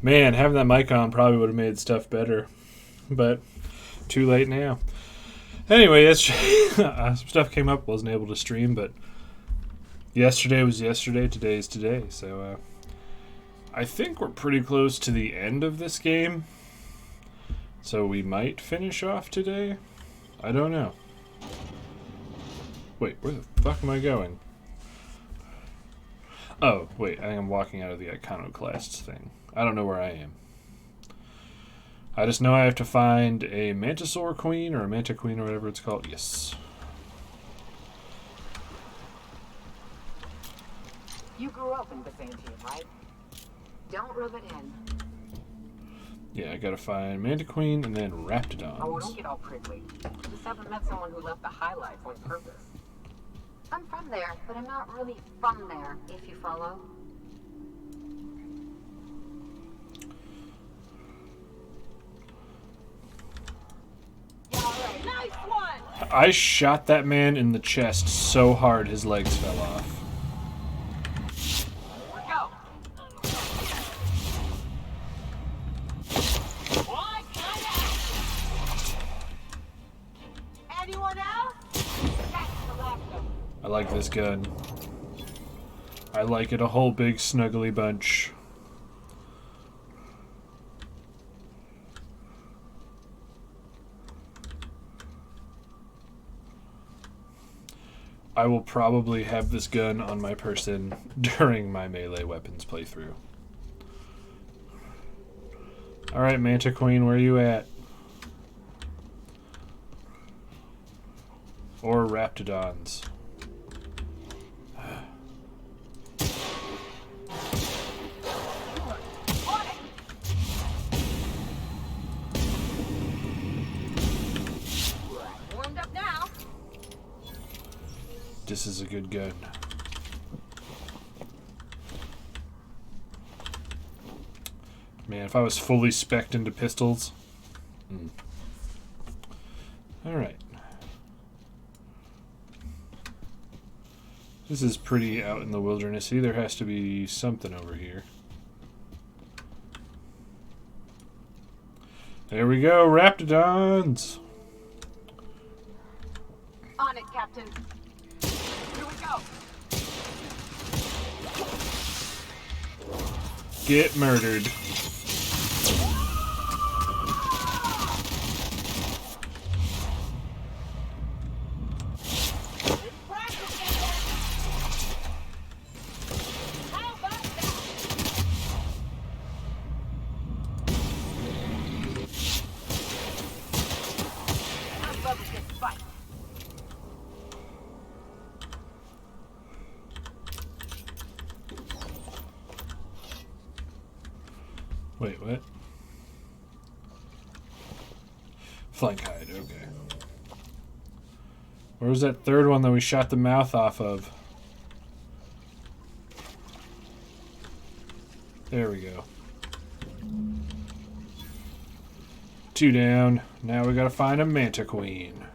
Man, having that mic on probably would have made stuff better. But too late now. Anyway, some stuff came up. Wasn't able to stream, but yesterday was yesterday. Today is today. So I think we're pretty close to the end of this game. So we might finish off today. I don't know. Wait, where the fuck am I going? Oh, wait, I think I'm walking out of the iconoclasts thing. I don't know where I am. I just know I have to find a Mantisaur Queen or a Manta Queen or whatever it's called. Yes. You grew up in Byzantium, right? Don't rub it in. Yeah, I gotta find Manta Queen and then Raptidons. Oh, don't get all prickly. I just haven't met someone who left the high life on purpose. I'm from there, but I'm not really from there, if you follow. Yeah, all right. Nice one! I shot that man in the chest so hard his legs fell off. Go! Anyone else? That's the last one. I like this gun. I like it a whole big snuggly bunch. I will probably have this gun on my person during my melee weapons playthrough. Alright, Manta Queen, where are you at? Or Raptidons. Warmed up now. This is a good gun. Man, if I was fully spec'd into pistols. Alright. This is pretty out in the wildernessy. There has to be something over here. There we go, Raptidons! On it, Captain. Here we go. Get murdered. Wait, what? Flank hide, okay. Where was that third one that we shot the mouth off of? There we go. 2 down. Now we gotta find a Manta Queen.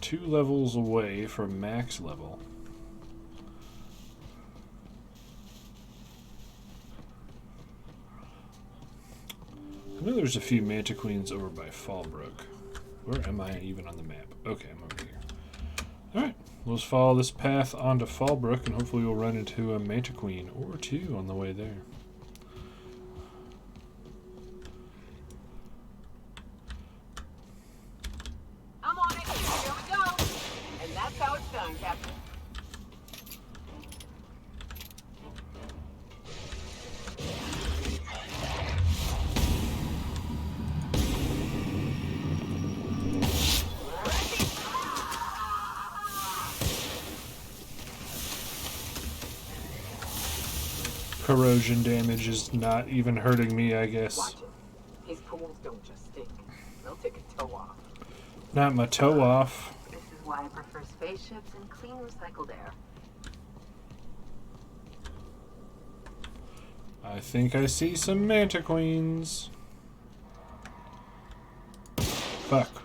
2 levels away from max level. I know there's a few Manta Queens over by Fallbrook. Where am I even on the map? Okay, I'm over here. Alright, let's follow this path onto Fallbrook and hopefully we'll run into a Manta Queen or 2 on the way there. I'm on it. Here we go. And that's how it's done, Captain. Corrosion damage is not even hurting me, I guess. Watch it. His pools don't just stink. They'll take a toe off. Not my toe off. This is why I prefer spaceships and clean recycled air. I think I see some Manta Queens. Fuck.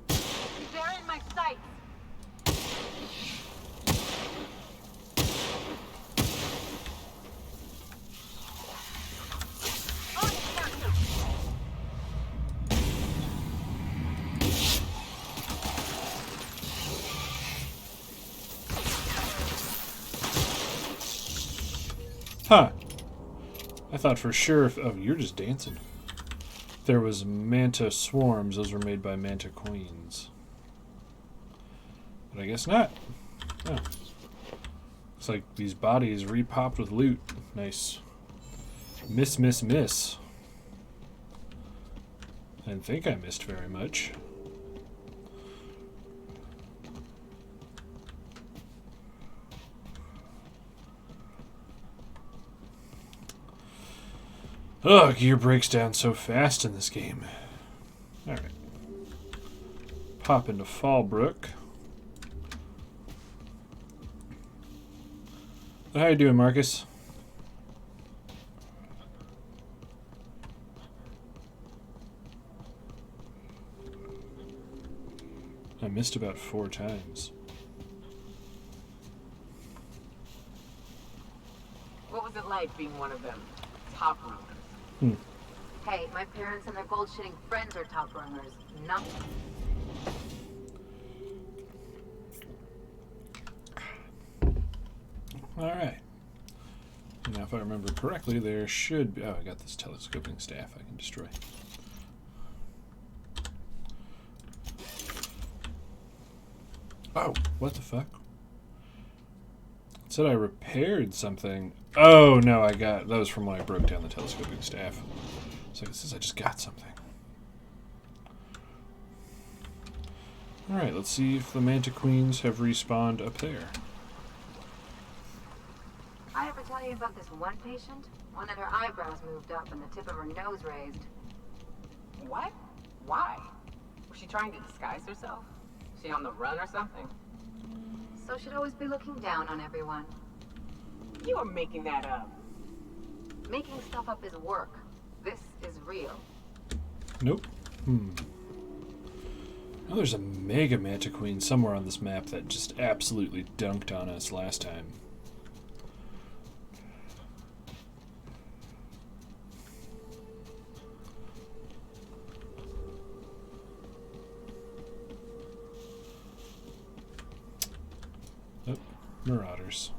They're in my sight. I thought for sure if... Oh, you're just dancing. There was manta swarms. Those were made by manta queens. But I guess not. Oh. Looks like these bodies repopped with loot. Nice. Miss, miss, miss. I didn't think I missed very much. Oh, gear breaks down so fast in this game. Alright. Pop into Fallbrook. How you doing, Marcus? I missed about 4 times. What was it like being one of them top runners? Hey, my parents and their gold-shitting friends are top runners, not... Alright. Now, if I remember correctly, there should be... Oh, I got this telescoping staff I can destroy. Oh, what the fuck? It said I repaired something. Oh, no, I got... That was from when I broke down the telescoping staff. So it says I just got something. Alright, let's see if the Manta Queens have respawned up there. I ever tell you about this one patient? One of her eyebrows moved up and the tip of her nose raised. What? Why? Was she trying to disguise herself? She on the run or something? So she'd always be looking down on everyone. You are making that up. Making stuff up is work. This is real. Nope. Oh, there's a Mega Manta Queen somewhere on this map that just absolutely dunked on us last time. Oh, Marauders.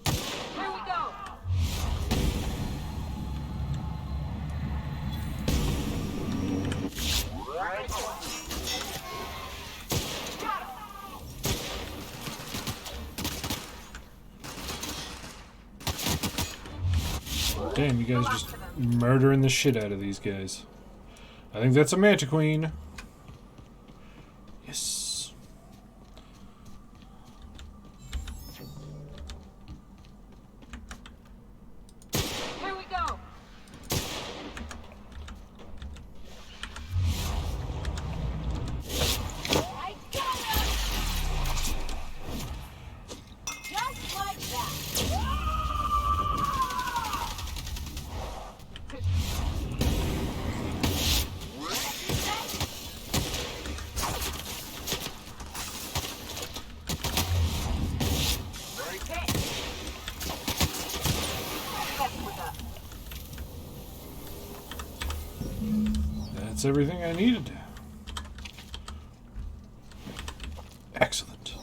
Here we go! Damn, you guys just murdering the shit out of these guys. I think that's a Manta Queen. Yes. Here we go! I got it! Just like that! That's everything I needed. Excellent.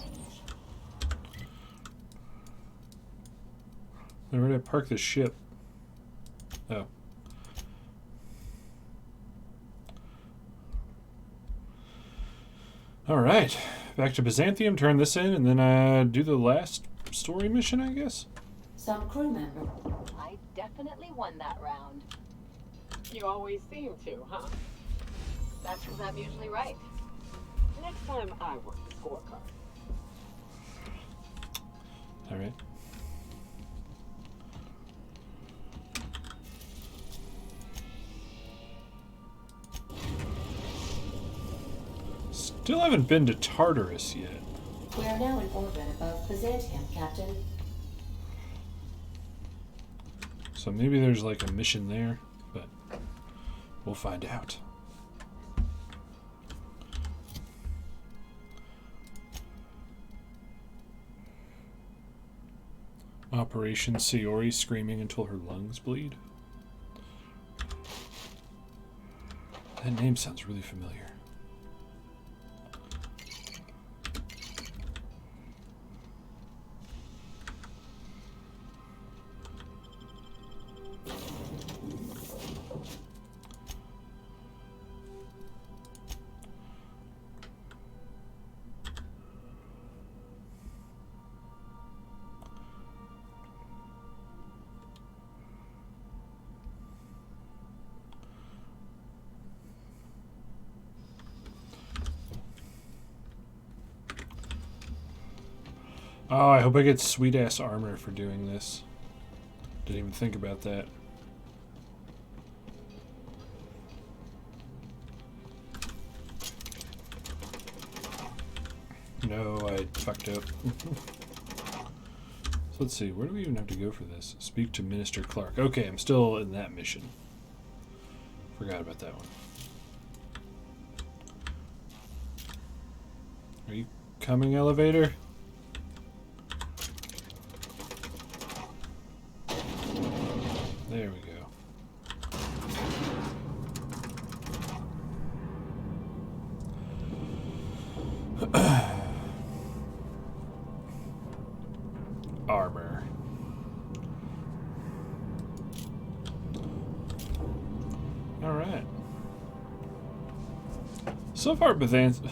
Where did I park this ship? Oh. Alright. Back to Byzantium, turn this in, and then do the last story mission, I guess? Some crew member. I definitely won that round. You always seem to, huh? That's because I'm usually right. Next time I work the scorecard. Alright. Still haven't been to Tartarus yet. We are now in orbit above Byzantium, Captain. So maybe there's like a mission there, but we'll find out. Operation Sayori screaming until her lungs bleed. That name sounds really familiar. Oh, I hope I get sweet ass armor for doing this. Didn't even think about that. No, I fucked up. So let's see, where do we even have to go for this? Speak to Minister Clark. Okay, I'm still in that mission. Forgot about that one. Are you coming, elevator? There we go. Armor. All right. So far, Byzantium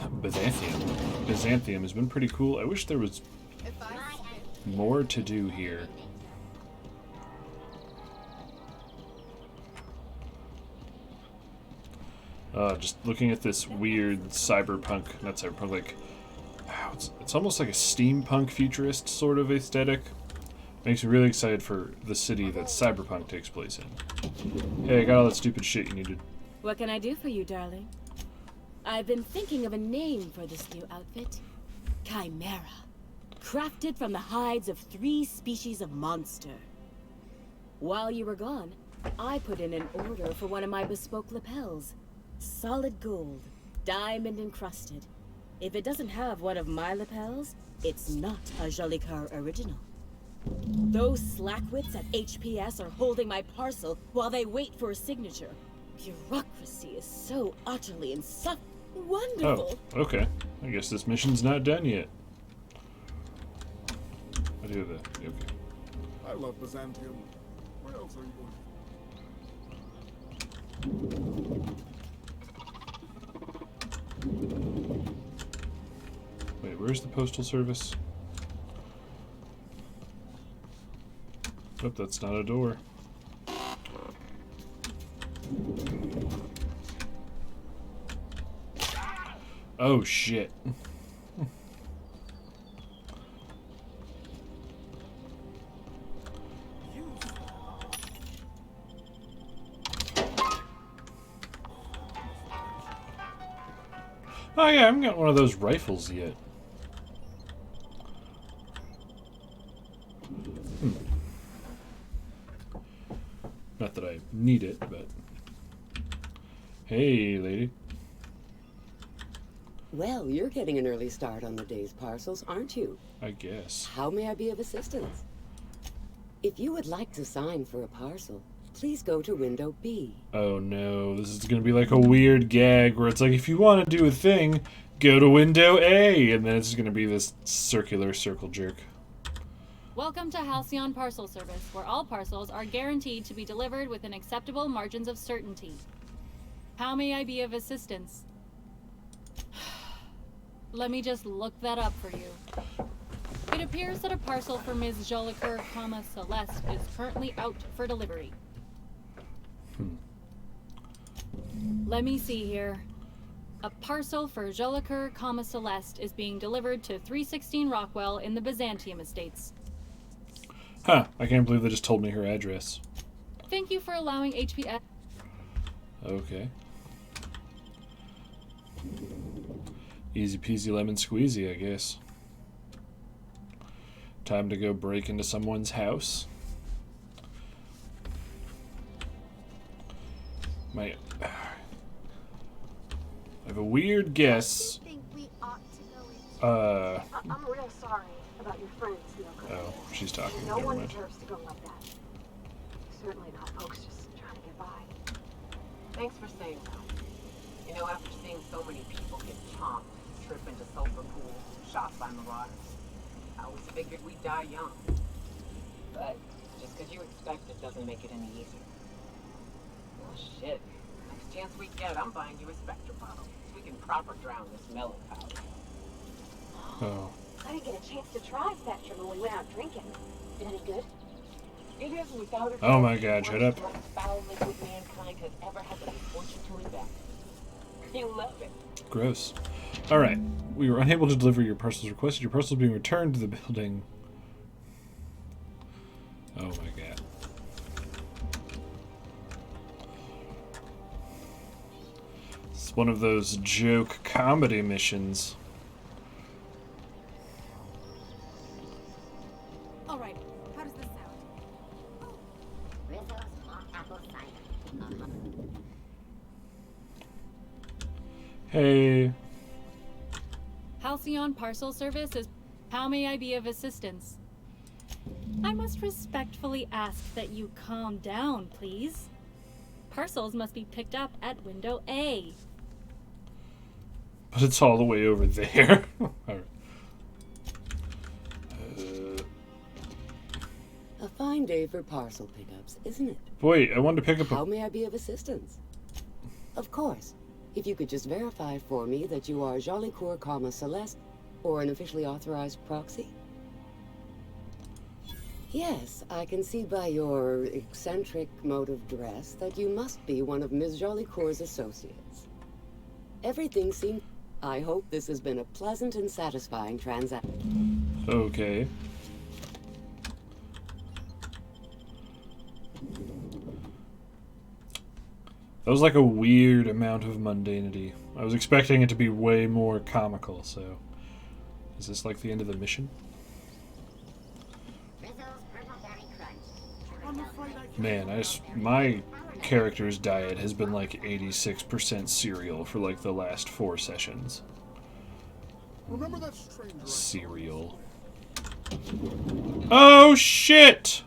has been pretty cool. I wish there was more to do here. Just looking at this weird cyberpunk, not cyberpunk, like, wow, it's almost like a steampunk futurist sort of aesthetic. Makes me really excited for the city that cyberpunk takes place in. Hey, I got all that stupid shit you needed. What can I do for you, darling? I've been thinking of a name for this new outfit. Chimera. Crafted from the hides of 3 species of monster. While you were gone, I put in an order for one of my bespoke lapels. Solid gold, diamond encrusted. If it doesn't have one of my lapels, it's not a Jolly Car original. Those slackwits at HPS are holding my parcel while they wait for a signature. Bureaucracy is so utterly wonderful. Oh, okay. I guess this mission's not done yet. I do that. Okay. I love Byzantium. Where else are you going? Wait, where's the postal service? Oh, that's not a door. Oh, shit. Oh yeah, I haven't got one of those rifles yet. Not that I need it, but... Hey, lady. Well, you're getting an early start on the day's parcels, aren't you? I guess. How may I be of assistance? If you would like to sign for a parcel, please go to window B. Oh no, this is gonna be like a weird gag where it's like, if you want to do a thing, go to window A, and then it's gonna be this circular circle jerk. Welcome to Halcyon Parcel Service, where all parcels are guaranteed to be delivered within acceptable margins of certainty. How may I be of assistance? Let me just look that up for you. It appears that a parcel for Ms. Jolicoeur, Celeste is currently out for delivery. Let me see here. A parcel for Jolicoeur, Celeste is being delivered to 316 Rockwell in the Byzantium Estates. Huh, I can't believe they just told me her address. Thank you for allowing HPS. Okay. Easy peasy lemon squeezy, I guess. Time to go break into someone's house. I have a weird guess. I'm real sorry about your friends, Yoko. Oh, she's talking. No Never one mind. deserves to go like that. Certainly not folks just trying to get by. Thanks for saying that. You know, after seeing so many people get chomped, trip into sulfur pools, shot by marauders, I always figured we'd die young. But just because you expect it doesn't make it any easier. Oh shit. Next chance we get, I'm buying you a Spectre bottle so we can proper drown this melon powder. Oh. I didn't get a chance to try Spectrum when we went out drinking. Any good? It is without a Oh my doubt God, shut the up. most foul liquid mankind has ever had the misfortune to invent. You love it. Gross. Alright. We were unable to deliver your parcels requested. Your parcel is being returned to the building. Oh my god. It's one of those joke comedy missions. All right. How does this sound? Hey. Halcyon Parcel Service is. How may I be of assistance? I must respectfully ask that you calm down, please. Parcels must be picked up at window A. But it's all the way over there. Alright. A fine day for parcel pickups, isn't it? Wait, I wanted to pick up How a... may I be of assistance? Of course. If you could just verify for me that you are Jolicoeur, Celeste, or an officially authorized proxy? Yes, I can see by your eccentric mode of dress that you must be one of Ms. Jolicoeur's associates. Everything seems... I hope this has been a pleasant and satisfying transaction. Okay. That was like a weird amount of mundanity. I was expecting it to be way more comical, so... Is this like the end of the mission? Man, my character's diet has been like 86% cereal for like the last 4 sessions. Remember that stranger? Cereal. Oh shit!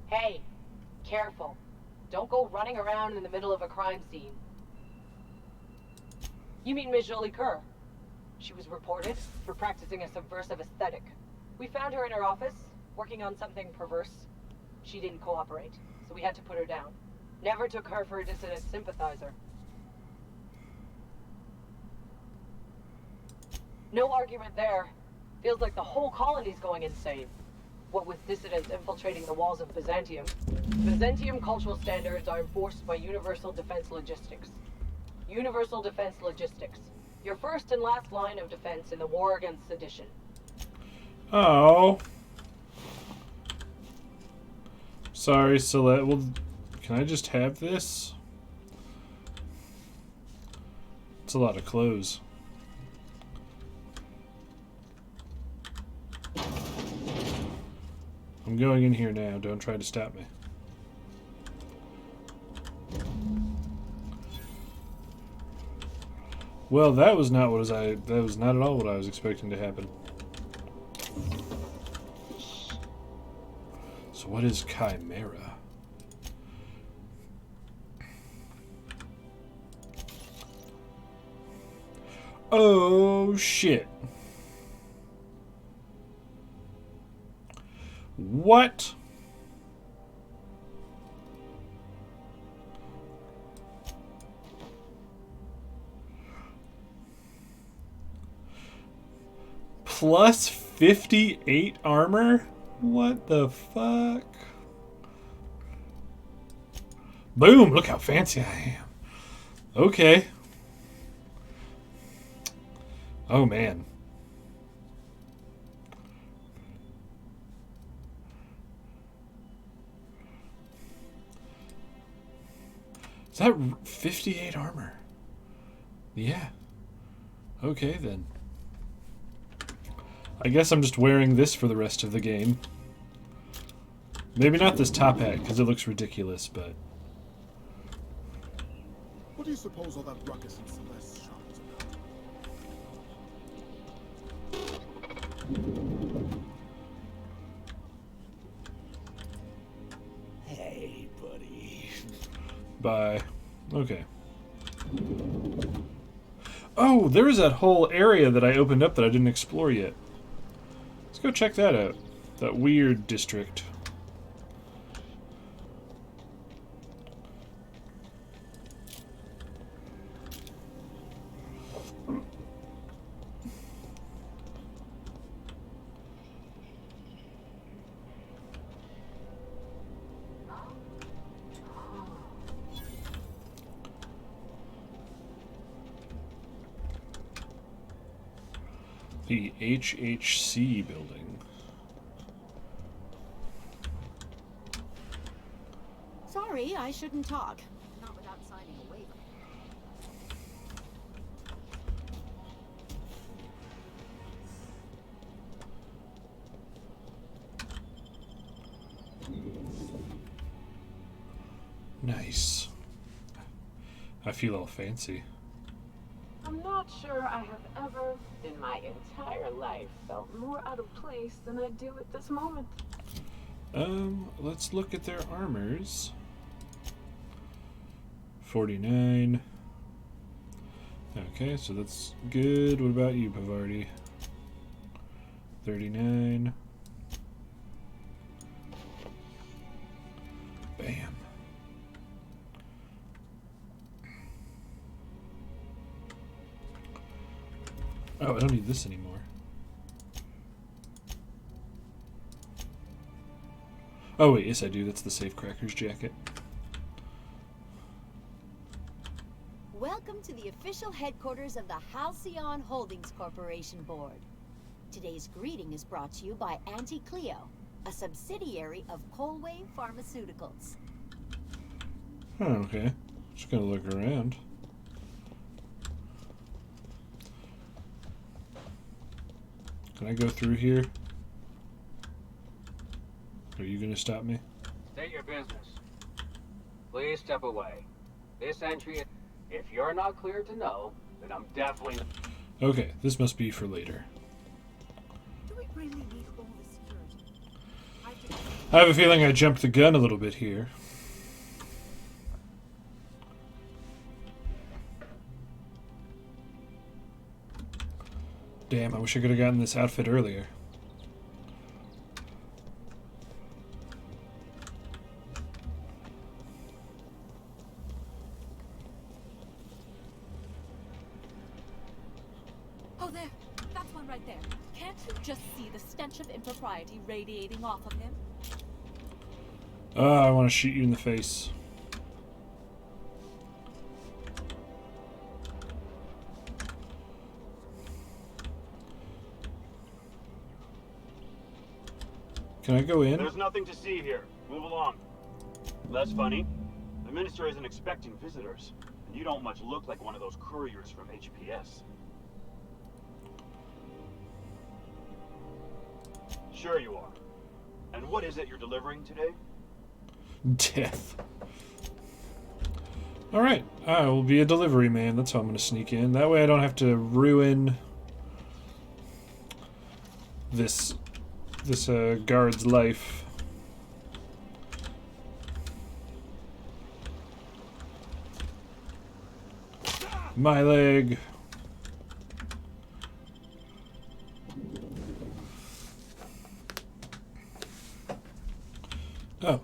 Hey, careful. Don't go running around in the middle of a crime scene. You mean Ms. Jolicoeur? She was reported for practicing a subversive aesthetic. We found her in her office, working on something perverse. She didn't cooperate, so we had to put her down. Never took her for a dissident sympathizer. No argument there. Feels like the whole colony's going insane. What with dissidents infiltrating the walls of Byzantium. Byzantium cultural standards are enforced by Universal Defense Logistics. Universal Defense Logistics. Your first and last line of defense in the war against sedition. Oh. Sorry, Celeste. Well, can I just have this? It's a lot of clothes. I'm going in here now. Don't try to stop me. Well, that was not at all what I was expecting to happen. So what is Chimera? Oh shit. What? Plus 58 armor? What the fuck? Boom! Look how fancy I am. Okay. Oh man. Is that 58 armor? Yeah. Okay then. I guess I'm just wearing this for the rest of the game. Maybe not this top hat, because it looks ridiculous, but... What do you suppose all that ruckus in Celeste's shop is about? Hey, buddy. Bye. Okay. Oh, there was that whole area that I opened up that I didn't explore yet. Let's go check that out. That weird district. The HHC building. Sorry, I shouldn't talk. Not without signing a waiver. Nice. I feel all fancy. I'm not sure I have ever, in my entire life, felt more out of place than I do at this moment. Let's look at their armors. 49. Okay, so that's good. What about you, Pavardi? 39. Bam. Oh, I don't need this anymore. Oh wait, yes I do. That's the Safecrackers jacket. Welcome to the official headquarters of the Halcyon Holdings Corporation Board. Today's greeting is brought to you by Auntie Cleo, a subsidiary of Cowboy Pharmaceuticals. Oh, okay. Just gonna look around. Can I go through here? Are you gonna stop me? State your business. Please step away. This entry, if you're not clear to know, then I'm definitely... Okay, this must be for later. Do we really need all the security? I have a feeling I jumped the gun a little bit here. Damn, I wish I could have gotten this outfit earlier. Oh, there. That's one right there. Can't you just see the stench of impropriety radiating off of him? I want to shoot you in the face. Can I go in? There's nothing to see here. Move along. That's funny. The minister isn't expecting visitors, and you don't much look like one of those couriers from HPS. Sure you are. And what is it you're delivering today? Death. Alright, I will be a delivery man. That's how I'm going to sneak in. That way I don't have to ruin this guard's life. My leg. Oh.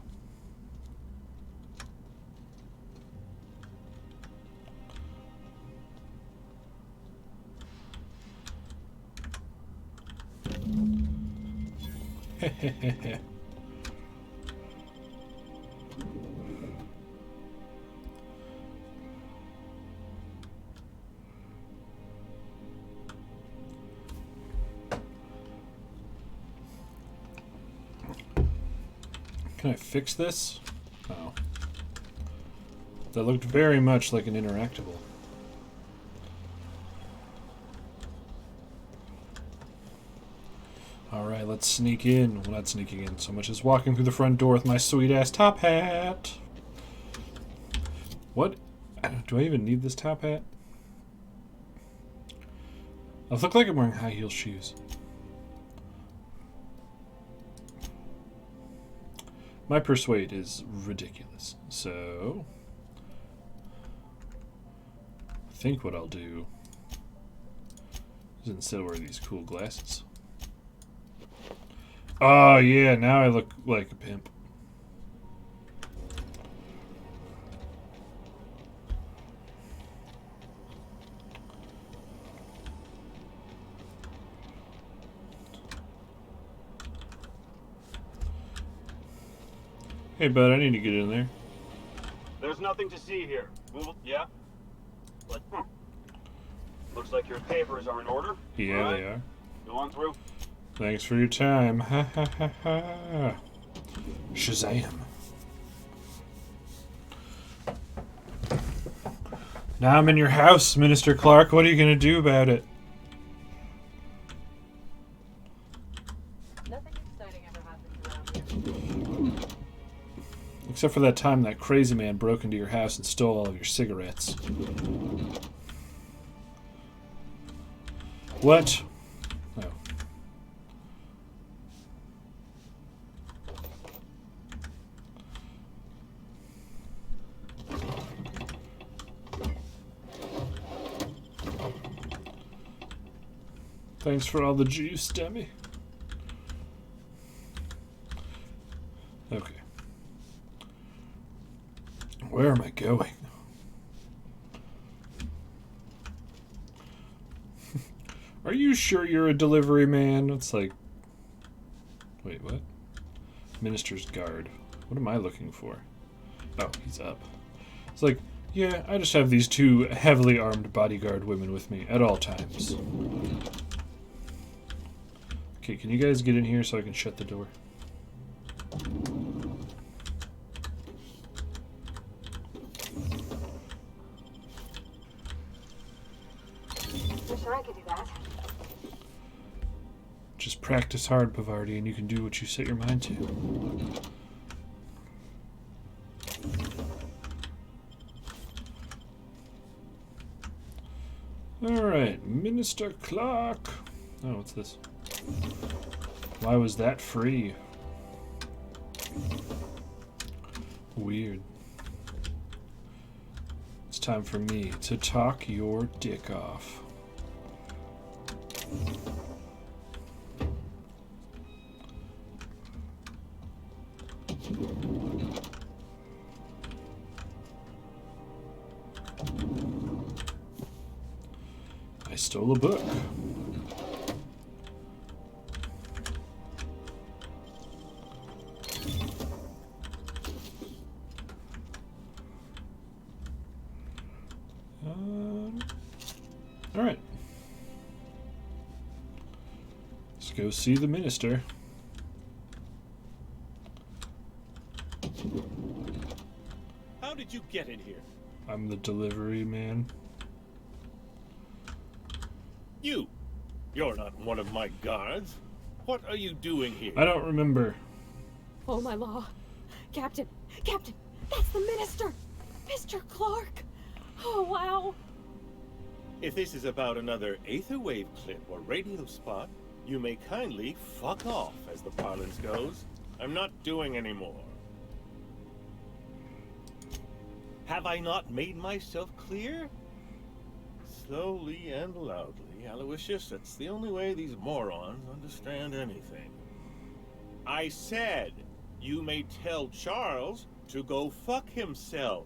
Can I fix this? Oh. That looked very much like an interactable. Alright, let's sneak in. Well, not sneaking in so much as walking through the front door with my sweet-ass top hat. What? Do I even need this top hat? I look like I'm wearing high heel shoes. My persuade is ridiculous, so I think what I'll do is instead wear these cool glasses. Oh yeah, now I look like a pimp. Hey bud, I need to get in there. There's nothing to see here. Yeah? What? Looks like your papers are in order. Yeah, All right. they are. Go on through. Thanks for your time. Ha ha ha ha. Shazam. Now I'm in your house, Minister Clark. What are you going to do about it? Nothing exciting ever happens around here. Except for that time that crazy man broke into your house and stole all of your cigarettes. What? Oh. Thanks for all the juice, Demi. Okay. Where am I going? Are you sure you're a delivery man? It's like... Wait, what? Minister's guard. What am I looking for? Oh, he's up. It's like, yeah, I just have these two heavily armed bodyguard women with me at all times. Okay, can you guys get in here so I can shut the door? I'm sure I could do that. Just practice hard, Bavardi, and you can do what you set your mind to. Alright, Minister Clark. Oh, what's this? Why was that free? Weird. It's time for me to talk your dick off. I stole a book. All right. Let's go see the minister. How did you get in here? I'm the delivery man. You're not one of my guards. What are you doing here? I don't remember. Oh, my law. Captain, that's the minister! Mr. Clark! Oh, wow. If this is about another Aetherwave clip or radio spot, you may kindly fuck off, as the parlance goes. I'm not doing any more. Have I not made myself clear? Slowly and loudly, Aloysius, that's the only way these morons understand anything. I said, you may tell Charles to go fuck himself.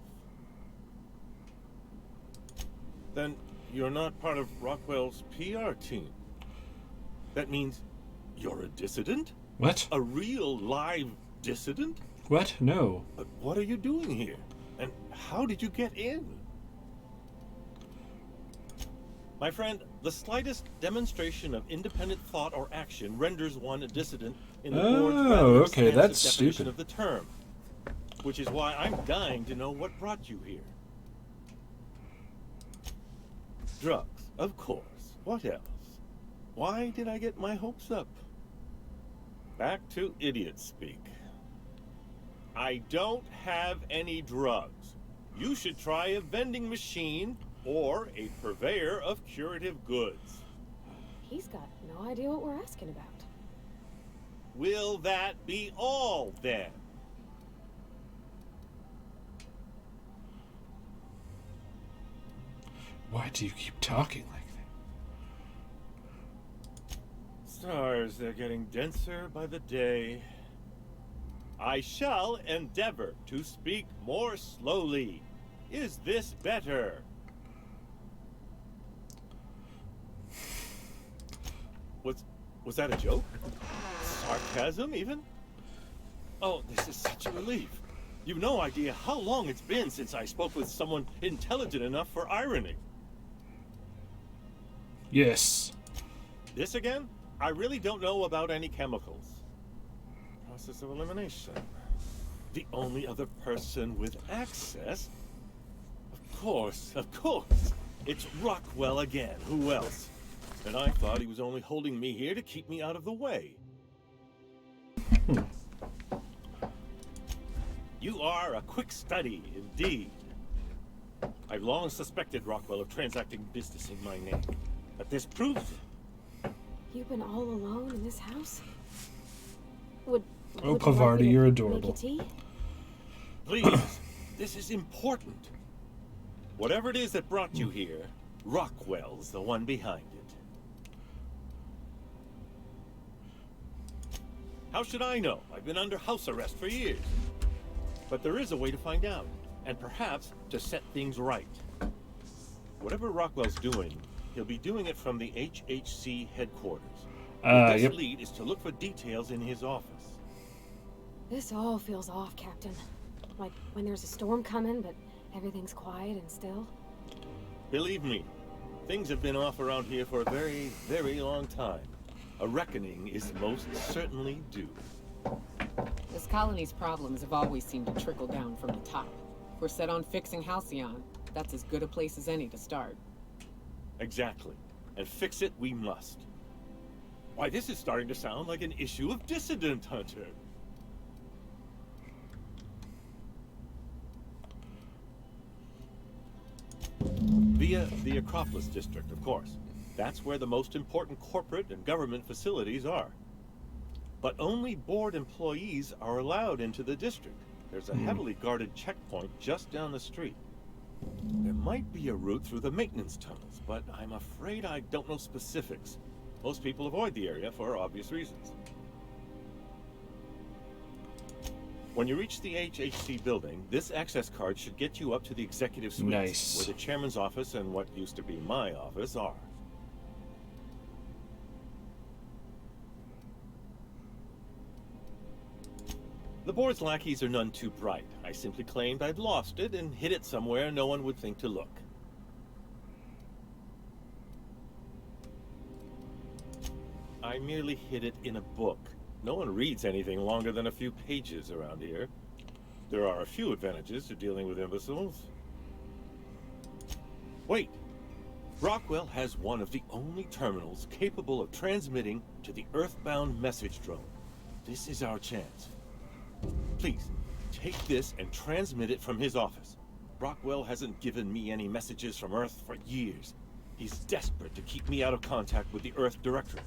Then you're not part of Rockwell's PR team. That means you're a dissident? What? A real live dissident? What? No. But what are you doing here? And how did you get in? My friend, the slightest demonstration of independent thought or action renders one a dissident in the board's rather okay, expansive that's definition stupid. of the term. Which is why I'm dying to know what brought you here. Drugs, of course. What else? Why did I get my hopes up? Back to idiot speak. I don't have any drugs. You should try a vending machine or a purveyor of curative goods. He's got no idea what we're asking about. Will that be all, then? Why do you keep talking like that? Stars, they're getting denser by the day. I shall endeavor to speak more slowly. Is this better? Was that a joke? Sarcasm, even? Oh, this is such a relief. You've no idea how long it's been since I spoke with someone intelligent enough for irony. Yes. This again? I really don't know about any chemicals. Process of elimination. The only other person with access? Of course. It's Rockwell again. Who else? And I thought he was only holding me here to keep me out of the way. You are a quick study, indeed. I've long suspected Rockwell of transacting business in my name, but this proves it. You've been all alone in this house? Would Oh, you like me Pavardi, to you're make adorable. a tea? Please, this is important. Whatever it is that brought you here, Rockwell's the one behind it. How should I know? I've been under house arrest for years. But there is a way to find out, and perhaps to set things right. Whatever Rockwell's doing, he'll be doing it from the HHC headquarters. The best Yep. lead is to look for details in his office. This all feels off, Captain. Like when there's a storm coming, but everything's quiet and still. Believe me, things have been off around here for a very, very long time. A reckoning is most certainly due. This colony's problems have always seemed to trickle down from the top. If we're set on fixing Halcyon, that's as good a place as any to start. Exactly. And fix it we must. Why, this is starting to sound like an issue of Dissident Hunter. Via the Acropolis District, of course. That's where the most important corporate and government facilities are. But only board employees are allowed into the district. There's a heavily guarded checkpoint just down the street. There might be a route through the maintenance tunnels, but I'm afraid I don't know specifics. Most people avoid the area for obvious reasons. When you reach the HHC building, this access card should get you up to the executive suites, Nice. where the chairman's office and what used to be my office are. The board's lackeys are none too bright. I simply claimed I'd lost it and hid it somewhere no one would think to look. I merely hid it in a book. No one reads anything longer than a few pages around here. There are a few advantages to dealing with imbeciles. Wait! Rockwell has one of the only terminals capable of transmitting to the Earthbound message drone. This is our chance. Please, take this and transmit it from his office. Rockwell hasn't given me any messages from Earth for years. He's desperate to keep me out of contact with the Earth Directorate.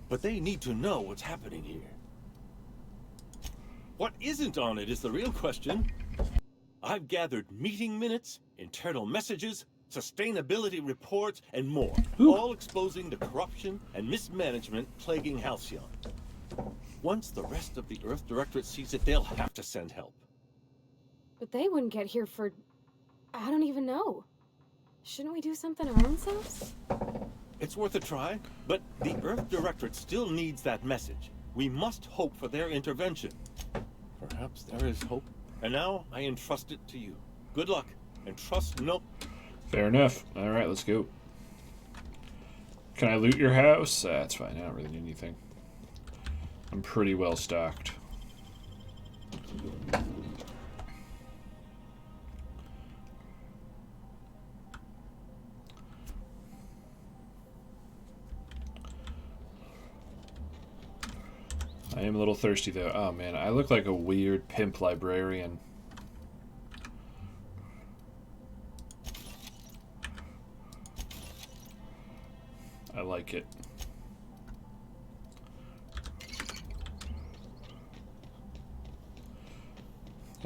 But they need to know what's happening here. What isn't on it is the real question. I've gathered meeting minutes, internal messages, sustainability reports, and more, all exposing the corruption and mismanagement plaguing Halcyon. Once the rest of the Earth Directorate sees it, they'll have to send help. But they wouldn't get here for... I don't even know. Shouldn't we do something our own selves? It's worth a try, but the Earth Directorate still needs that message. We must hope for their intervention. Perhaps there is hope. And now I entrust it to you. Good luck, and trust no... Fair enough. Alright, let's go. Can I loot your house? That's fine. I don't really need anything. I'm pretty well stocked. I am a little thirsty though. Oh man, I look like a weird pimp librarian. I like it.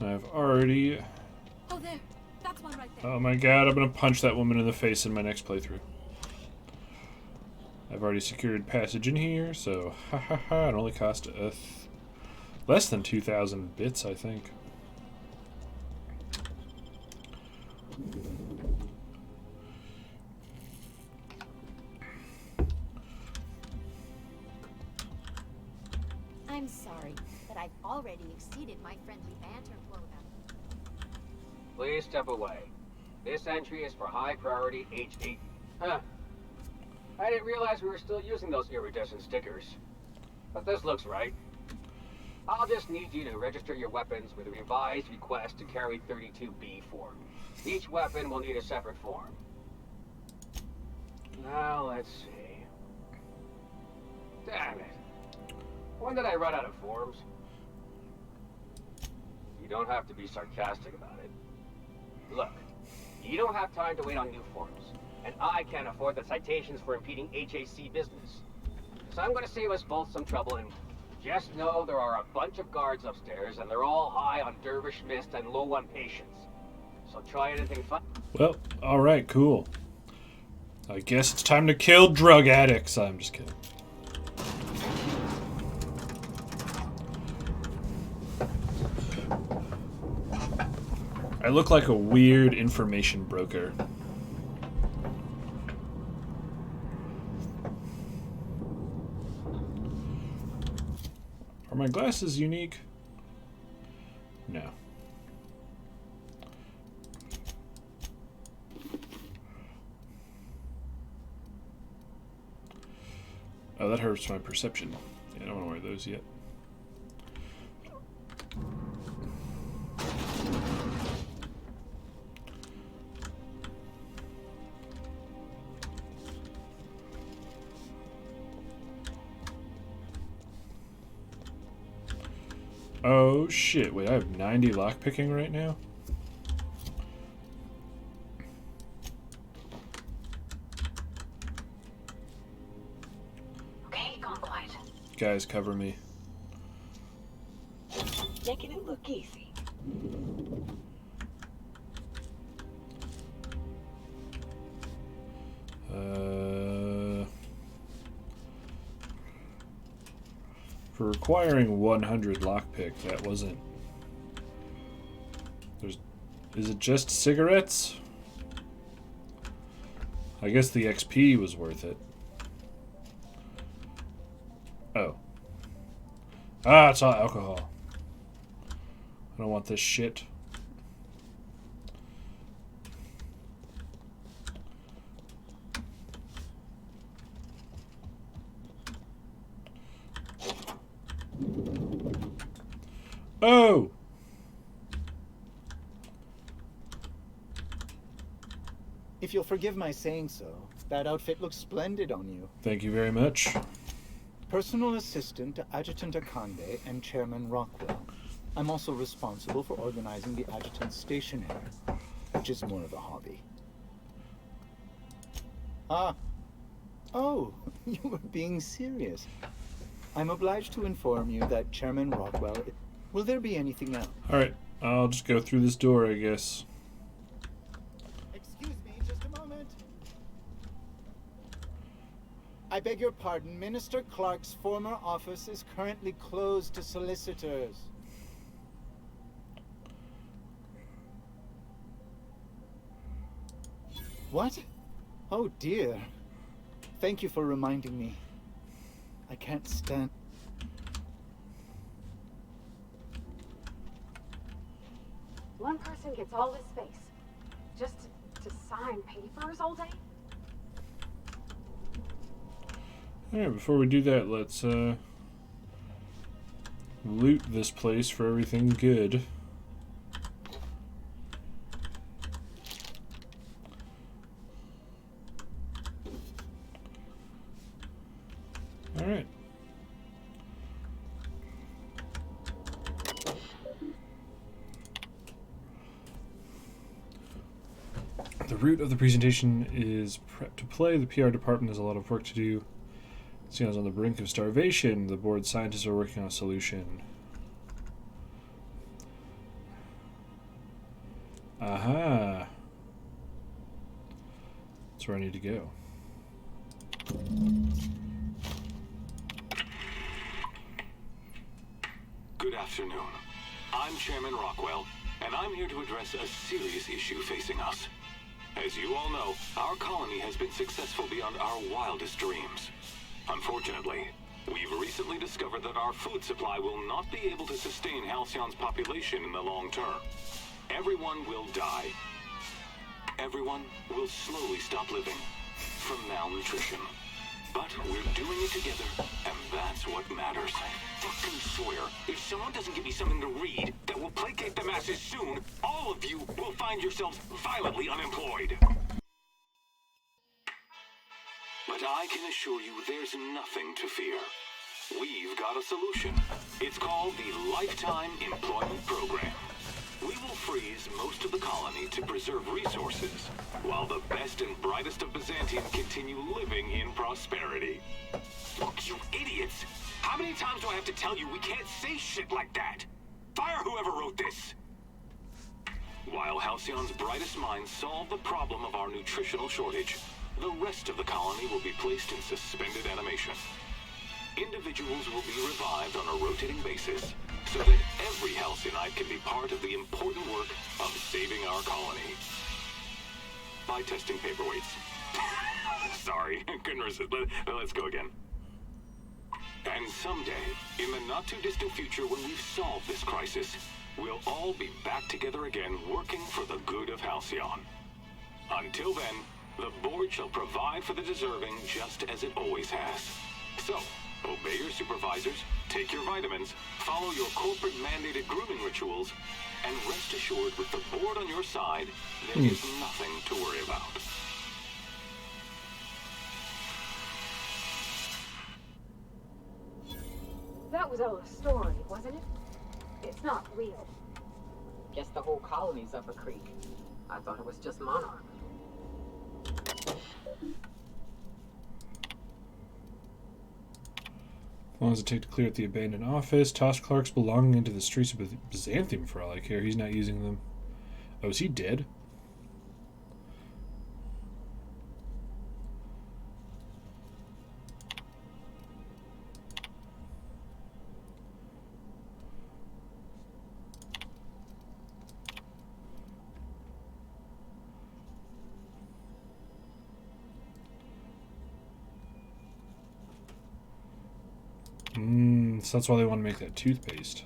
I've already... Oh, there. That's one right there. Oh my god, I'm gonna punch that woman in the face in my next playthrough. I've already secured passage in here, so ha ha ha, it only cost less than 2,000 bits, I think. I'm sorry, but I've already exceeded my friendly banter quota. Please step away. This entry is for high priority H8. Huh. I didn't realize we were still using those iridescent stickers. But this looks right. I'll just need you to register your weapons with a revised request to carry 32B form. Each weapon will need a separate form. Now let's see. Damn it. When did I run out of forms? You don't have to be sarcastic about it. Look, you don't have time to wait on new forms. And I can't afford the citations for impeding HAC business. So I'm going to save us both some trouble and just know there are a bunch of guards upstairs and they're all high on dervish mist and low on patience. So try anything fun. Well, alright, cool. I guess it's time to kill drug addicts. I'm just kidding. I look like a weird information broker. Are my glasses unique? No. Oh, that hurts my perception. Yeah, I don't want to wear those yet. Oh shit, wait, I have 90 lockpicking right now? Okay, gone quiet. Guys, cover me. Making it look easy. For requiring 100 lockpick, that wasn't... Is it just cigarettes? I guess the XP was worth it. Oh. Ah, it's all alcohol. I don't want this shit. Oh! If you'll forgive my saying so, that outfit looks splendid on you. Thank you very much. Personal assistant to Adjutant Akande and Chairman Rockwell. I'm also responsible for organizing the adjutant's station here, which is more of a hobby. Ah. Oh, you were being serious. I'm obliged to inform you that Chairman Rockwell... Will there be anything else? Alright, I'll just go through this door, I guess. Excuse me, just a moment. I beg your pardon. Minister Clark's former office is currently closed to solicitors. What? Oh dear. Thank you for reminding me. I can't stand... One person gets all this space. Just to sign papers all day? Alright, before we do that, let's loot this place for everything good. Alright. The root of the presentation is prep to play. The PR department has a lot of work to do. Seeing as on the brink of starvation, the board scientists are working on a solution. Aha! That's where I need to go. Good afternoon. I'm Chairman Rockwell, and I'm here to address a serious issue facing us. As you all know, our colony has been successful beyond our wildest dreams. Unfortunately, we've recently discovered that our food supply will not be able to sustain Halcyon's population in the long term. Everyone will die. Everyone will slowly stop living from malnutrition. But we're doing it together, and that's what matters. I fucking swear, if someone doesn't give me something to read that will placate the masses soon, all of you will find yourselves violently unemployed. But I can assure you there's nothing to fear. We've got a solution. It's called the Lifetime Employment Program. We will freeze most of the colony to preserve resources, while the best and brightest of Byzantium continue living in prosperity. Look, you idiots! How many times do I have to tell you we can't say shit like that? Fire whoever wrote this! While Halcyon's brightest minds solve the problem of our nutritional shortage, the rest of the colony will be placed in suspended animation. Individuals will be revived on a rotating basis, so that every Halcyonite can be part of the important work of saving our colony. By testing paperweights. Sorry, couldn't resist. Let's go again. And someday, in the not-too-distant future when we've solved this crisis, we'll all be back together again working for the good of Halcyon. Until then, the board shall provide for the deserving just as it always has. So, obey your supervisors, take your vitamins, follow your corporate-mandated grooming rituals, and rest assured with the board on your side, there is nothing to worry about. That was all a story, wasn't it? It's not real. Guess the whole colony's up a creek. I thought it was just Monarch. How long does it take to clear out the abandoned office? Toss Clark's belonging into the streets of Byzantium for all I care. He's not using them. Oh, is he dead? So that's why they want to make that toothpaste.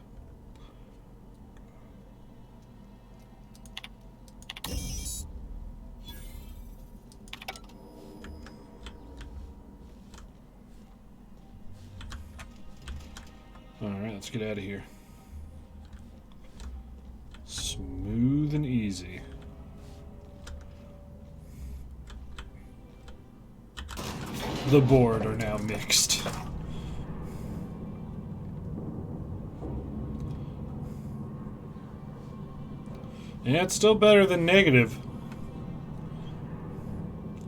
Alright, let's get out of here. Smooth and easy. The board are now mixed. Yeah, it's still better than negative.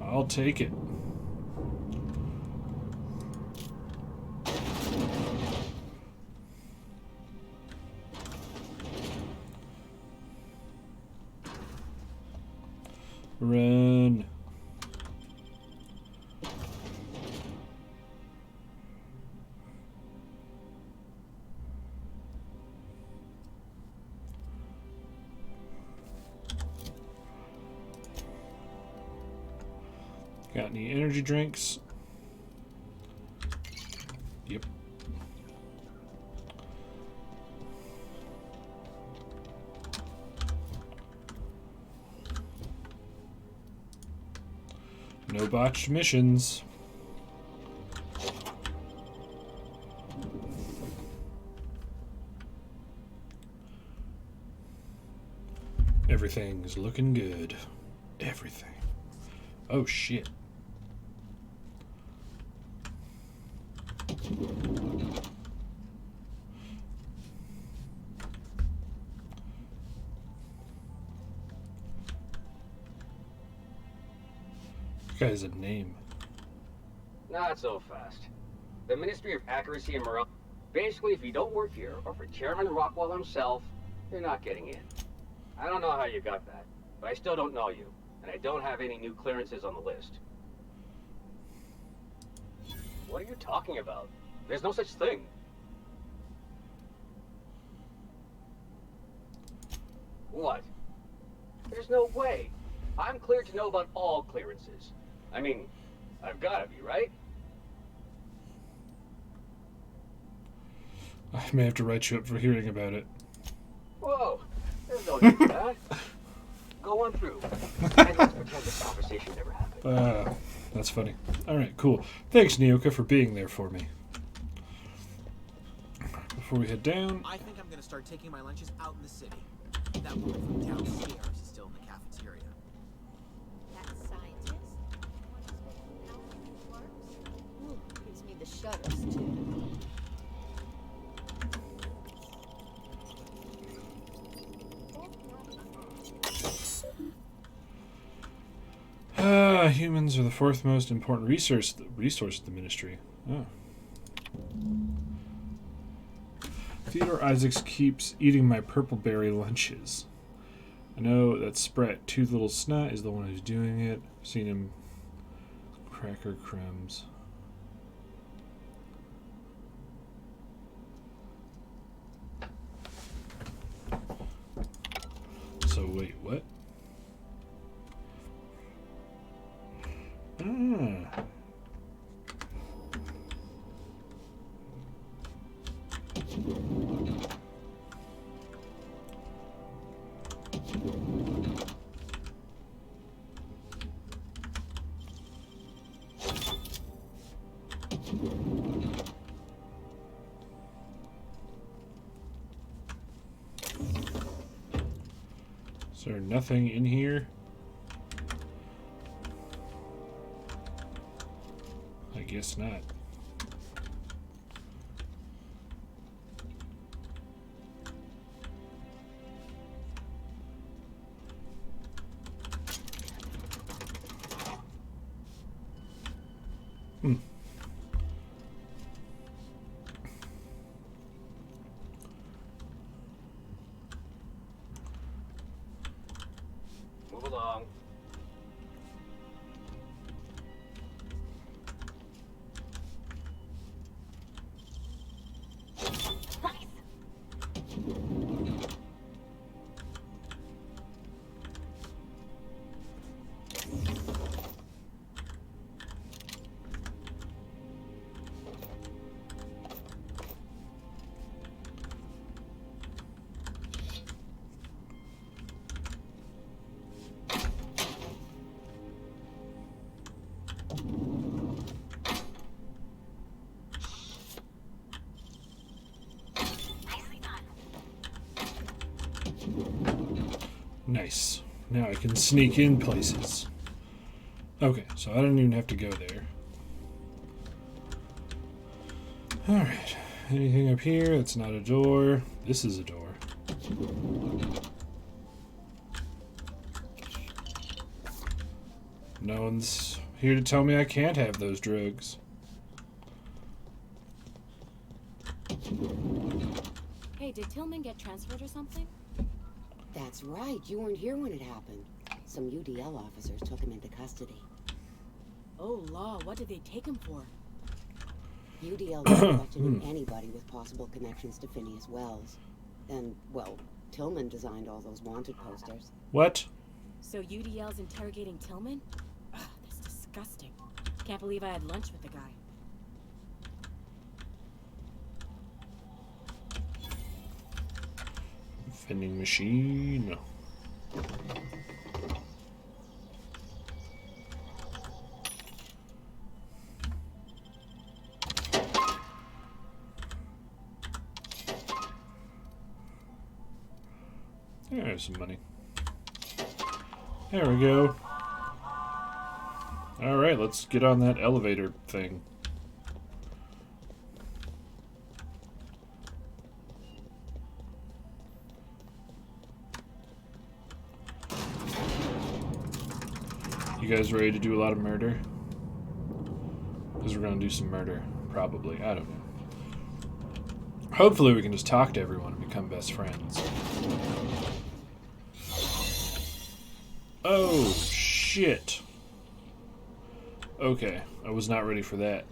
I'll take it. Run. Got any energy drinks? Yep. No botched missions. Everything's looking good. Everything. Oh shit. This guy has a name. Not so fast. The Ministry of Accuracy and Morale. Basically, if you don't work here, or for Chairman Rockwell himself, you're not getting in. I don't know how you got that, but I still don't know you, and I don't have any new clearances on the list. What are you talking about? There's no such thing. What? There's no way. I'm cleared to know about all clearances. I mean, I've gotta be, right? I may have to write you up for hearing about it. Whoa, there's no need for that. Go on through, and let's pretend this conversation never happened. That's funny. Alright, cool. Thanks, Nyoka, for being there for me. Before we head down... I think I'm gonna start taking my lunches out in the city. That woman from downstairs is still in the cafeteria. That scientist? How it works? Ooh, gives me the shudders, too. Humans are the fourth most important resource of the Ministry. Oh. Theodore Isaacs keeps eating my purple berry lunches. I know that Sprat, Tooth Little Snot, is the one who's doing it. I've seen him cracker crumbs. So wait, what? Ah. Is there nothing in here? I guess not. Move along. Nice. Now I can sneak in places. Okay, so I don't even have to go there. Alright. Anything up here? That's not a door. This is a door. No one's here to tell me I can't have those drugs. Hey, did Tillman get transferred or something? That's right. You weren't here when it happened. Some UDL officers took him into custody. Oh, law, what did they take him for? UDL wasn't questioning anybody with possible connections to Phineas Wells. And, well, Tillman designed all those wanted posters. What? So UDL's interrogating Tillman? Ugh, that's disgusting. Can't believe I had lunch with the guy. Vending machine. There's some money. There we go. Alright, let's get on that elevator thing. You guys ready to do a lot of murder? Because we're going to do some murder. Probably. I don't know. Hopefully we can just talk to everyone and become best friends. Oh, shit. Okay, I was not ready for that.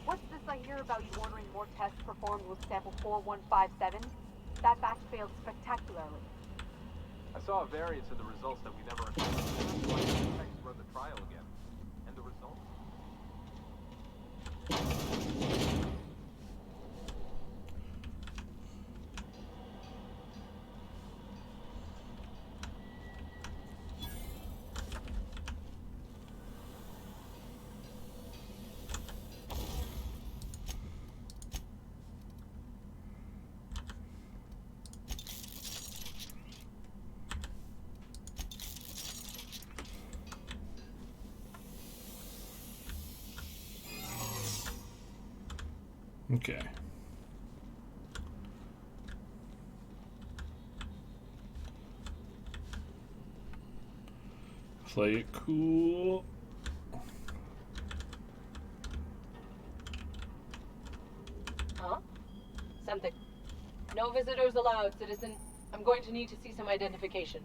What's this I hear about you ordering more tests performed with sample 4157? That batch failed spectacularly. I saw a variance in the results that we never expected. That's why I run the trial again. And the results? Okay. Play it cool. Huh? Something. No visitors allowed, citizen. I'm going to need to see some identification.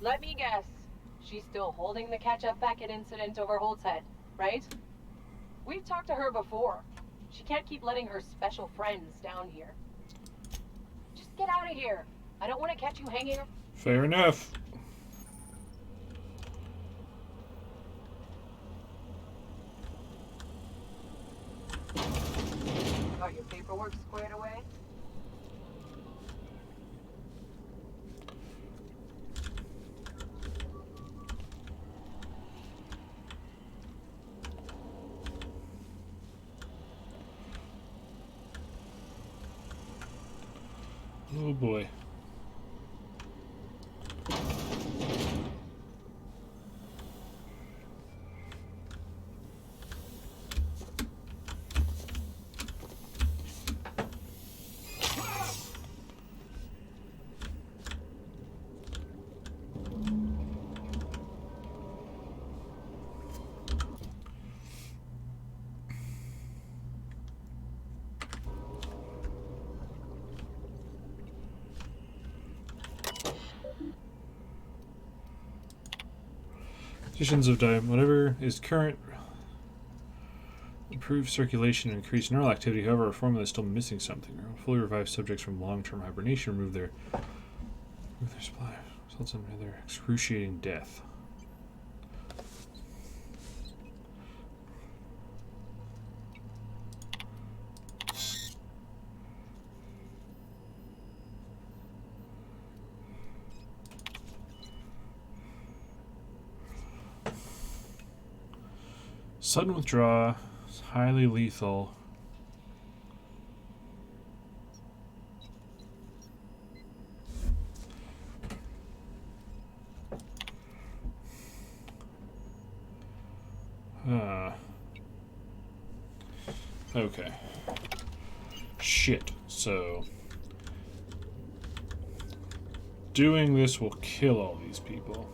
Let me guess. She's still holding the catch-up packet incident over Holt's head, right? We've talked to her before. She can't keep letting her special friends down here. Just get out of here. I don't want to catch you hanging. Fair enough. Got your paperwork squared away? Oh boy. Conditions of diet, whatever is current, improve circulation and increase neural activity. However, a formula is still missing something. Fully revive subjects from long-term hibernation, remove their supply, results in rather excruciating death. Sudden withdrawal is highly lethal. Okay. Shit. So doing this will kill all these people.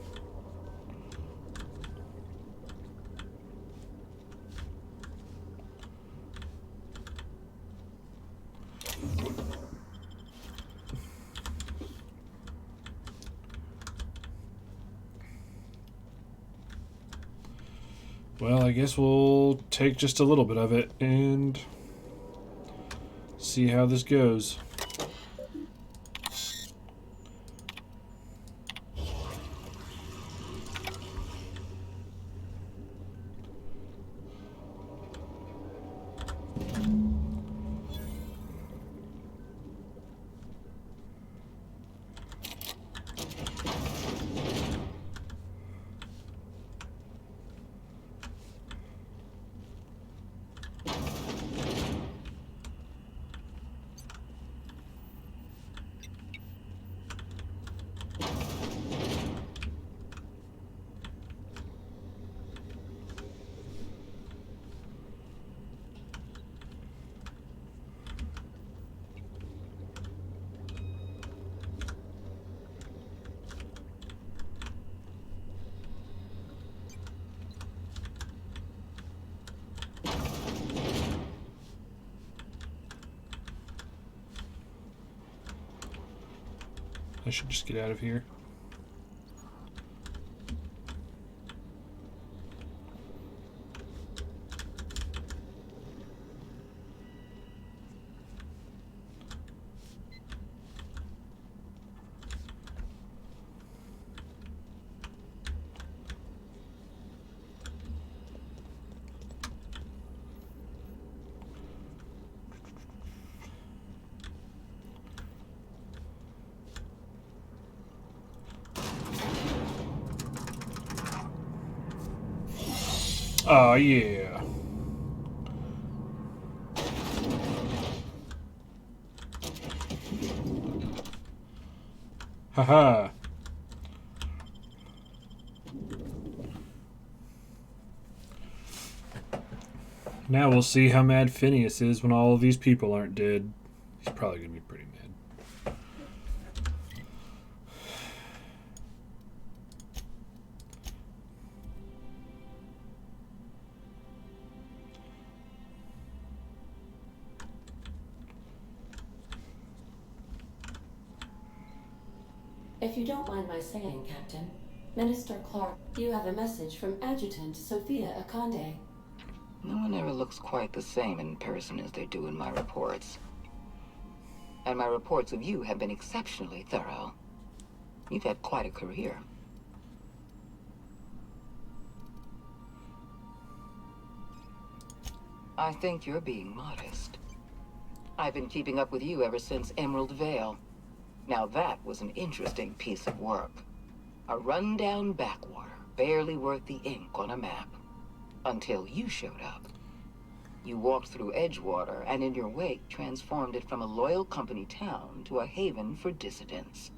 Well, I guess we'll take just a little bit of it and see how this goes. I should just get out of here. Oh, yeah. Haha. Now we'll see how mad Phineas is when all of these people aren't dead. He's probably going to be pretty mad. If you don't mind my saying, Captain, Minister Clark, you have a message from Adjutant Sophia Akande. No one ever looks quite the same in person as they do in my reports. And my reports of you have been exceptionally thorough. You've had quite a career. I think you're being modest. I've been keeping up with you ever since Emerald Vale. Now that was an interesting piece of work. A rundown backwater, barely worth the ink on a map. Until you showed up. You walked through Edgewater and in your wake transformed it from a loyal company town to a haven for dissidents.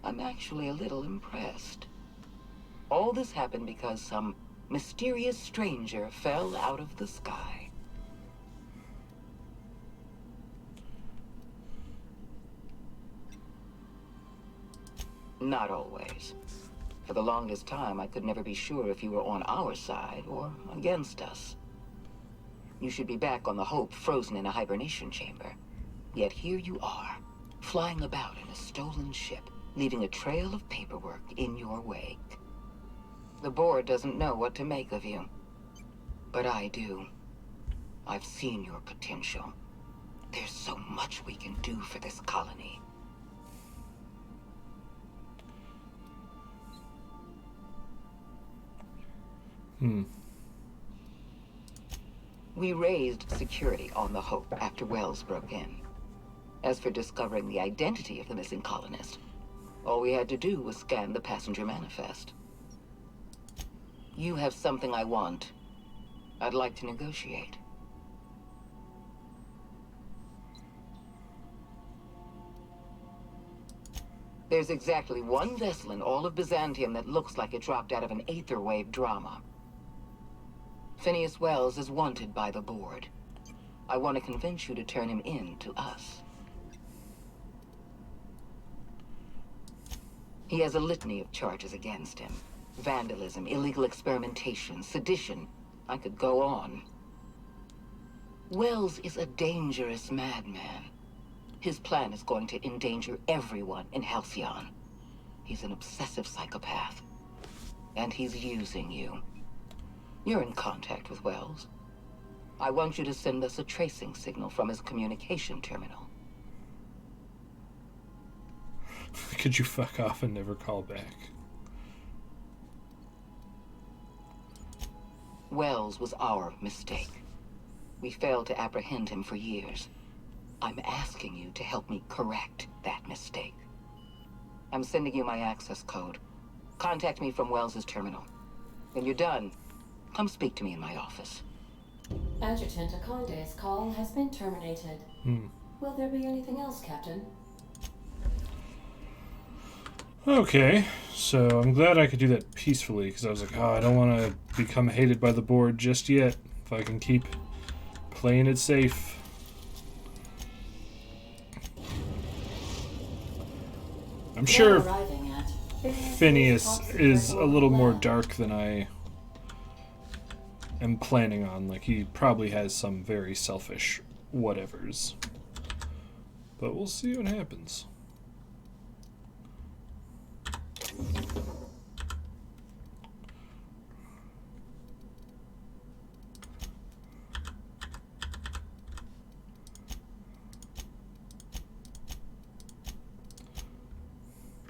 I'm actually a little impressed. All this happened because some mysterious stranger fell out of the sky. Not always. For the longest time, I could never be sure if you were on our side or against us. You should be back on the Hope, frozen in a hibernation chamber. Yet here you are, flying about in a stolen ship, leaving a trail of paperwork in your wake. The board doesn't know what to make of you. But I do. I've seen your potential. There's so much we can do for this colony. We raised security on the Hope after Wells broke in. As for discovering the identity of the missing colonist, all we had to do was scan the passenger manifest. You have something I want. I'd like to negotiate. There's exactly one vessel in all of Byzantium that looks like it dropped out of an aether wave drama. Phineas Wells is wanted by the board. I want to convince you to turn him in to us. He has a litany of charges against him. Vandalism, illegal experimentation, sedition. I could go on. Wells is a dangerous madman. His plan is going to endanger everyone in Halcyon. He's an obsessive psychopath. And he's using you. You're in contact with Wells. I want you to send us a tracing signal from his communication terminal. Could you fuck off and never call back? Wells was our mistake. We failed to apprehend him for years. I'm asking you to help me correct that mistake. I'm sending you my access code. Contact me from Wells's terminal. When you're done, come speak to me in my office. Adjutant Akonde's call has been terminated. Will there be anything else, Captain? Okay, so I'm glad I could do that peacefully, because I was like, oh, I don't want to become hated by the board just yet, if I can keep playing it safe. I'm sure Phineas is a little more dark than I am planning on. Like, he probably has some very selfish whatevers. But we'll see what happens.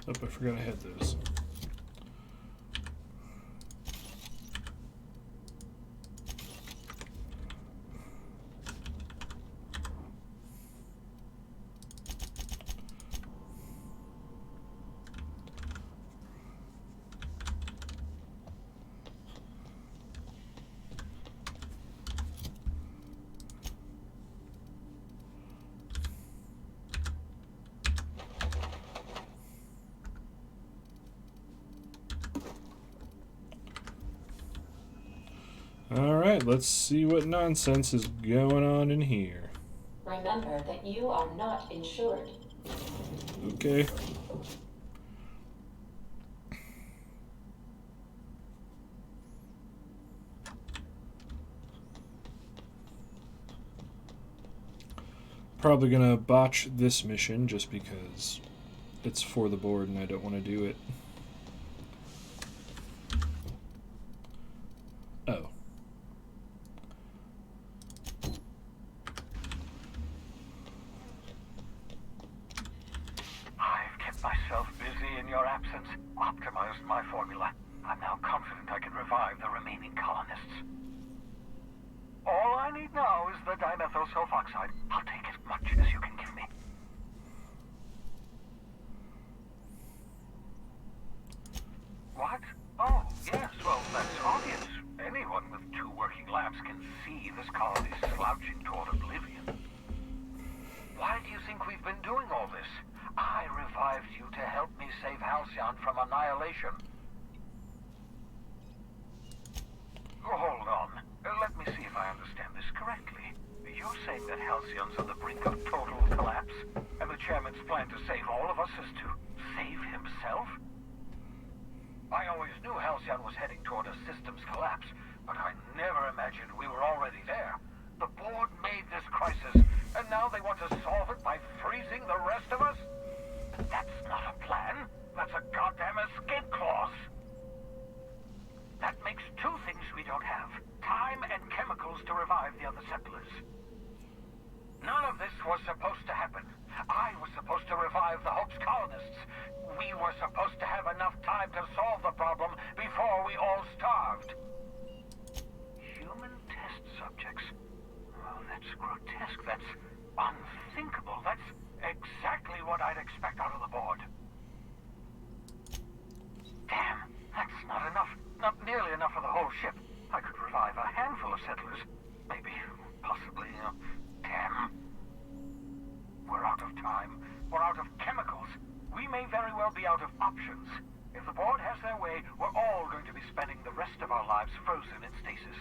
Oh, I forgot I had those. Alright, let's see what nonsense is going on in here. Remember that you are not insured. Okay. Probably gonna botch this mission just because it's for the board and I don't want to do it. Oh. I've kept myself busy in your absence, optimized my formula. I'm now confident I can revive the remaining colonists. All I need now is the dimethyl sulfoxide. I'll take as much as you can give me. What? Oh, yes, well, that's obvious. Anyone with 2 working labs can see this colony slouching toward oblivion. Why do you think we've been doing all this? I revived you to help me save Halcyon from annihilation. Hold on. Let me see if I understand this correctly. You're saying that Halcyon's on the brink of total collapse, and the chairman's plan to save all of us is to save himself? I always knew Halcyon was heading toward a systems collapse, but I never imagined we were already there. The board made this crisis, and now they want to solve it by freezing the rest of us? That's not a plan. That's a goddamn escape clause. That makes 2 things we don't have. Time and chemicals to revive the other settlers. None of this was supposed to happen. I was supposed to revive the Hope's colonists. We were supposed to have enough time to solve the problem before we all starved. Human test subjects? Oh, that's grotesque. That's unthinkable. That's exactly what I'd expect out of the board. Damn, that's not enough. Not nearly enough for the whole ship. I could revive a handful of settlers. Maybe, possibly, 10. We're out of time. We're out of chemicals. We may very well be out of options. If the board has their way, we're all going to be spending the rest of our lives frozen in stasis.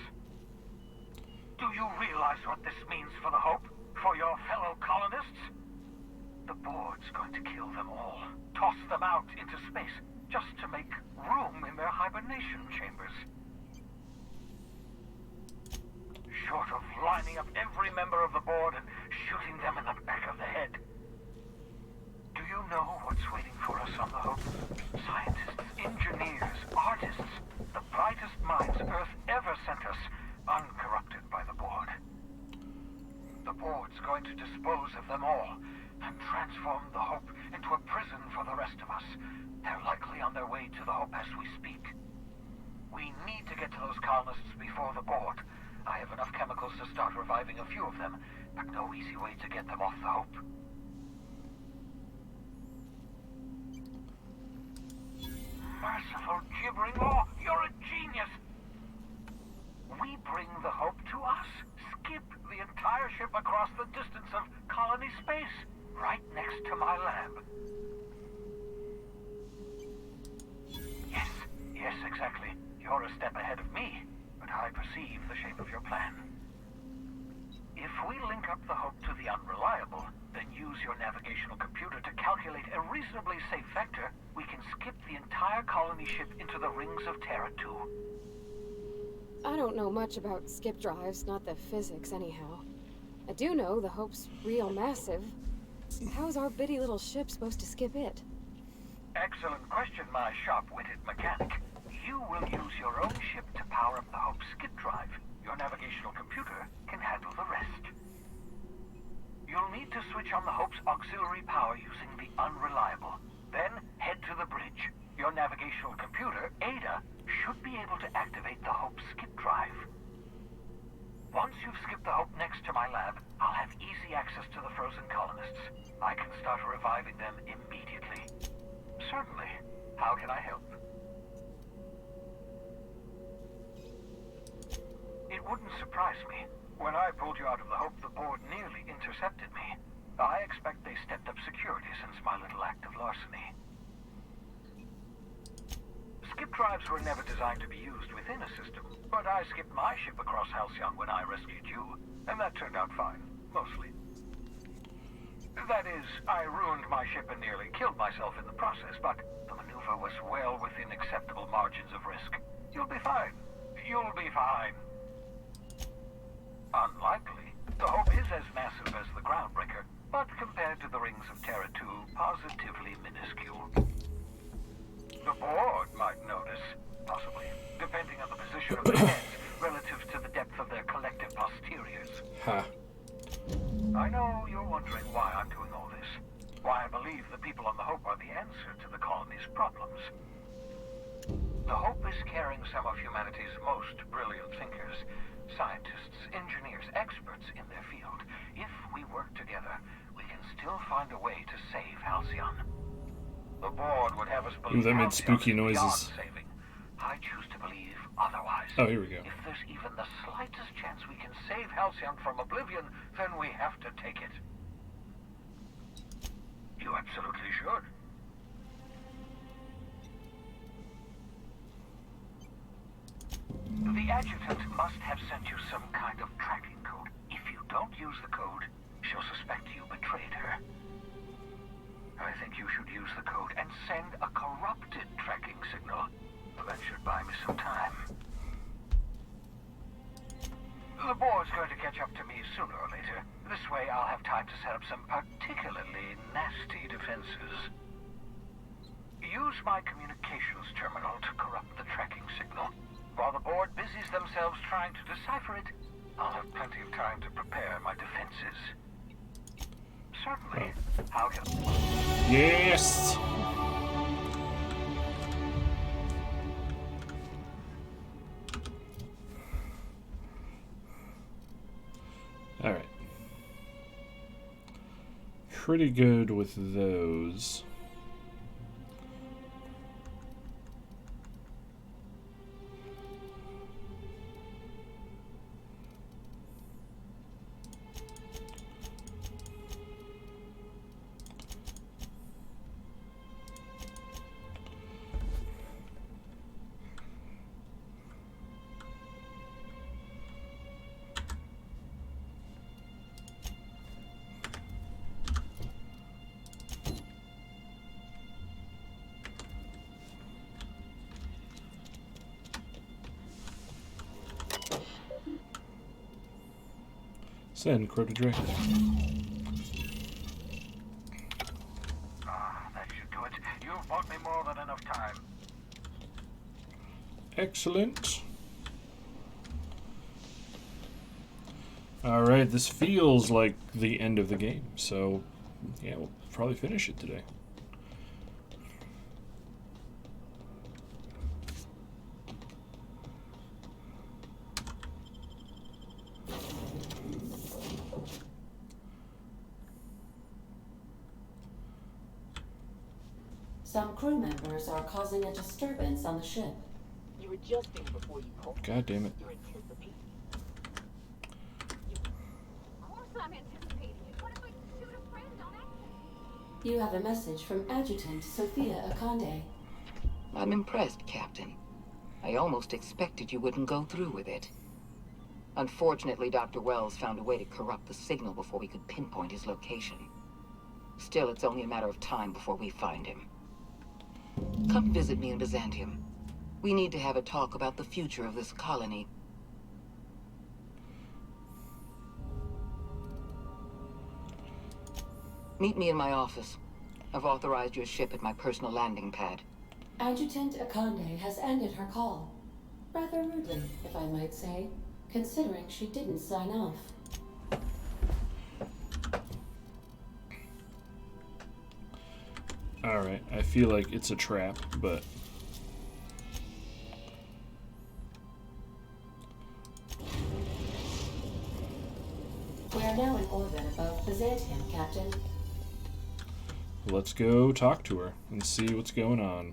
Do you realize what this means for the Hope? For your fellow colonists? The board's going to kill them all. Toss them out into space, just to make room in their hibernation chambers. Short of lining up every member of the board and shooting them in the back of the head. Do you know what's waiting for us on the Hope? Scientists, engineers, artists, the brightest minds Earth ever sent us, uncorrupted by the board. The board's going to dispose of them all and transform the Hope into a prison for the rest of us. They're likely on their way to the Hope as we speak. We need to get to those colonists before the board. I have enough chemicals to start reviving a few of them, but no easy way to get them off the Hope. Merciful gibbering law, you're a genius! We bring the Hope to us. Skip the entire ship across the distance of colony space, right next to my lab. Yes, exactly. You're a step ahead of me, but I perceive the shape of your plan. If we link up the Hope to the Unreliable, then use your navigational computer to calculate a reasonably safe vector, we can skip the entire colony ship into the rings of Terra 2. I don't know much about skip drives, not the physics anyhow. I do know the Hope's real massive. How's our bitty little ship supposed to skip it? Excellent question, my sharp-witted mechanic. You will use your own ship to power up the Hope's skip drive. Your navigational computer can handle the rest. You'll need to switch on the Hope's auxiliary power using the Unreliable. Then head to the bridge. Your navigational computer, Ada, should be able to activate the Hope's skip drive. Once you've skipped the Hope next to my lab, I'll have easy access to the frozen colonists. I can start reviving them immediately. Certainly. How can I help? It wouldn't surprise me. When I pulled you out of the Hope, the board nearly intercepted me. I expect they stepped up security since my little act of larceny. Skip drives were never designed to be used within a system, but I skipped my ship across Halcyon when I rescued you, and that turned out fine, mostly. That is, I ruined my ship and nearly killed myself in the process, but the maneuver was well within acceptable margins of risk. You'll be fine. You'll be fine. Unlikely. The Hope is as massive as the Groundbreaker, but compared to the Rings of Terra 2, positively minuscule. The board might notice, possibly, depending on the position of their heads relative to the depth of their collective posteriors. Ha. I know you're wondering why I'm doing all this. Why I believe the people on the Hope are the answer to the colony's problems. The Hope is carrying some of humanity's most brilliant thinkers, scientists, engineers, experts in their field. If we work together, we can still find a way to save Halcyon. The board would have us believe that made Halcyon spooky is beyond noises. saving. I choose to believe otherwise. Oh, here we go. If there's even the slightest chance we can save Halcyon from oblivion, then we have to take it. You absolutely should. The adjutant must have sent you some kind of tracking code. If you don't use the code, she'll suspect you betrayed her. I think you should use the code and send a corrupted tracking signal. That should buy me some time. The board's going to catch up to me sooner or later. This way I'll have time to set up some particularly nasty defenses. Use my communications terminal to corrupt the tracking signal. While the board busies themselves trying to decipher it, I'll have plenty of time to prepare my defenses. Certainly. How can... Yes! Alright. Pretty good with those. Send Crow to Drake. That should do it. You've bought me more than enough time. Excellent. Alright, this feels like the end of the game, so yeah, we'll probably finish it today. Some crew members are causing a disturbance on the ship. You're adjusting before you pull. God damn it. You're anticipating. Of course I'm anticipating it. What if I shoot a friend on accident? You have a message from Adjutant Sophia Akande. I'm impressed, Captain. I almost expected you wouldn't go through with it. Unfortunately, Dr. Wells found a way to corrupt the signal before we could pinpoint his location. Still, it's only a matter of time before we find him. Come visit me in Byzantium. We need to have a talk about the future of this colony. Meet me in my office. I've authorized your ship at my personal landing pad. Adjutant Akande has ended her call. Rather rudely, if I might say, considering she didn't sign off. Alright, I feel like it's a trap, but... We are now in orbit above Byzantium, Captain. let's go talk to her and see what's going on.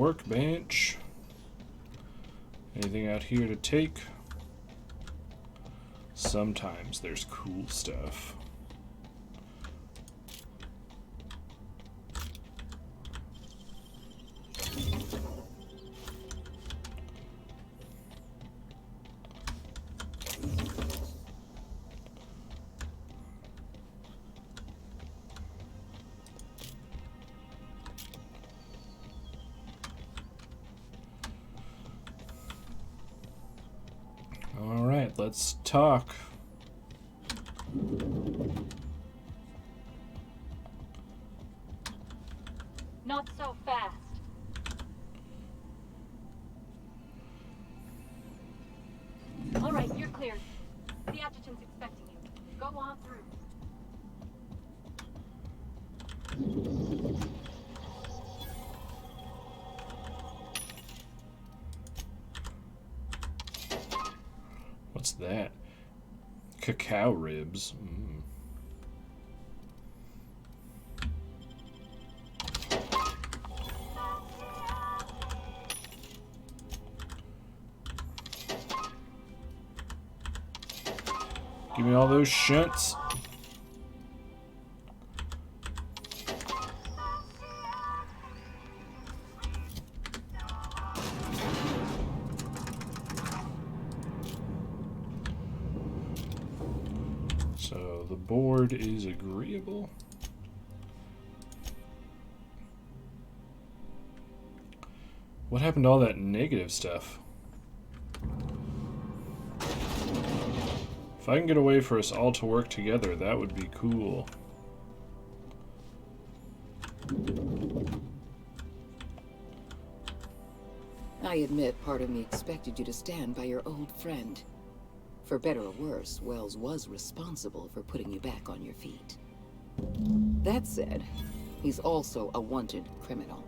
Workbench. Anything out here to take? Sometimes there's cool stuff. All right, let's talk. Not so fast. All right, you're cleared. The adjutant's expecting you. Go on through. What's that? Cacao ribs. Give me all those shunts. So the board is agreeable. What happened to all that negative stuff? If I can get a way for us all to work together, that would be cool. I admit part of me expected you to stand by your old friend. For better or worse, Wells was responsible for putting you back on your feet. That said, he's also a wanted criminal.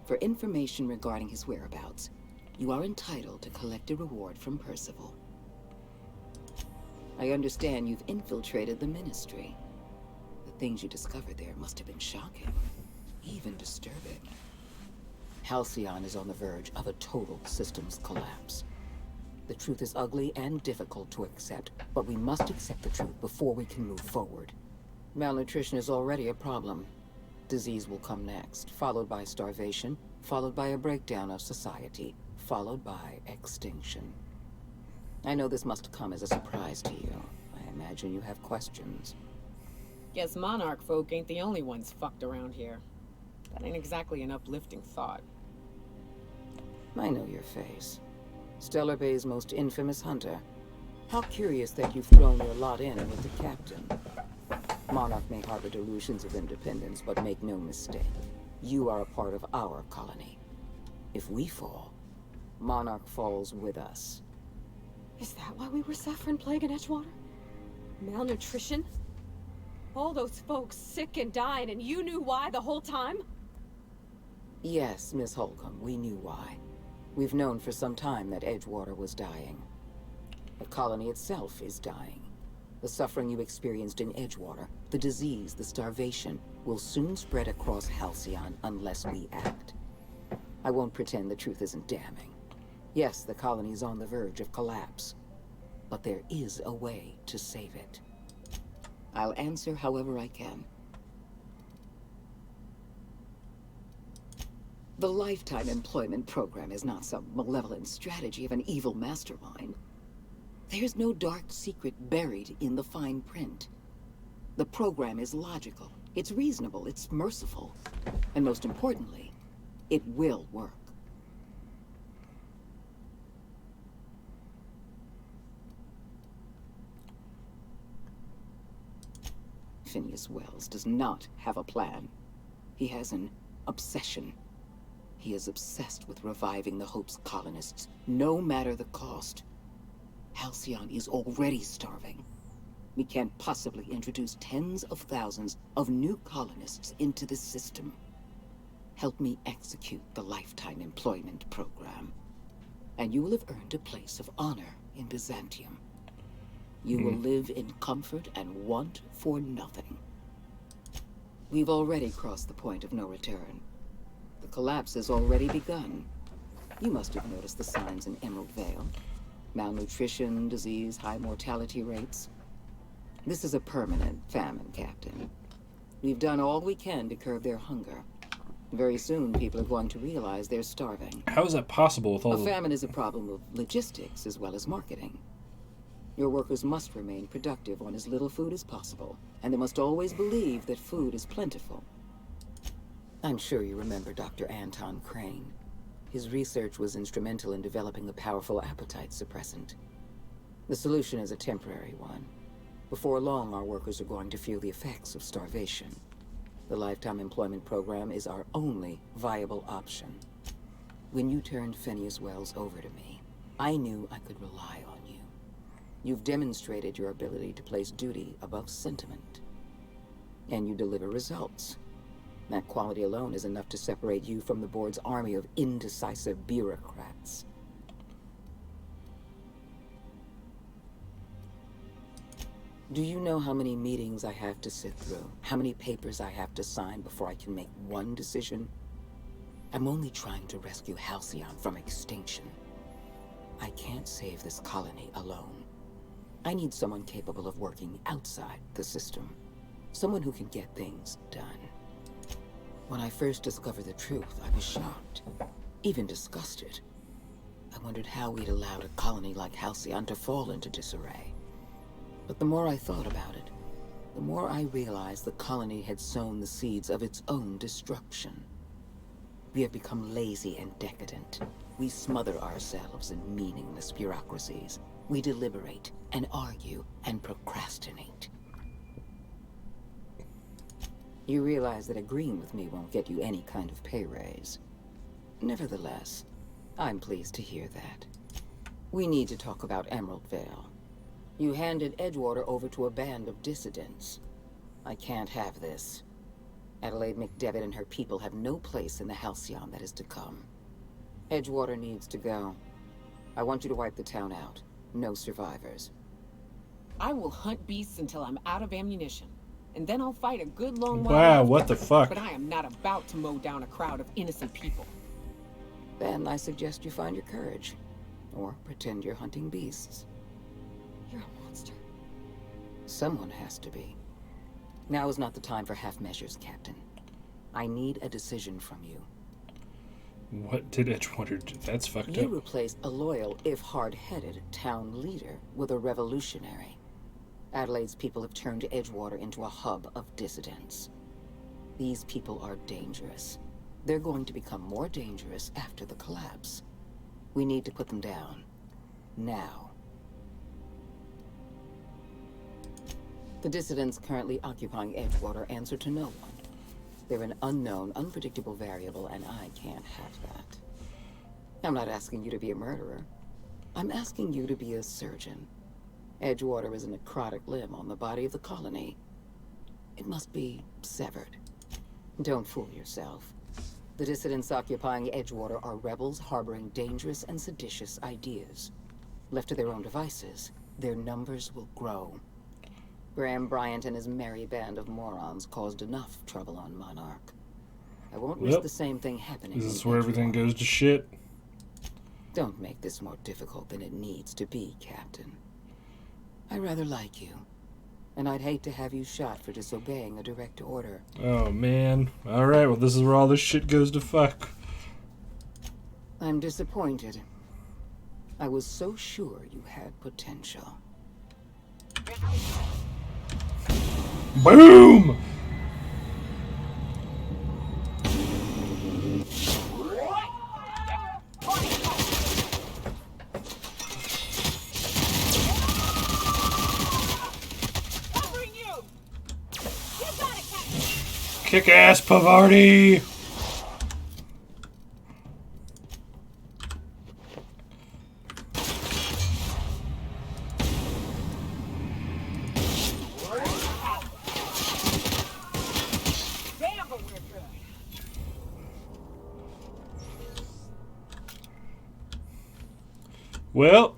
For information regarding his whereabouts, you are entitled to collect a reward from Percival. I understand you've infiltrated the Ministry. The things you discovered there must have been shocking, even disturbing. Halcyon is on the verge of a total systems collapse. The truth is ugly and difficult to accept, but we must accept the truth before we can move forward. Malnutrition is already a problem. Disease will come next, followed by starvation, followed by a breakdown of society, followed by extinction. I know this must come as a surprise to you. I imagine you have questions. Guess Monarch folk ain't the only ones fucked around here. That ain't exactly an uplifting thought. I know your face. Stellar Bay's most infamous hunter. How curious that you've thrown your lot in with the captain. Monarch may harbor delusions of independence, but make no mistake. You are a part of our colony. If we fall, Monarch falls with us. Is that why we were suffering plague in Edgewater? Malnutrition? All those folks sick and dying, and you knew why the whole time? Yes, Miss Holcomb, we knew why. We've known for some time that Edgewater was dying. The colony itself is dying. The suffering you experienced in Edgewater, the disease, the starvation, will soon spread across Halcyon unless we act. I won't pretend the truth isn't damning. Yes, the colony is on the verge of collapse, but there is a way to save it. I'll answer however I can. The Lifetime Employment Program is not some malevolent strategy of an evil mastermind. There's no dark secret buried in the fine print. The program is logical, it's reasonable, it's merciful, and most importantly, it will work. Phineas Wells does not have a plan. He has an obsession. He is obsessed with reviving the Hope's colonists, no matter the cost. Halcyon is already starving. We can't possibly introduce tens of thousands of new colonists into the system. Help me execute the Lifetime Employment Program, and you will have earned a place of honor in Byzantium. You will live in comfort and want for nothing. We've already crossed the point of no return. The collapse has already begun. You must have noticed the signs in Emerald Vale. Malnutrition, disease, high mortality rates. This is a permanent famine, Captain. We've done all we can to curb their hunger. Very soon, people are going to realize they're starving. How is that possible with all A the... famine is a problem of logistics as well as marketing. Your workers must remain productive on as little food as possible, and they must always believe that food is plentiful. I'm sure you remember Dr. Anton Crane. His research was instrumental in developing a powerful appetite suppressant. The solution is a temporary one. Before long, our workers are going to feel the effects of starvation. The Lifetime Employment Program is our only viable option. When you turned Phineas Wells over to me, I knew I could rely on you. You've demonstrated your ability to place duty above sentiment. And you deliver results. That quality alone is enough to separate you from the board's army of indecisive bureaucrats. Do you know how many meetings I have to sit through? How many papers I have to sign before I can make one decision? I'm only trying to rescue Halcyon from extinction. I can't save this colony alone. I need someone capable of working outside the system. Someone who can get things done. When I first discovered the truth, I was shocked, even disgusted. I wondered how we'd allowed a colony like Halcyon to fall into disarray. But the more I thought about it, the more I realized the colony had sown the seeds of its own destruction. We have become lazy and decadent. We smother ourselves in meaningless bureaucracies. We deliberate and argue and procrastinate. You realize that agreeing with me won't get you any kind of pay raise. Nevertheless, I'm pleased to hear that. We need to talk about Emerald Vale. You handed Edgewater over to a band of dissidents. I can't have this. Adelaide McDevitt and her people have no place in the Halcyon that is to come. Edgewater needs to go. I want you to wipe the town out. No survivors. I will hunt beasts until I'm out of ammunition. And then I'll fight a good long while. Wow, after. what the fuck? But I am not about to mow down a crowd of innocent people. Then I suggest you find your courage. Or pretend you're hunting beasts. You're a monster. Someone has to be. Now is not the time for half measures, Captain. I need a decision from you. What did Edgewater do? That's fucked up. You replaced a loyal, if hard-headed, town leader with a revolutionary. Adelaide's people have turned Edgewater into a hub of dissidents. These people are dangerous. They're going to become more dangerous after the collapse. We need to put them down. Now. The dissidents currently occupying Edgewater answer to no one. They're an unknown, unpredictable variable, and I can't have that. I'm not asking you to be a murderer. I'm asking you to be a surgeon. Edgewater is a necrotic limb on the body of the colony. It must be severed. Don't fool yourself. The dissidents occupying Edgewater are rebels harboring dangerous and seditious ideas. Left to their own devices, their numbers will grow. Graham Bryant and his merry band of morons caused enough trouble on Monarch. I won't risk the same thing happening. This is where everything goes to shit. Don't make this more difficult than it needs to be, Captain. I rather like you, and I'd hate to have you shot for disobeying a direct order. Oh, man. Alright, well, this is where all this shit goes to fuck. I'm disappointed. I was so sure you had potential. Boom! Kick ass, Pavardi! Well,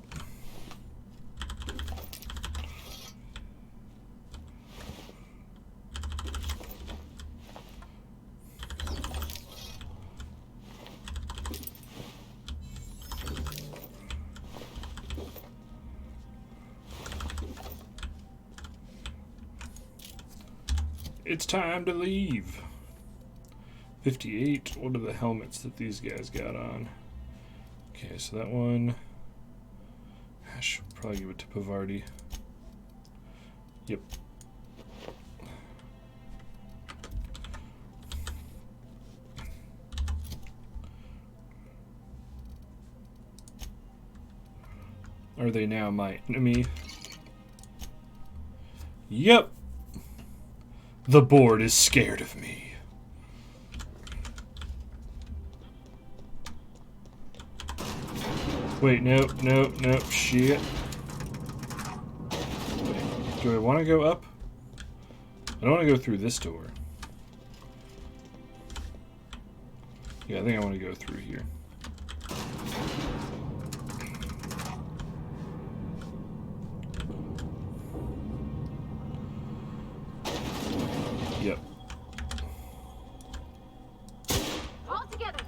It's time to leave. 58. What are the helmets that these guys got on? Okay, so that one... I should probably give it to Pavardi. Yep. Are they now my enemy? Yep. The board is scared of me. Wait, nope, shit. Wait, do I want to go up? I don't want to go through this door. Yeah, I think I want to go through here. Yep. All together.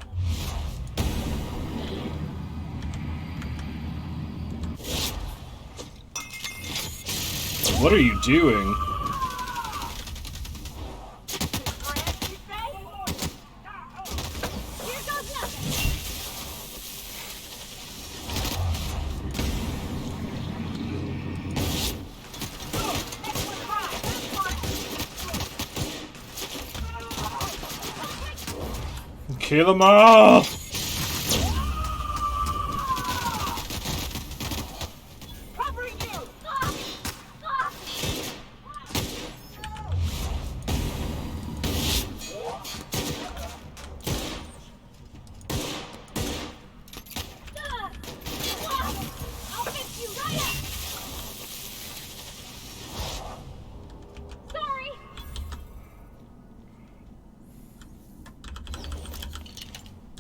What are you doing? Kill them all!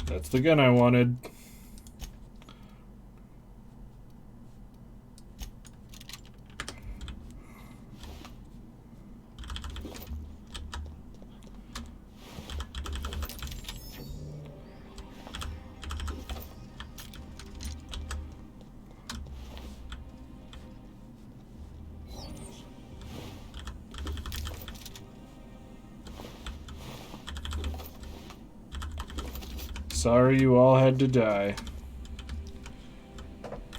That's the gun I wanted. Sorry you all had to die.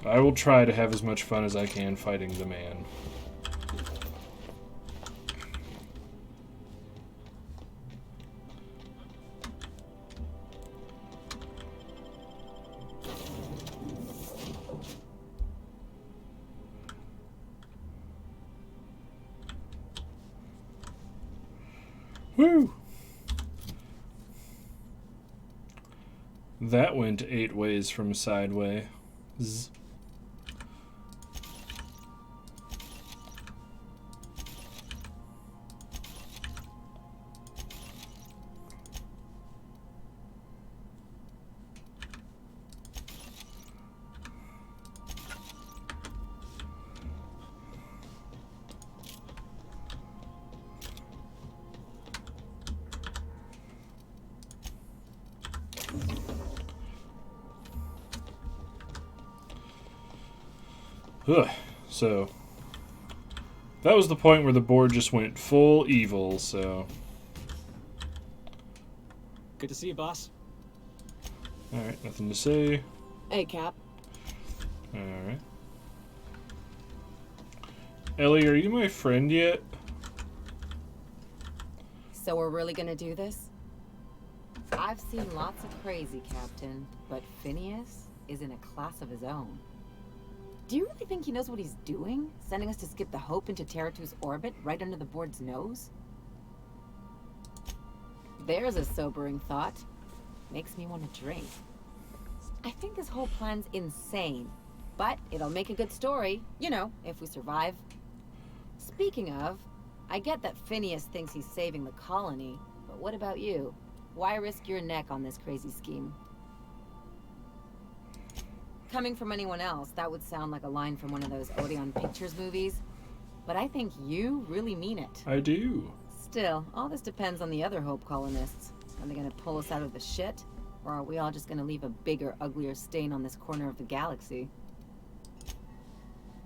I will try to have as much fun as I can fighting the man. Woo! That went 8 ways from sideway. Zzz. Ugh. So that was the point where the board just went full evil, so. Good to see you, boss. Alright, nothing to say. Hey, Cap. Alright. Ellie, are you my friend yet? So we're really gonna do this? I've seen lots of crazy, Captain, but Phineas is in a class of his own. Do you really think he knows what he's doing? Sending us to skip the Hope into Terra 2's orbit right under the board's nose? There's a sobering thought. Makes me want to drink. I think this whole plan's insane, but it'll make a good story, you know, if we survive. Speaking of, I get that Phineas thinks he's saving the colony, but what about you? Why risk your neck on this crazy scheme? Coming from anyone else, that would sound like a line from one of those Odeon Pictures movies. But I think you really mean it. I do. Still, all this depends on the other Hope colonists. Are they gonna pull us out of the shit? Or are we all just gonna leave a bigger, uglier stain on this corner of the galaxy?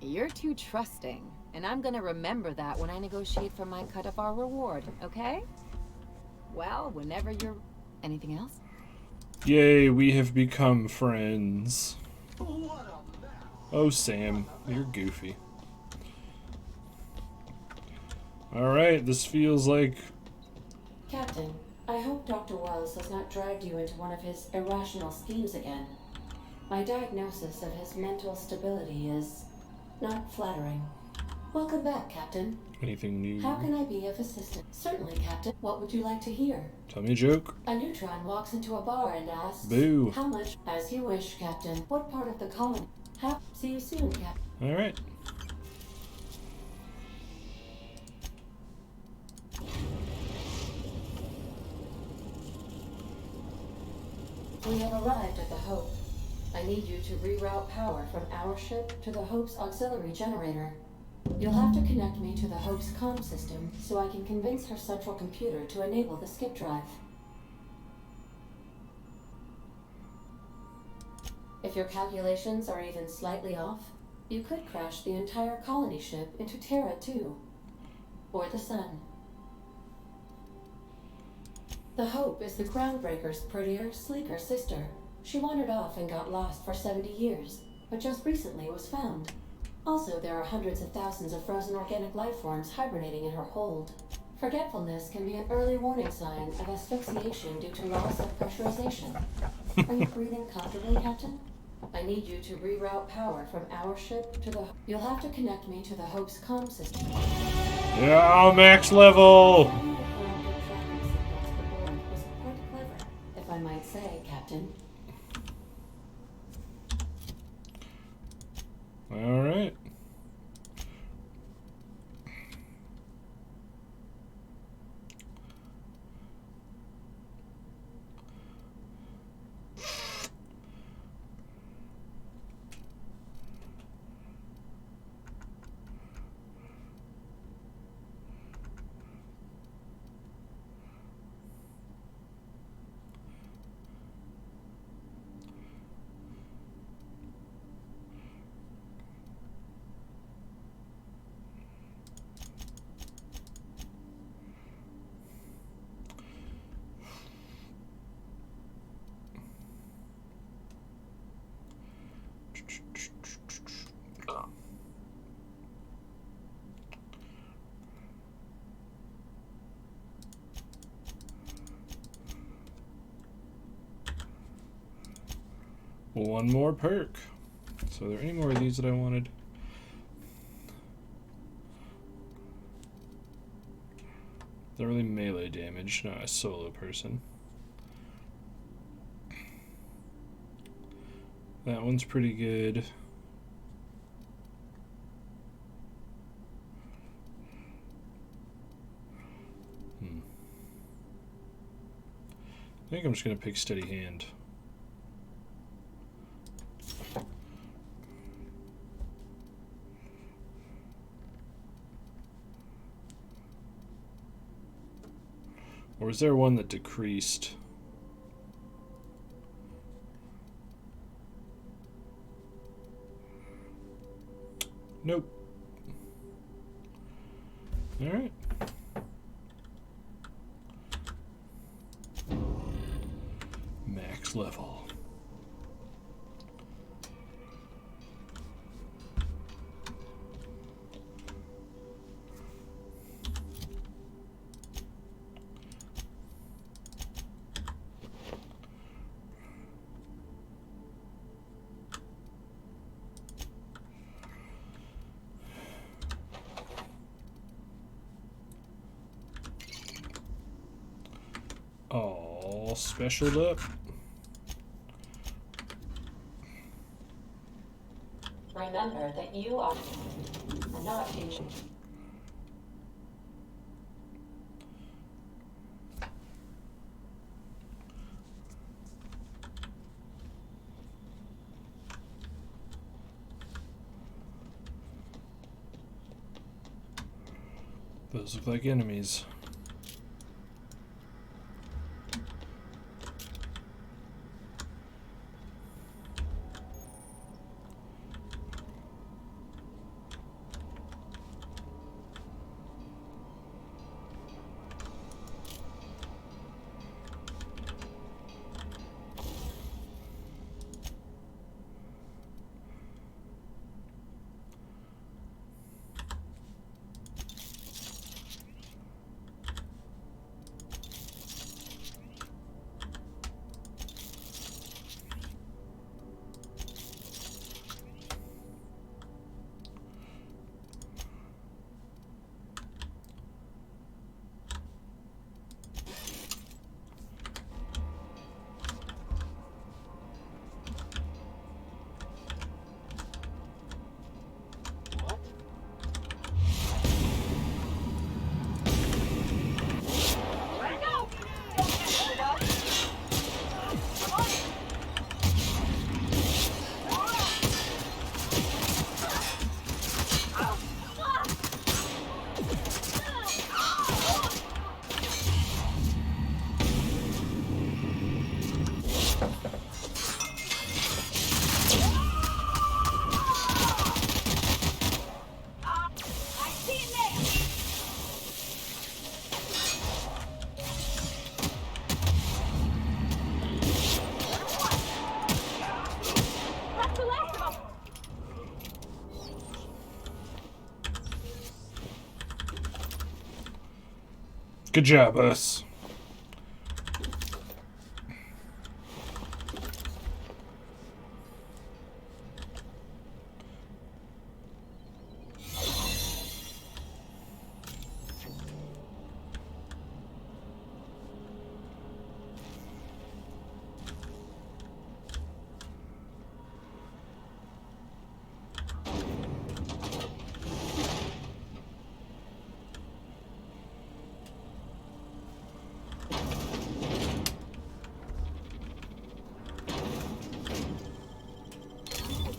You're too trusting. And I'm gonna remember that when I negotiate for my cut of our reward, okay? Well, whenever you're... Anything else? Yay, we have become friends. Oh, Sam, you're goofy. Alright, this feels like... Captain, I hope Dr. Wells has not dragged you into one of his irrational schemes again. My diagnosis of his mental stability is not flattering. Welcome back, Captain. Anything new? How can I be of assistance? Certainly, Captain. What would you like to hear? Tell me a joke. A neutron walks into a bar and asks... Boo. How much? As you wish, Captain. What part of the colony? See you soon, Captain. Alright. We have arrived at the Hope. I need you to reroute power from our ship to the Hope's auxiliary generator. You'll have to connect me to the Hope's comm system so I can convince her central computer to enable the skip drive. If your calculations are even slightly off, you could crash the entire colony ship into Terra 2, or the Sun. The Hope is the Groundbreaker's prettier, sleeker sister. She wandered off and got lost for 70 years, but just recently was found. Also, there are hundreds of thousands of frozen organic life forms hibernating in her hold. Forgetfulness can be an early warning sign of asphyxiation due to loss of pressurization. Are you breathing comfortably, Captain? I need you to reroute power from our ship to the... You'll have to connect me to the Hope's comm system. Yeah, max level! Quite clever, if I might say, Captain. Alright. One more perk. So are there any more of these that I wanted? They're really melee damage, not a solo person. That one's pretty good. I think I'm just going to pick Steady Hand. Or was there one that decreased? Nope. All right. Max level. All specialed up. Remember that you are not human. Those look like enemies. Good job, us.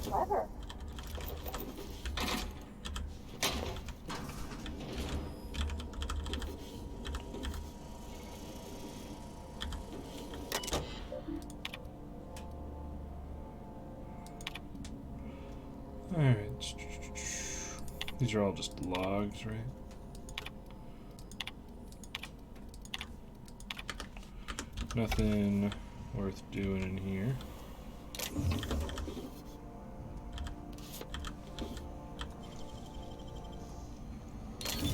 Clever. Alright. These are all just logs, right? Nothing worth doing in here.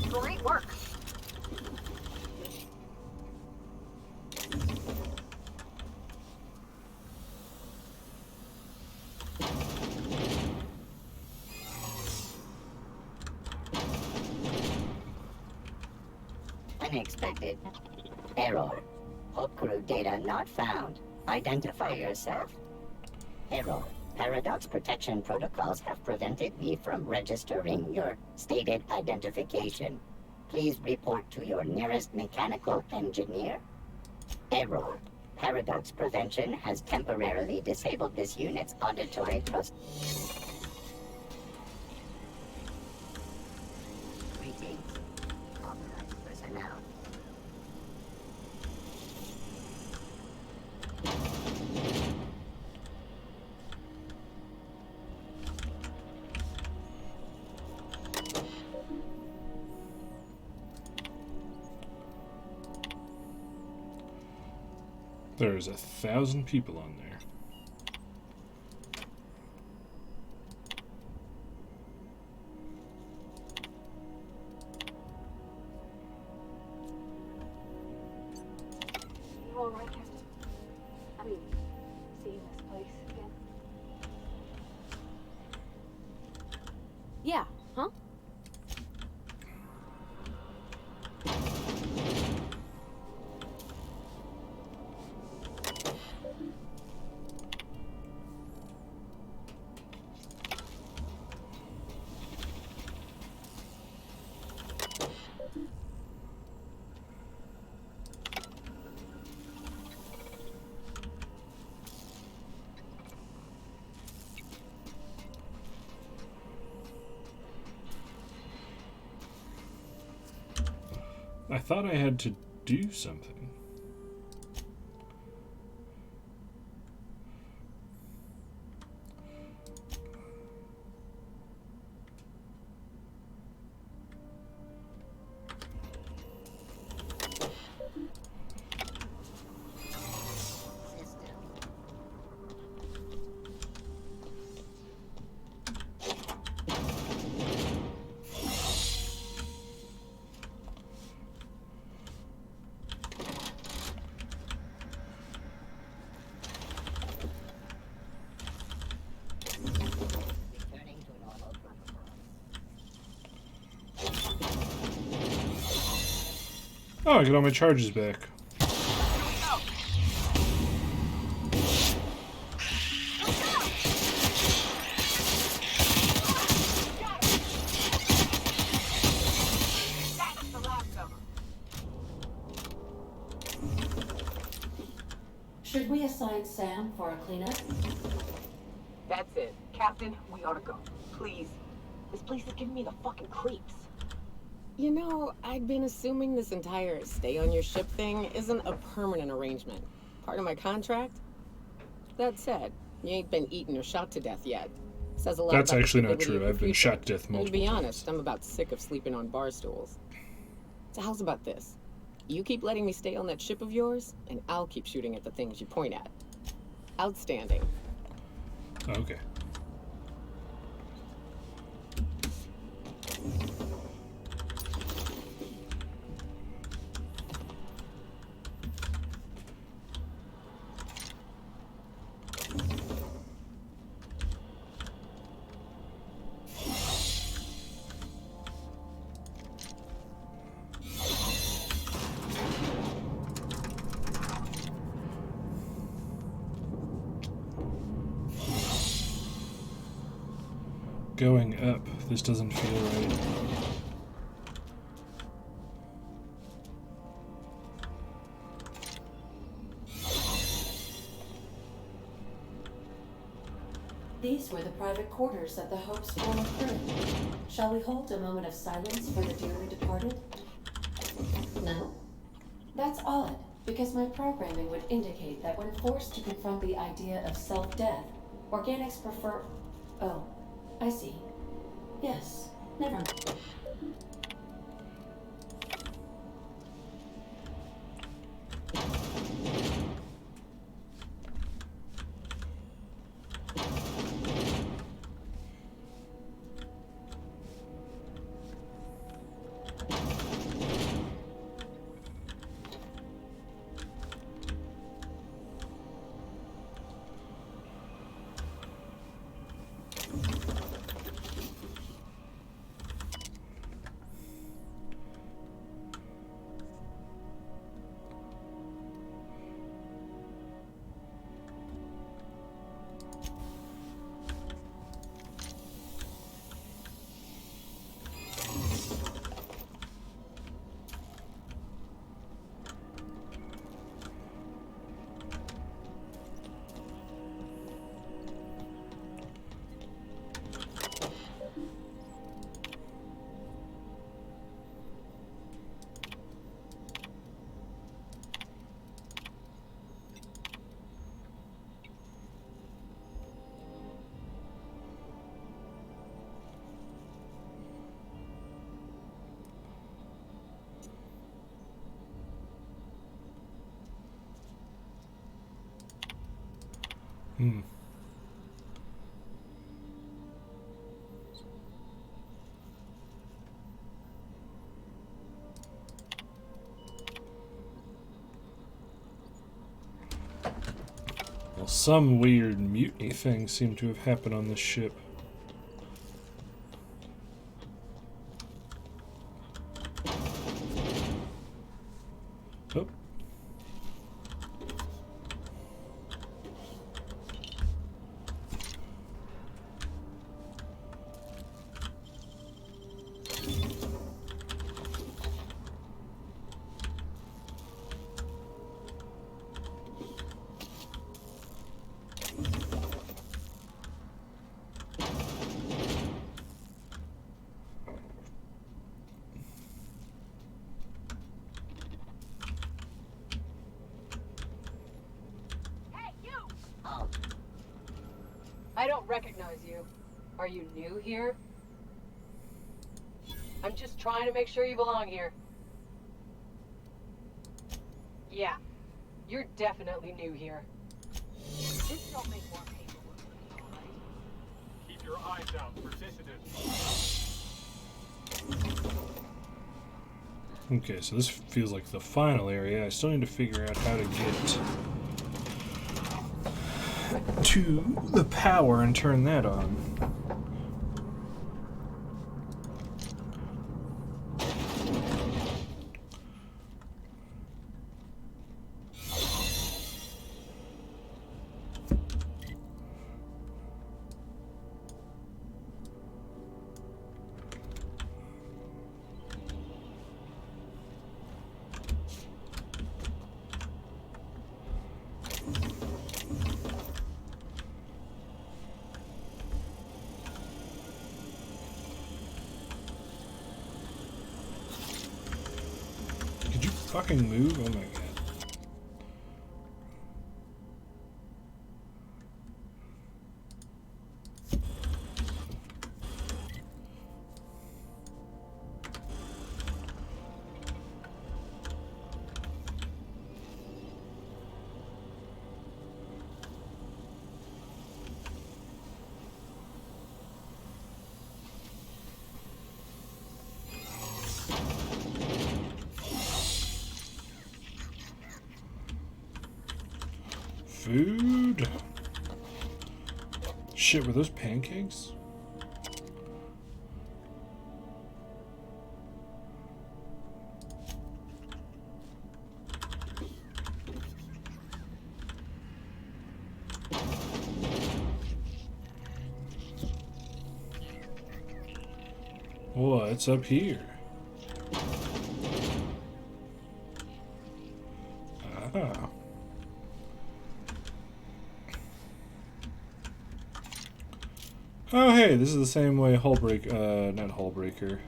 Great work. Unexpected. Error. Hub crew data not found. Identify yourself. Error. Paradox protection protocols have prevented me from registering your stated identification. Please report to your nearest mechanical engineer. Error. Paradox prevention has temporarily disabled this unit's auditory process. Greetings. Authorized personnel. There's 1,000 people on there. You all right, Captain? I mean, seeing this place again? Yeah, huh? I thought I had to do something. Oh, I get all my charges back. Should we assign Sam for a cleanup? That's it. Captain, we ought to go. Please. This place is giving me the fucking creeps. You know, I'd been assuming this entire stay on your ship thing isn't a permanent arrangement. Part of my contract? That said, you ain't been eaten or shot to death yet. Says a lot That's about actually the not stability true. of I've been your shot to future. death And to multiple be times. honest, I'm about sick of sleeping on bar stools. So how's about this? You keep letting me stay on that ship of yours, and I'll keep shooting at the things you point at. Outstanding. Okay. going up. This doesn't feel right. These were the private quarters of the Hope's former crew. Shall we hold a moment of silence for the dearly departed? No? That's odd, because my programming would indicate that when forced to confront the idea of self-death, organics prefer... Oh, I see. Yes, never mind. Well, some weird mutiny thing seemed to have happened on this ship. Oh. I don't recognize you. Are you new here? I'm just trying to make sure you belong here. Yeah, you're definitely new here. This don't make more paperwork, alright? Keep your eyes out for dissidents. Okay, so this feels like the final area. I still need to figure out how to get to the power and turn that on. Fucking move? Oh my god. Food. Shit, were those pancakes? What's up here? Ah. Oh, hey, this is the same way not Hullbreaker.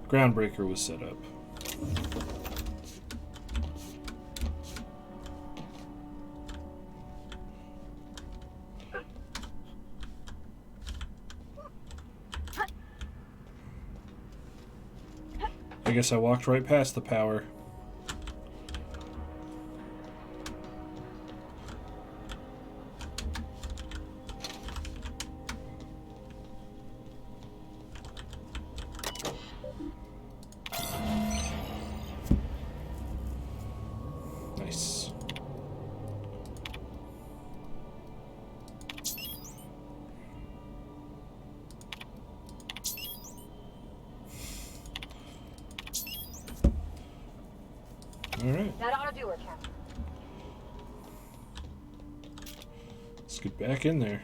Groundbreaker was set up. I guess I walked right past the power. Nice. Alright. That ought to do it, Captain. Let's get back in there.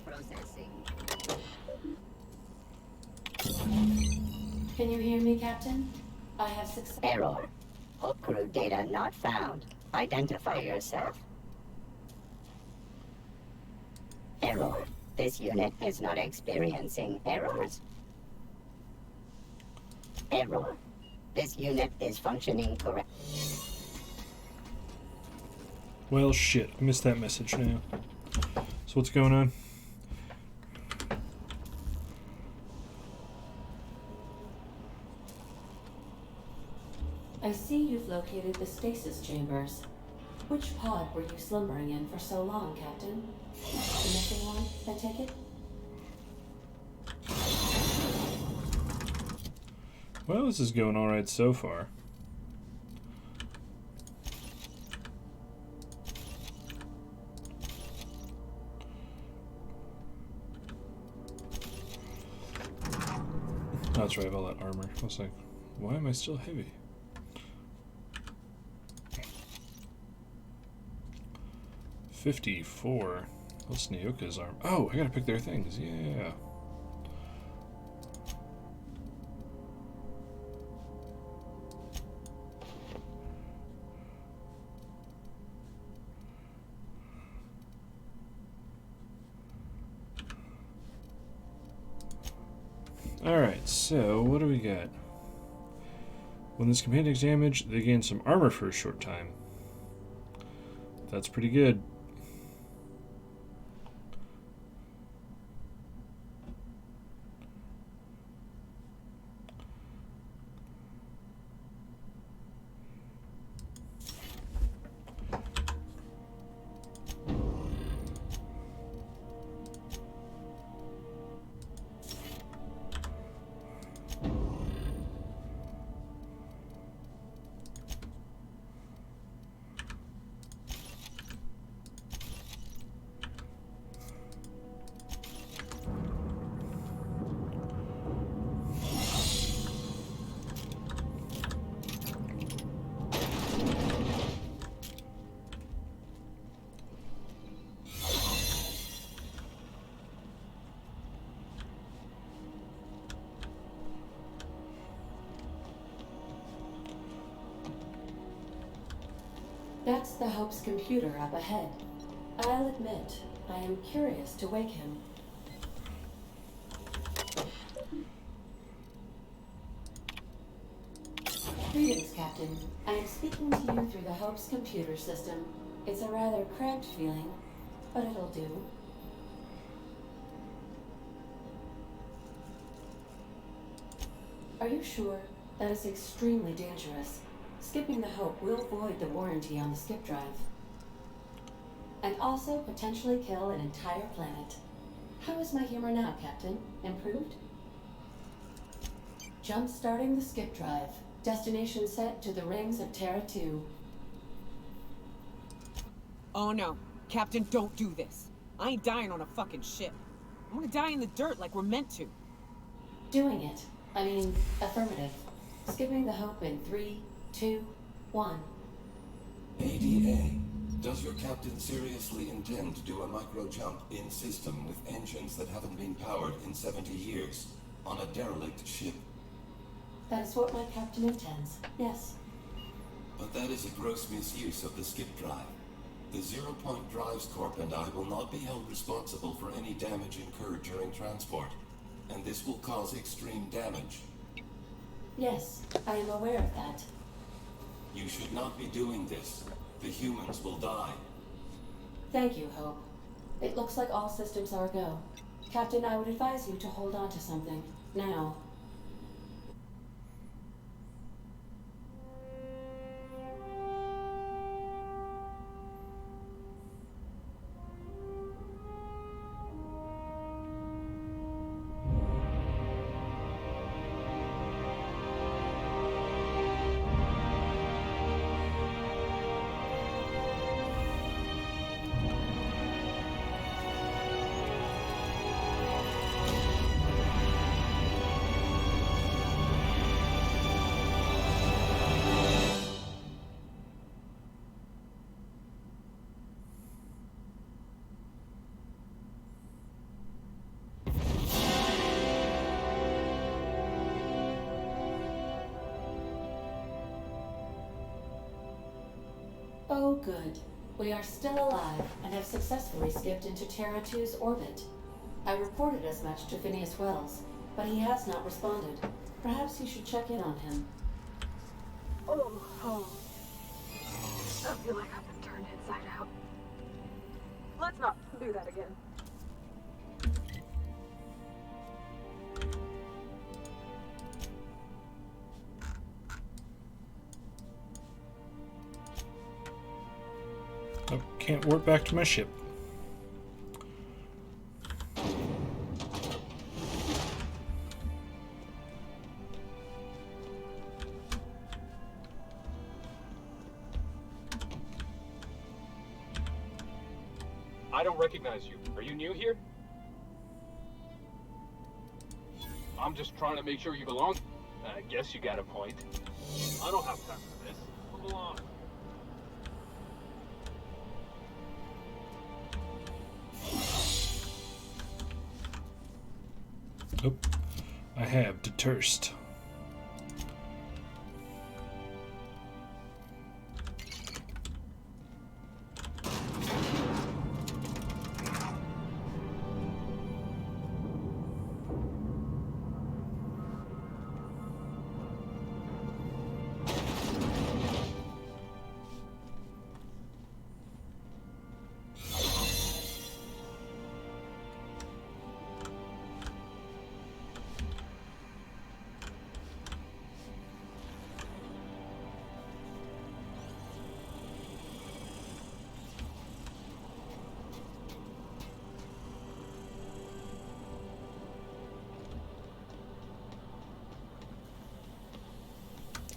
Processing. Can you hear me, Captain? I have success. Error. Hulk crew data not found. Identify yourself. Error. This unit is not experiencing errors. Error. This unit is functioning correctly. Well, shit. I missed that message now. So what's going on? I see you've located the stasis chambers. Which pod were you slumbering in for so long, Captain? The missing one, I take it? Well, this is going alright so far. Oh, that's right, I have all that armor. I was like, why am I still heavy? $54. What's Nyoka's arm? Oh, I gotta pick their things. Yeah. Alright, so what do we got? When this companion takes damage, they gain some armor for a short time. That's pretty good. That's the Hope's computer up ahead. I'll admit, I am curious to wake him. Greetings, Captain. I am speaking to you through the Hope's computer system. It's a rather cramped feeling, but it'll do. Are you sure? That is extremely dangerous. Skipping the Hope will void the warranty on the skip drive. And also potentially kill an entire planet. How is my humor now, Captain? Improved? Jump-starting the skip drive. Destination set to the rings of Terra 2. Oh no. Captain, don't do this. I ain't dying on a fucking ship. I'm gonna die in the dirt like we're meant to. Doing it. I mean, affirmative. Skipping the Hope in 3, 2, 1. ADA, does your captain seriously intend to do a micro-jump in system with engines that haven't been powered in 70 years on a derelict ship? That is what my captain intends, yes. But that is a gross misuse of the skip drive. The Zero Point Drives Corp and I will not be held responsible for any damage incurred during transport, and this will cause extreme damage. Yes, I am aware of that. You should not be doing this. The humans will die. Thank you, Hope. It looks like all systems are go. Captain, I would advise you to hold on to something. Now. Oh, good. We are still alive and have successfully skipped into Terra 2's orbit. I reported as much to Phineas Wells, but he has not responded. Perhaps you should check in on him. Oh. I feel like I've been turned inside out. Let's not do that again. Oh, can't warp back to my ship. I don't recognize you. Are you new here? I'm just trying to make sure you belong. I guess you got a point. I don't have time for this. Move along. Oh, I have to Turst.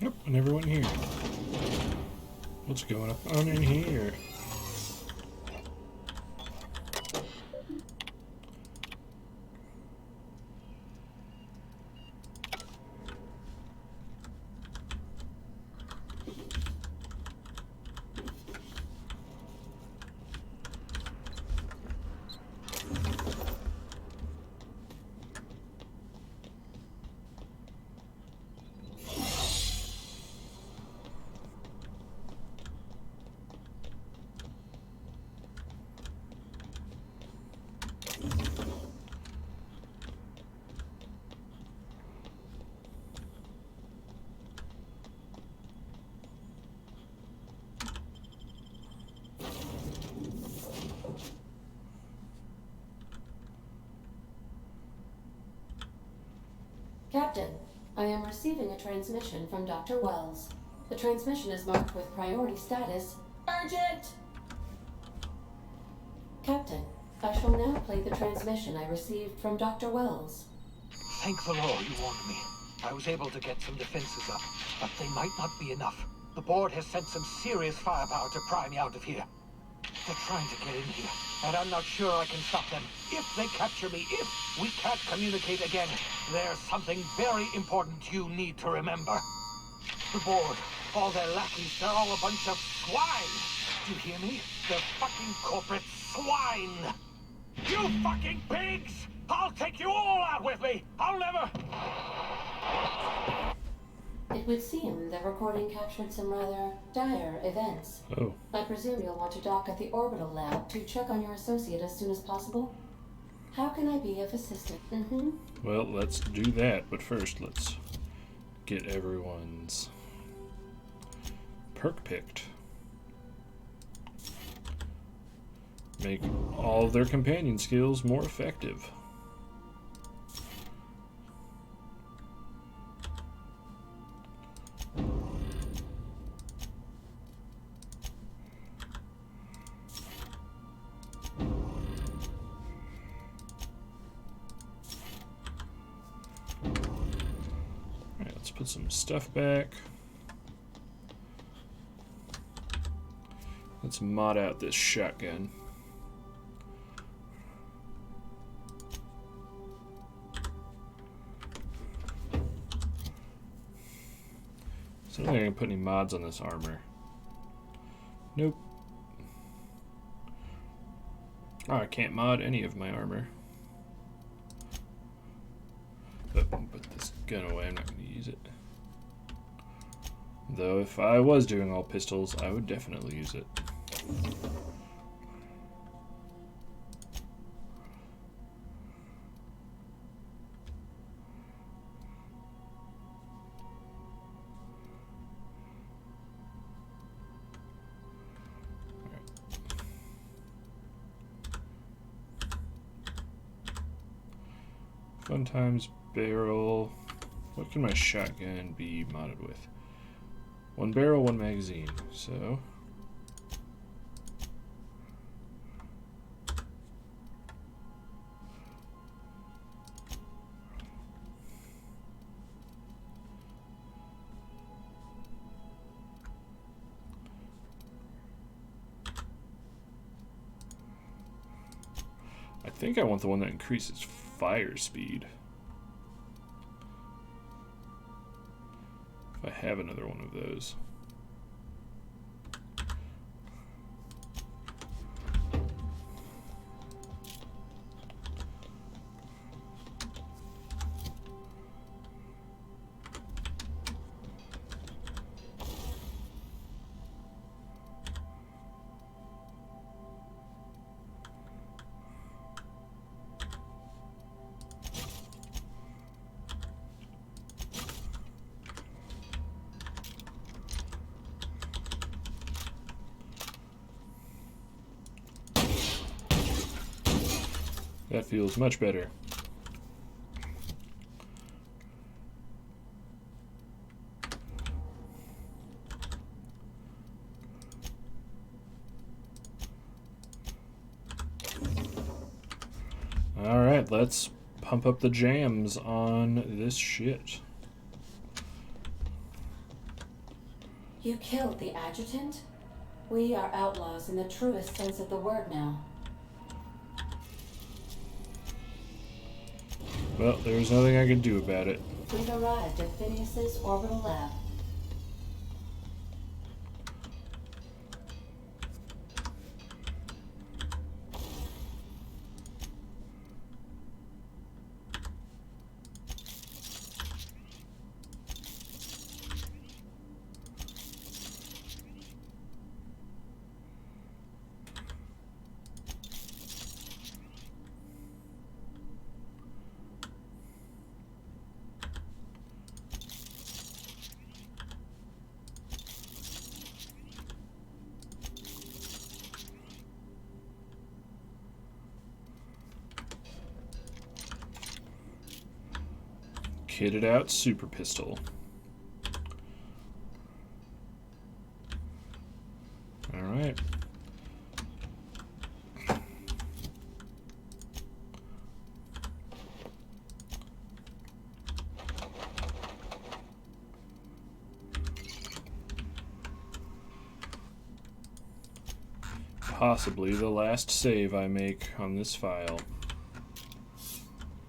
Nope, I never went here. What's going on in here? Captain, I am receiving a transmission from Dr. Wells. The transmission is marked with priority status. Urgent! Captain, I shall now play the transmission I received from Dr. Wells. Thank the Lord you warned me. I was able to get some defenses up, but they might not be enough. The board has sent some serious firepower to pry me out of here. They're trying to get in here, and I'm not sure I can stop them. If they capture me, if we can't communicate again, there's something very important you need to remember. The board, all their lackeys, they're all a bunch of swine. Do you hear me? They're fucking corporate swine. You fucking pigs! I'll take you all out with me! I'll never... It would seem the recording captured some rather dire events. Oh. I presume you'll want to dock at the orbital lab to check on your associate as soon as possible. How can I be of assistance? Well, let's do that, but first let's get everyone's perk picked. Make all of their companion skills more effective. Alright, let's put some stuff back. Let's mod out this shotgun. So I don't think I can put any mods on this armor. Nope. Oh, I can't mod any of my armor. But put this gun away, I'm not going to use it. Though if I was doing all pistols, I would definitely use it. Fun times barrel. What can my shotgun be modded with? One barrel, one magazine. So I think I want the one that increases fire speed. If I have another one of those. That feels much better. Alright, let's pump up the jams on this shit. You killed the adjutant? We are outlaws in the truest sense of the word now. Well, there's nothing I can do about it. We've arrived at Phineas's orbital lab. Kitted out super pistol. Alright. Possibly the last save I make on this file.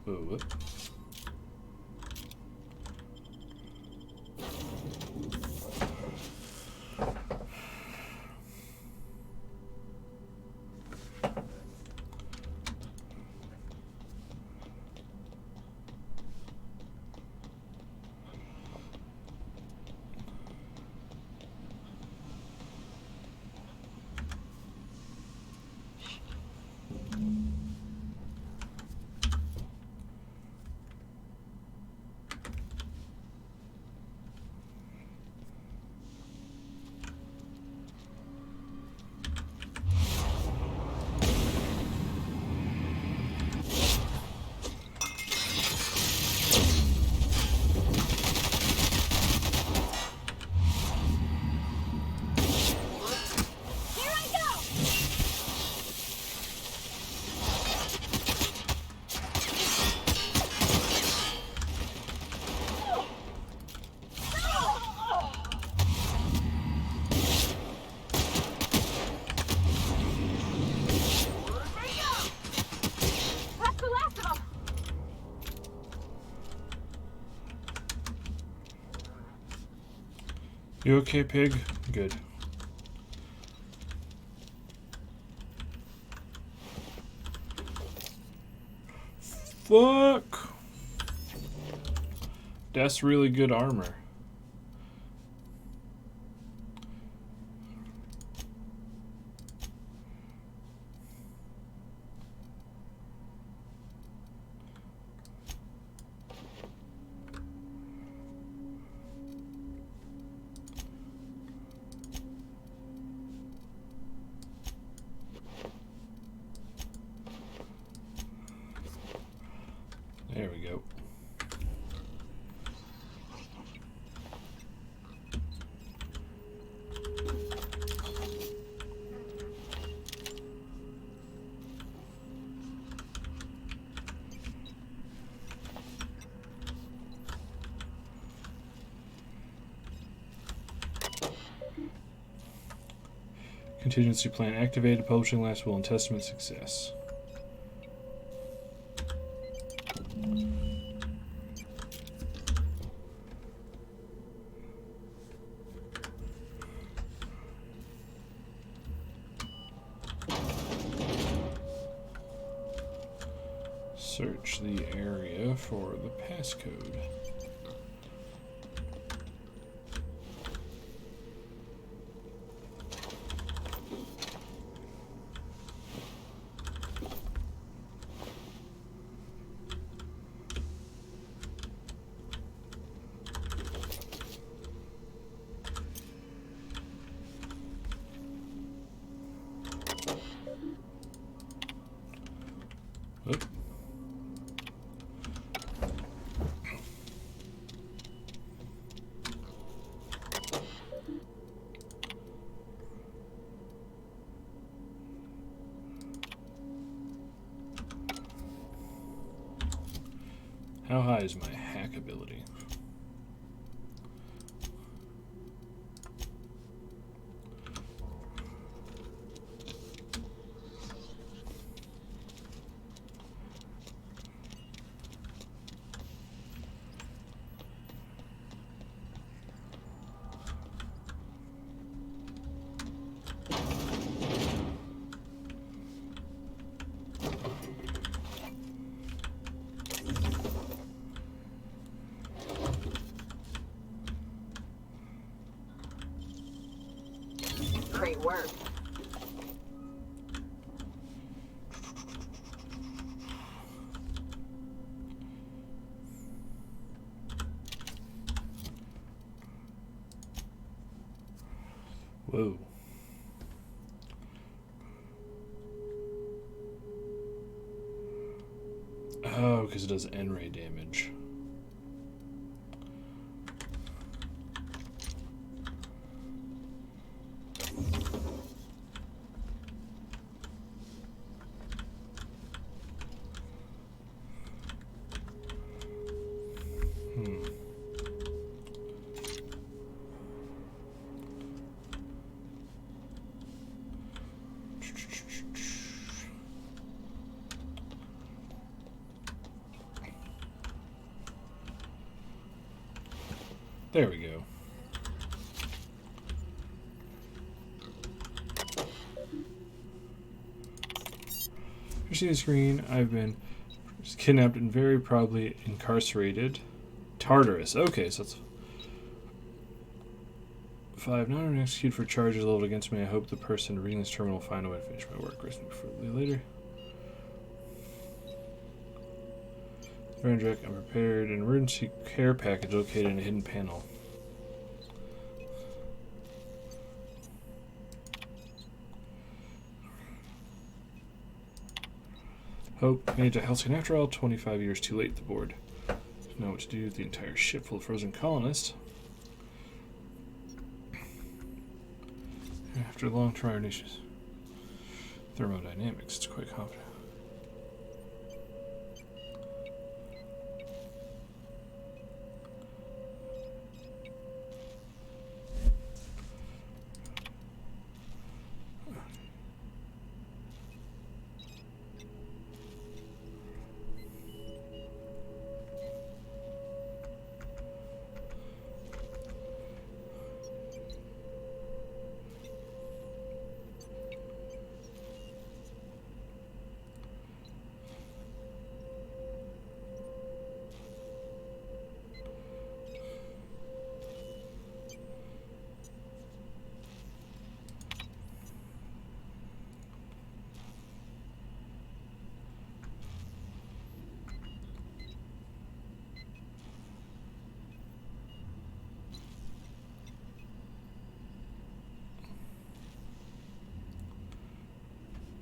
Ooh, whoop. You okay, pig? Good. Fuck! That's really good armor. There we go. Contingency plan activated. Publishing last will and testament success. Search the area for the passcode. Oop. How high is my hack ability? Great work. Whoa. Oh, because it does N-ray damage. There we go. You see the screen? I've been kidnapped and very probably incarcerated. Tartarus. Okay, so that's 5. Not an executed for charges leveled against me. I hope the person reading this terminal will find a way to finish my work. Rest me before later. Vendrick, I'm prepared. An emergency care package located in a hidden panel. Hope made it to Halcyon after all. 25 years too late. The board doesn't know what to do with the entire ship full of frozen colonists. After long-term initiatives, thermodynamics, it's quite confident.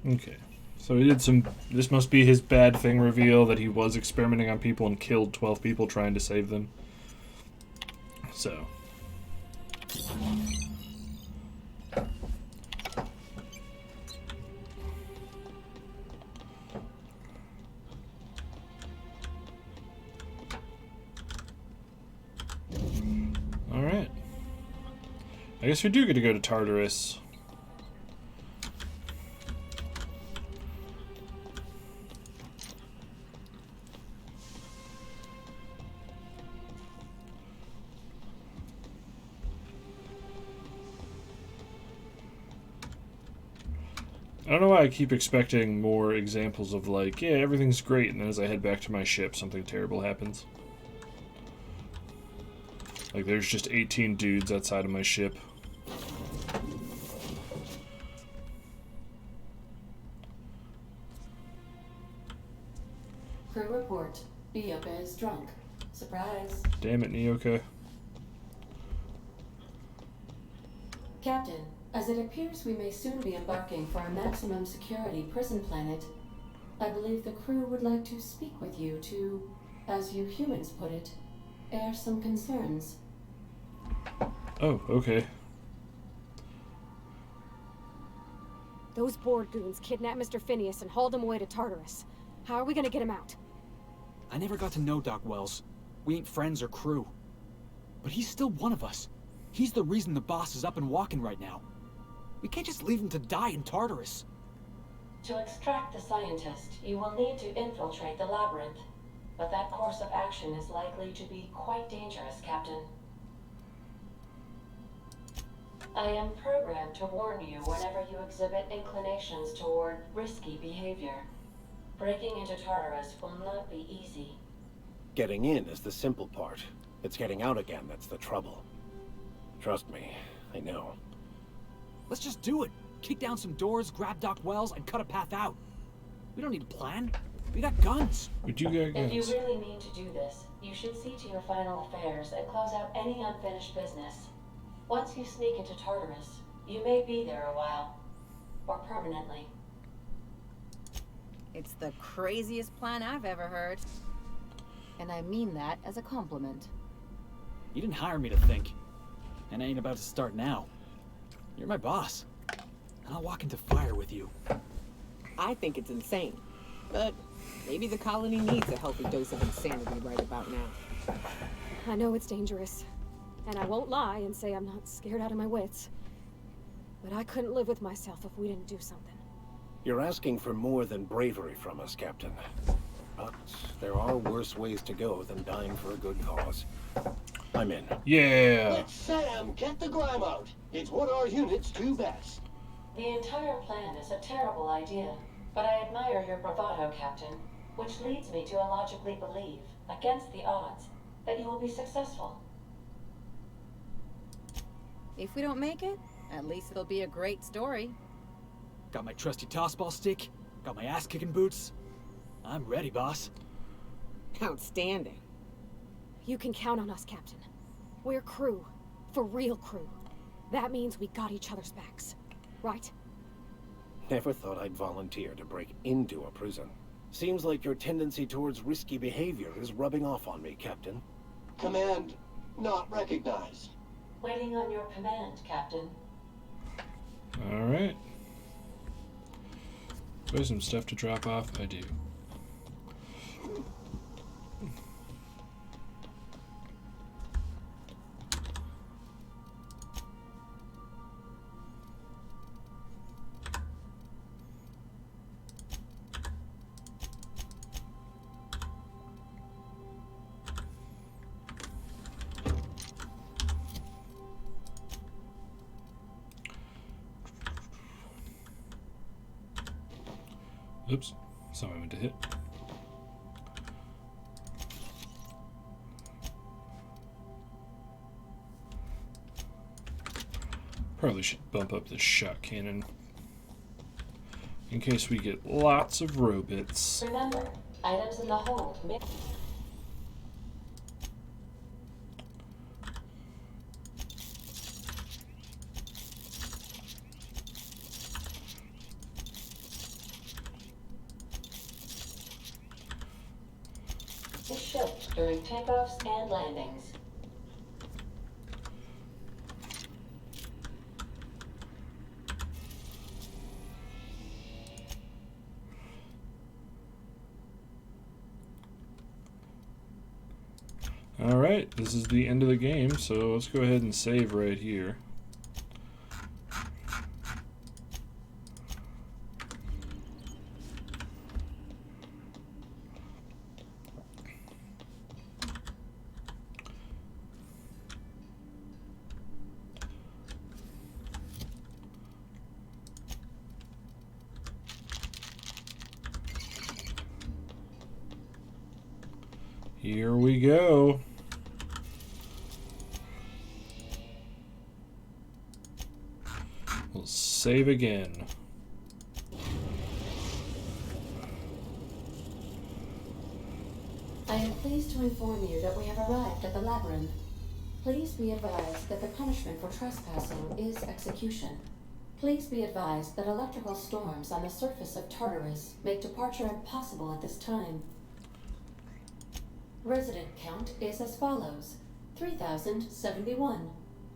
Okay, so he did some. This must be his bad thing reveal that he was experimenting on people and killed 12 people trying to save them. So. Alright. I guess we do get to go to Tartarus. I don't know why I keep expecting more examples of like, yeah, everything's great, and then as I head back to my ship, something terrible happens. Like there's just 18 dudes outside of my ship. Crew report. Nyoka is drunk. Surprise. Damn it, Nyoka. Captain, as it appears we may soon be embarking for a maximum security prison planet, I believe the crew would like to speak with you to, as you humans put it, air some concerns. Oh, okay. Those board goons kidnapped Mr. Phineas and hauled him away to Tartarus. How are we gonna get him out? I never got to know Doc Wells. We ain't friends or crew. But he's still one of us. He's the reason the boss is up and walking right now. We can't just leave him to die in Tartarus. To extract the scientist, you will need to infiltrate the labyrinth. But that course of action is likely to be quite dangerous, Captain. I am programmed to warn you whenever you exhibit inclinations toward risky behavior. Breaking into Tartarus will not be easy. Getting in is the simple part. It's getting out again that's the trouble. Trust me, I know. Let's just do it. Kick down some doors, grab Doc Wells, and cut a path out. We don't need a plan. We got guns. We do got guns. If you really mean to do this, you should see to your final affairs and close out any unfinished business. Once you sneak into Tartarus, you may be there a while. Or permanently. It's the craziest plan I've ever heard. And I mean that as a compliment. You didn't hire me to think. And I ain't about to start now. You're my boss. And I'll walk into fire with you. I think it's insane. But maybe the colony needs a healthy dose of insanity right about now. I know it's dangerous. And I won't lie and say I'm not scared out of my wits. But I couldn't live with myself if we didn't do something. You're asking for more than bravery from us, Captain. But there are worse ways to go than dying for a good cause. I I'm in. Yeah. Let Sam get the grime out. It's what our units do best. The entire plan is a terrible idea, but I admire your bravado, Captain, which leads me to illogically believe, against the odds, that you will be successful. If we don't make it, at least it'll be a great story. Got my trusty tossball stick, got my ass-kicking boots. I'm ready, boss. Outstanding. You can count on us, Captain. We're crew. For real crew. That means we got each other's backs. Right? Never thought I'd volunteer to break into a prison. Seems like your tendency towards risky behavior is rubbing off on me, Captain. Command not recognized. Waiting on your command, Captain. Alright. Do I have some stuff to drop off? I do. Oops, something I meant to hit. Probably should bump up the shot cannon in case we get lots of robots. Remember, items in the hold may... shipped during takeoffs and landings. Alright, this is the end of the game, so let's go ahead and save right here. Here we go. We'll save again. I am pleased to inform you that we have arrived at the labyrinth. Please be advised that the punishment for trespassing is execution. Please be advised that electrical storms on the surface of Tartarus make departure impossible at this time. Resident count is as follows: 3,071.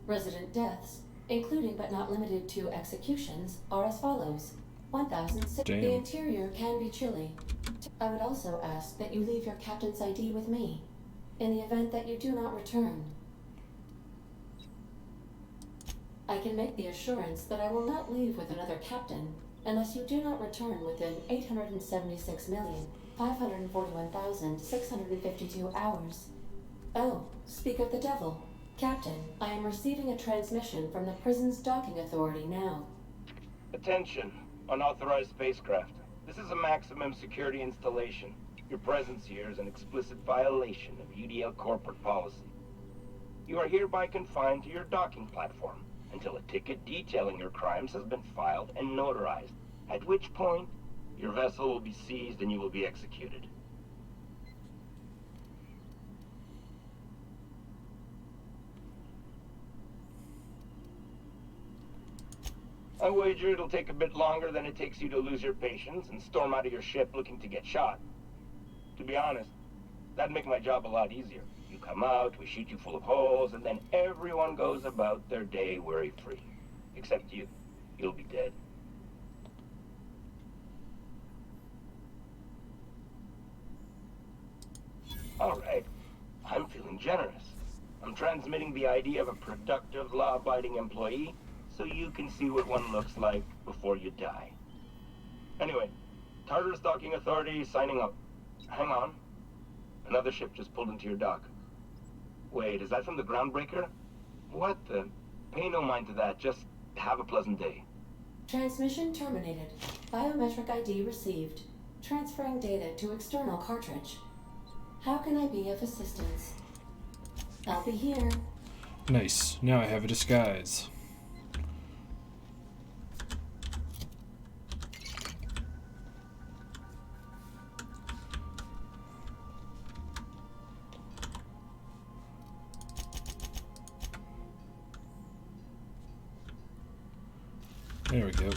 Resident deaths, including but not limited to executions, are as follows: 1,006. The interior can be chilly. I would also ask that you leave your captain's ID with me, in the event that you do not return. I can make the assurance that I will not leave with another captain unless you do not return within 876,541,652 hours. Oh, speak of the devil. Captain, I am receiving a transmission from the prison's docking authority now. Attention, unauthorized spacecraft. This is a maximum security installation. Your presence here is an explicit violation of UDL corporate policy. You are hereby confined to your docking platform until a ticket detailing your crimes has been filed and notarized, at which point your vessel will be seized and you will be executed. I wager it'll take a bit longer than it takes you to lose your patience and storm out of your ship looking to get shot. To be honest, that'd make my job a lot easier. You come out, we shoot you full of holes, and then everyone goes about their day worry-free. Except you. You'll be dead. Alright. I'm feeling generous. I'm transmitting the idea of a productive, law-abiding employee so you can see what one looks like before you die. Anyway, Tartarus Docking Authority signing up. Hang on. Another ship just pulled into your dock. Wait, is that from the groundbreaker? What the? Pay no mind to that. Just have a pleasant day. Transmission terminated. Biometric ID received. Transferring data to external cartridge. How can I be of assistance? I'll be here. Nice. Now I have a disguise. There we go.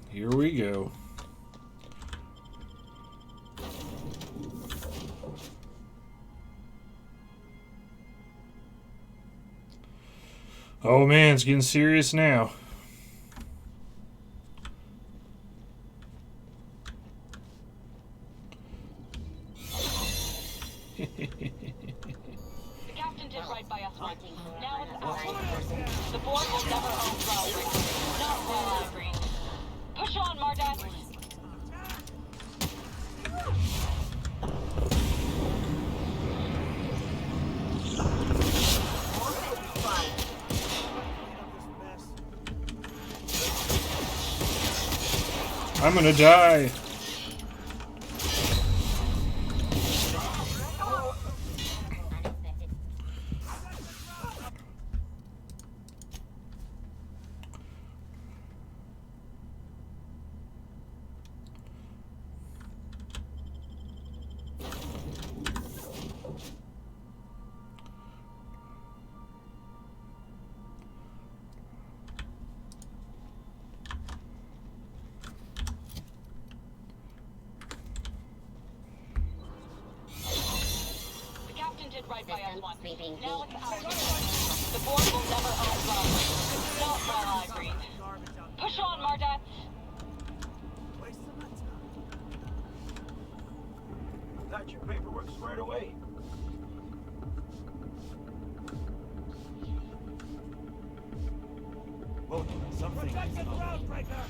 Here we go. Oh man, it's getting serious now. The captain did right by us once. Now it's ours. The board will never own Groundbreaker. Not while I breathe. Push on, Mardak. I'm gonna die. Right by us once. Now it's ours. The board will never own Groundbreaker. Not while I breathe. Push on, Mardak. Got your paperwork squared away. Well, something. Protect the groundbreaker!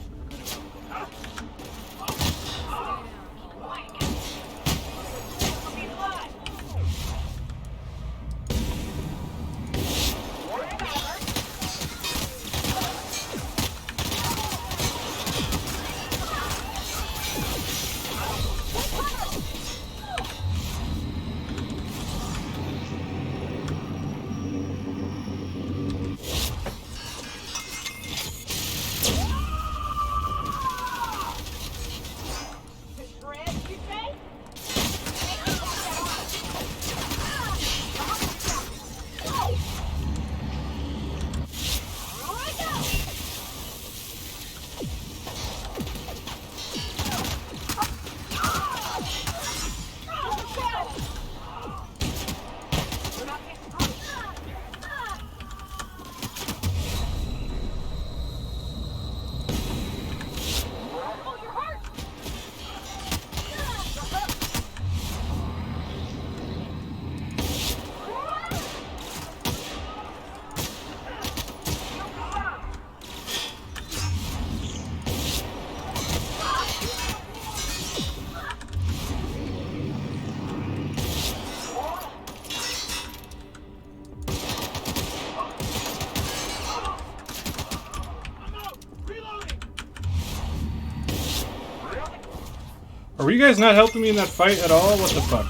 Are you guys not helping me in that fight at all? What the fuck?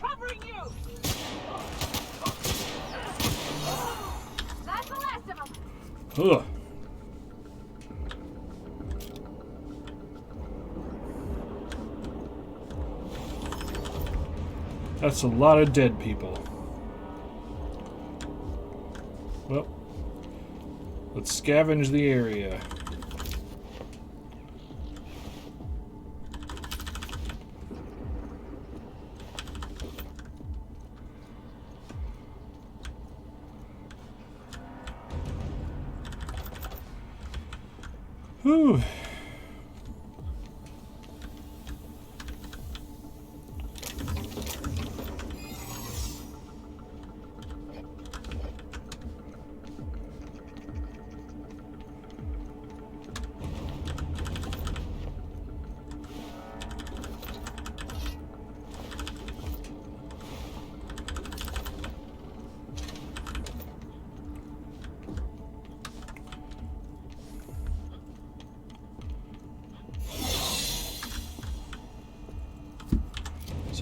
Covering you. That's the last of them. Ugh. That's a lot of dead people. Well, let's scavenge the area. Whew.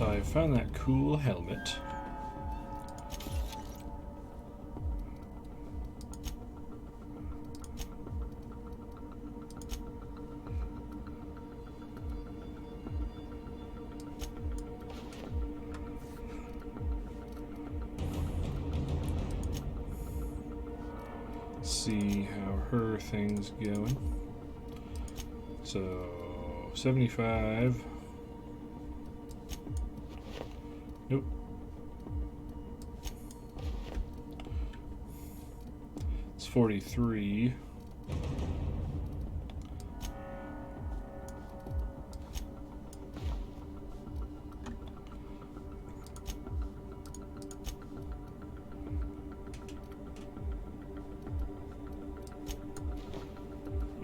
So I found that cool helmet. See how her thing's going. So 75. Nope. It's 43.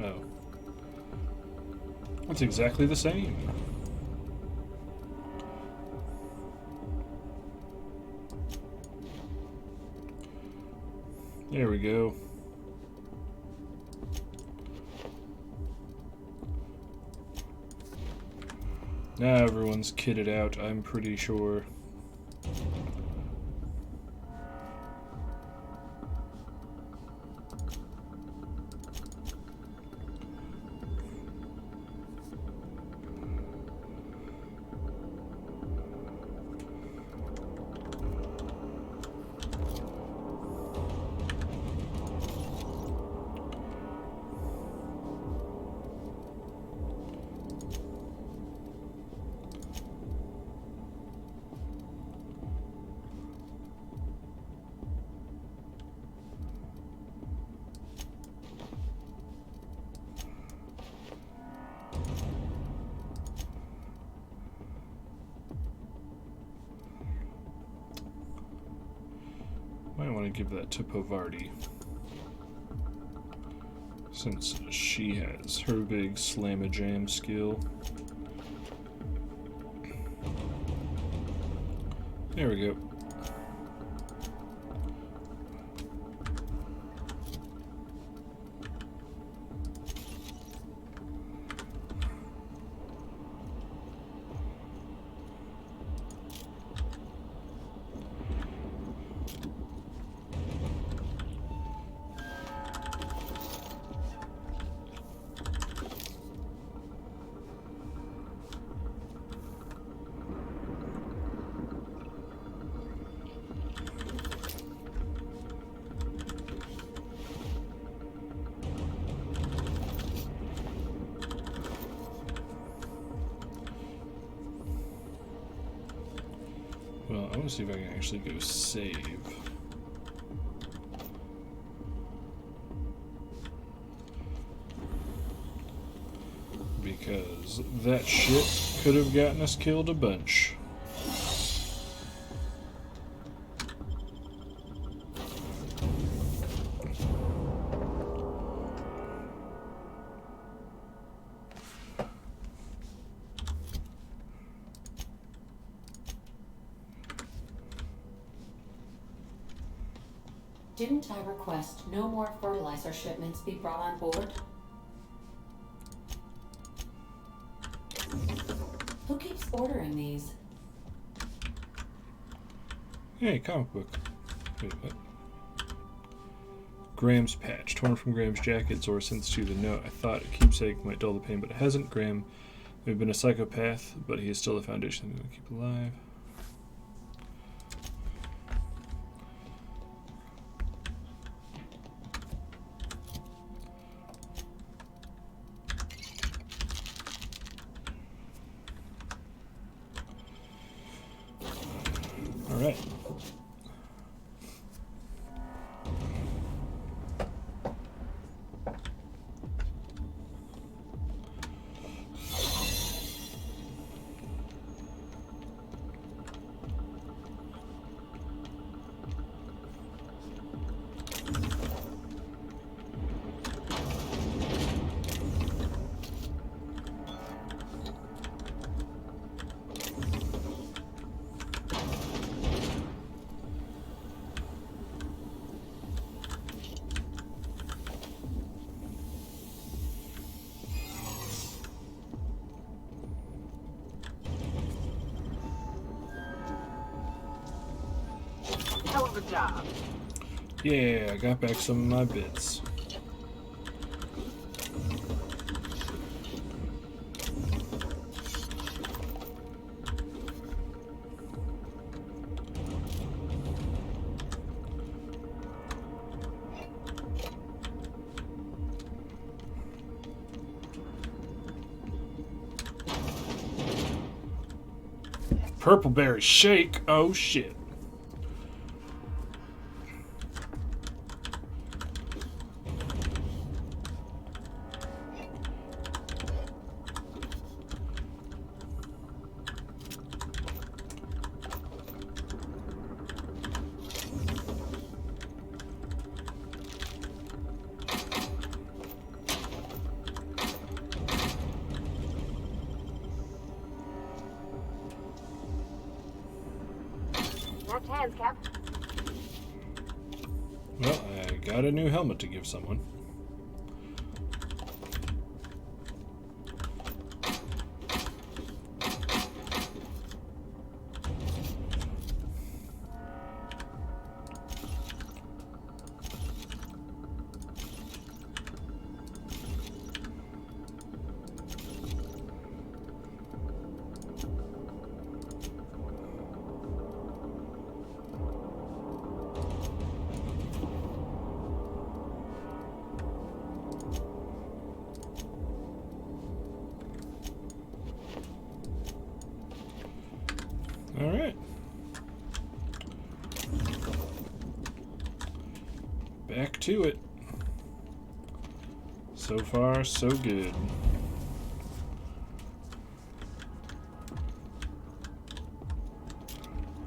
Oh. That's exactly the same. There we go. Now everyone's kitted out, I'm pretty sure. Might want to give that to Povardi, since she has her big slam-a-jam skill. There we go. Well, I want to see if I can actually go save. Because that shit could have gotten us killed a bunch. Didn't I request no more fertilizer shipments be brought on board? Who keeps ordering these? Hey, comic book. Wait, what? Graham's patch, torn from Graham's jacket. Zora sends to the note. I thought a keepsake might dull the pain, but it hasn't. Graham may have been a psychopath, but he is still the foundation that we keep alive. All right. Hell of a job. Yeah, I got back some of my bits. Purple berry shake. Oh shit. Left hands, Cap. Well, I got a new helmet to give someone. All right. Back to it. So far, so good.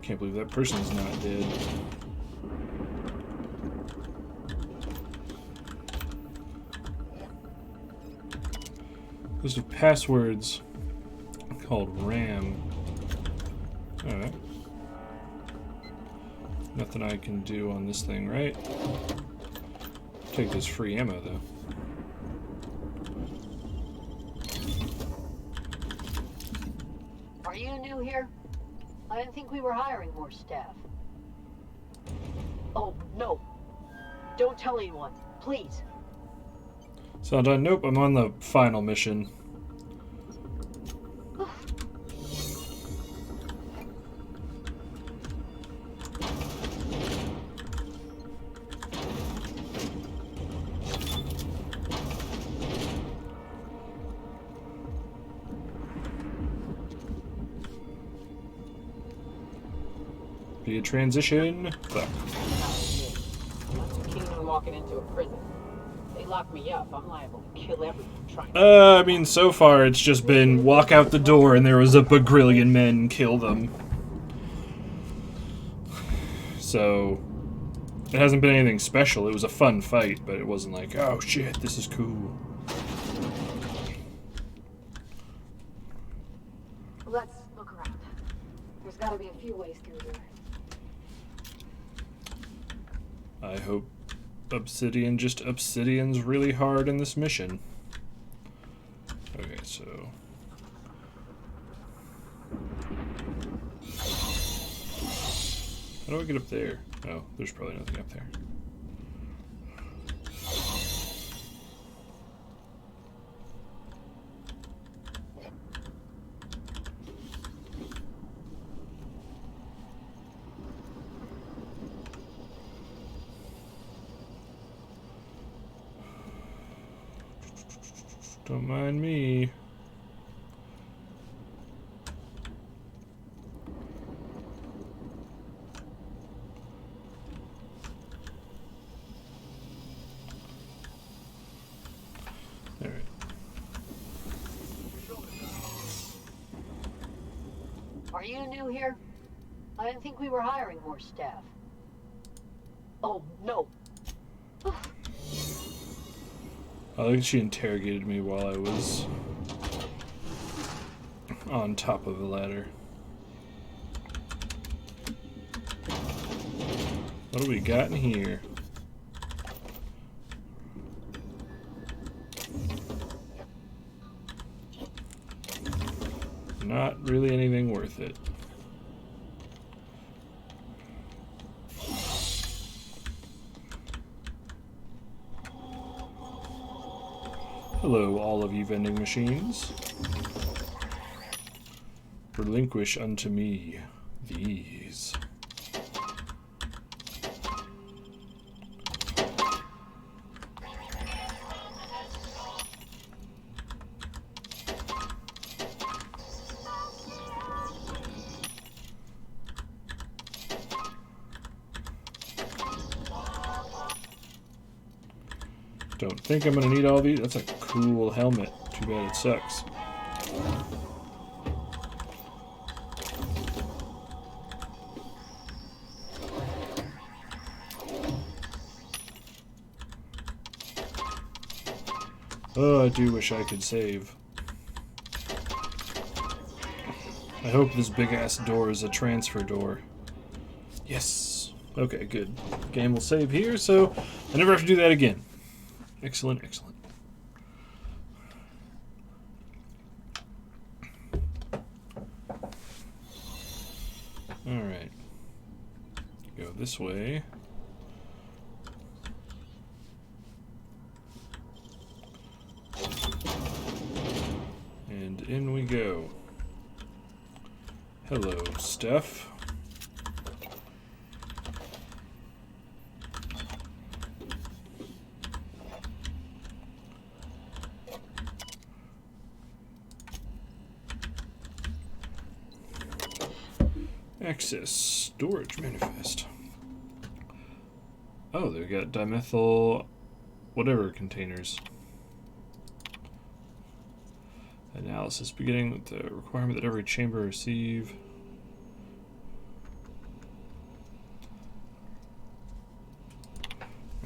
Can't believe that person's not dead. List of passwords called RAM. Alright. Nothing I can do on this thing, right? Take this free ammo, though. Are you new here? I didn't think we were hiring more staff. Oh, no. Don't tell anyone, please. So done. Nope, I'm on the final mission. Be a transition. Fuck. I'm not too keen on walking into a prison. They lock me up, I'm liable to kill everyone trying to... I mean, so far it's just been walk out the door and there was a bagrillion men, kill them. So, it hasn't been anything special. It was a fun fight, but it wasn't like, oh shit, this is cool. Let's look around. There's gotta be a few ways through here. I hope Obsidian just obsidians really hard in this mission. Okay, so... How do I get up there? Oh, there's probably nothing up there. Don't mind me. All right. Are you new here? I didn't think we were hiring more staff. Oh, no. I like she interrogated me while I was on top of a ladder. What do we got in here? Not really anything worth it. Hello, all of you vending machines. Relinquish unto me these. Don't think I'm gonna need all these. That's a cool helmet. Too bad it sucks. Oh, I do wish I could save. I hope this big-ass door is a transfer door. Yes! Okay, good. Game will save here, so I never have to do that again. Excellent, excellent. Alright. Go this way. And in we go. Hello, Steph. Access storage manifest. Oh, they've got dimethyl whatever containers. Analysis beginning with the requirement that every chamber receive.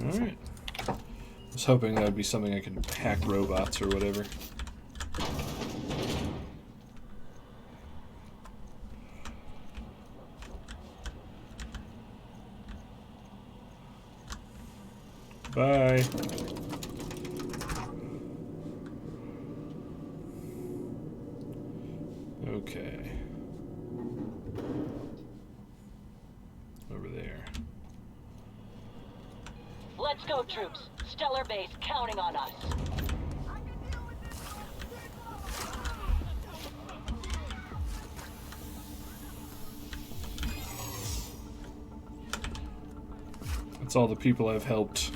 Alright. I was hoping that would be something I could hack robots or whatever. Bye. Okay. Over there. Let's go, troops. Stellar Base counting on us. That's all the people I've helped.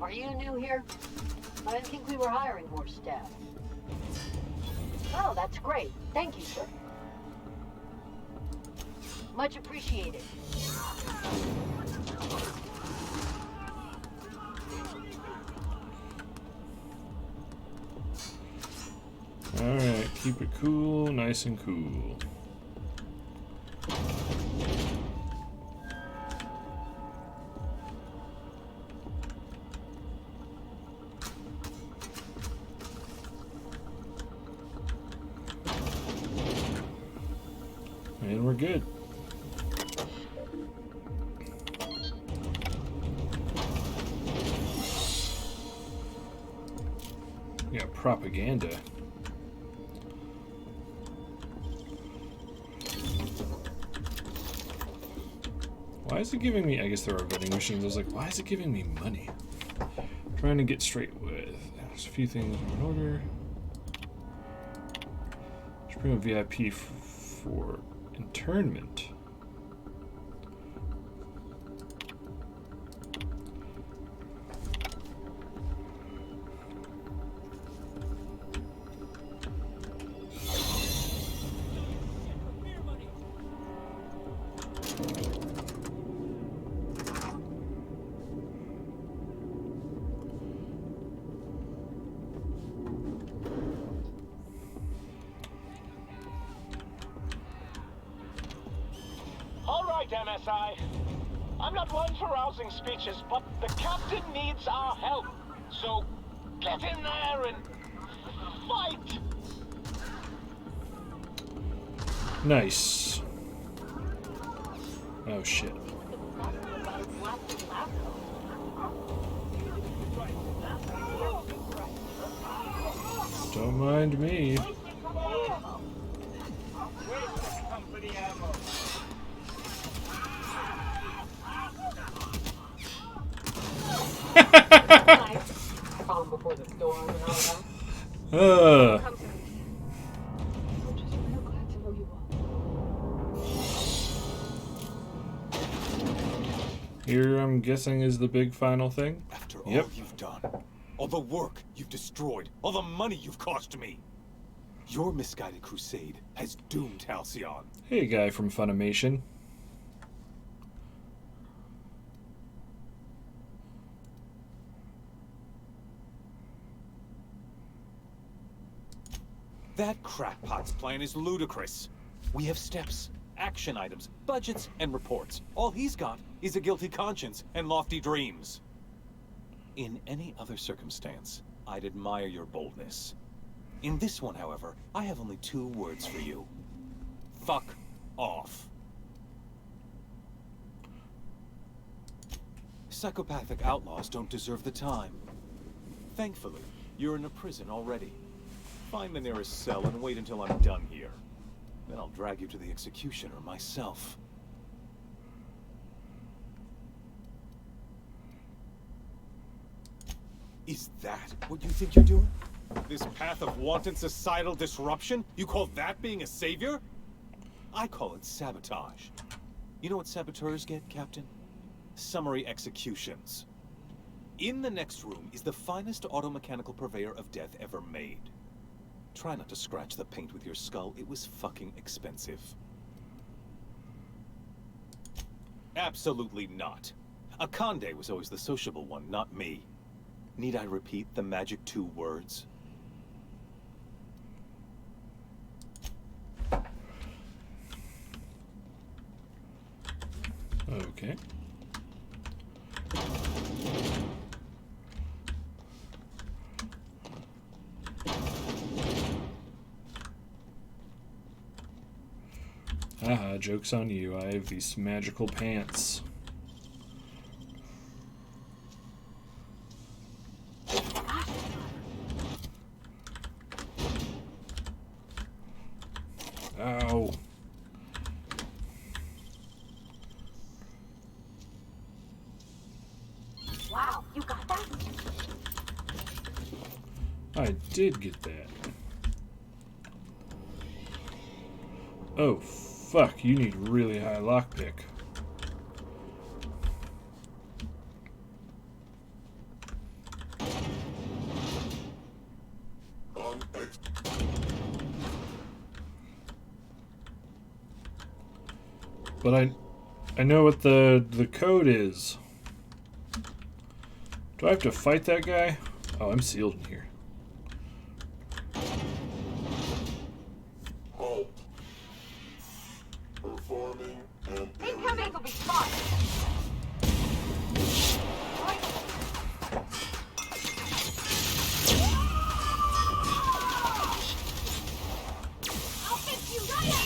Are you new here? I didn't think we were hiring more staff. Oh, that's great. Thank you, sir. Much appreciated. Alright, keep it cool, nice and cool. And we're good. We got propaganda. Why is it giving me... I guess there are vending machines. I was like, why is it giving me money? I'm trying to get straight with... There's a few things in order. Should bring a VIP for internment. MSI. I'm not one for rousing speeches, but the captain needs our help. So get in there and fight! Nice. Oh shit. Don't mind me. Calm before the Come to me. I'm just real glad to know you all. Here, I'm guessing, is the big final thing. After all you've done, all the work you've destroyed, all the money you've cost me, your misguided crusade has doomed Halcyon. Hey, guy from Funimation. That crackpot's plan is ludicrous. We have steps, action items, budgets, and reports. All he's got is a guilty conscience and lofty dreams. In any other circumstance, I'd admire your boldness. In this one, however, I have only 2 words for you. Fuck off. Psychopathic outlaws don't deserve the time. Thankfully, you're in a prison already. Find the nearest cell and wait until I'm done here. Then I'll drag you to the executioner myself. Is that what you think you're doing? This path of wanton societal disruption? You call that being a savior? I call it sabotage. You know what saboteurs get, Captain? Summary executions. In the next room is the finest automechanical purveyor of death ever made. Try not to scratch the paint with your skull. It was fucking expensive. Absolutely not. Akande was always the sociable one, not me. Need I repeat the magic 2 words? Okay. Haha, joke's on you. I have these magical pants. Ow. Wow, you got that? I did get that. Oh, fuck. You need really high lockpick. But I know what the code is. Do I have to fight that guy? Oh, I'm sealed in here. Halt. Performing and Incoming will be fun. I'll fix you right up.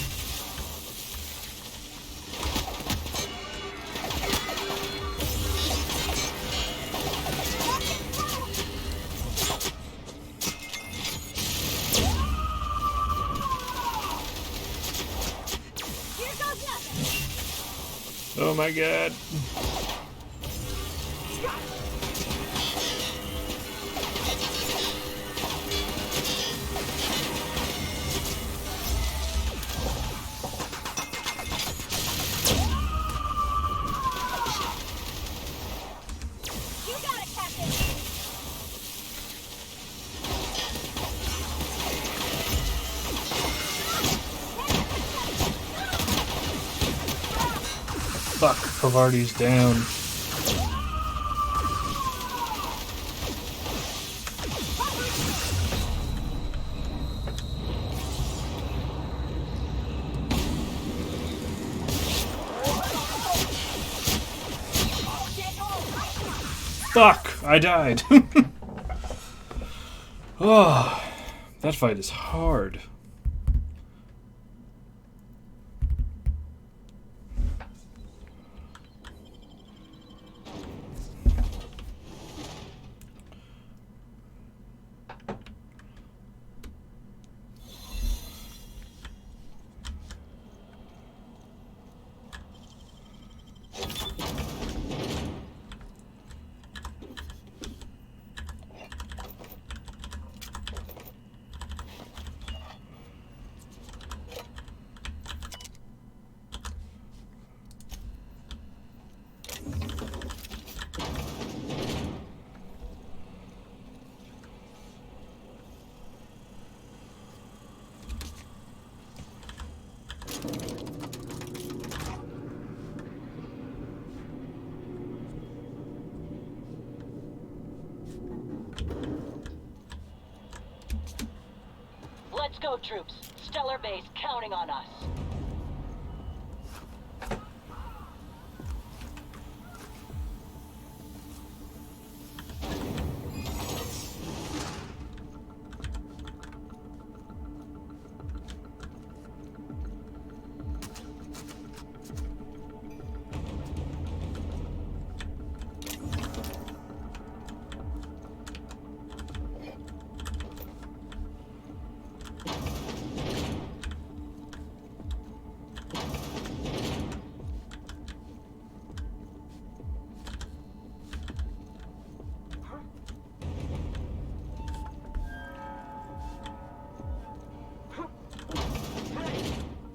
Oh my god. You got it, Captain. Fuck, Pavardi's down. Fuck, I died. Oh, that fight is hard. go, troops. Stellar base counting on us.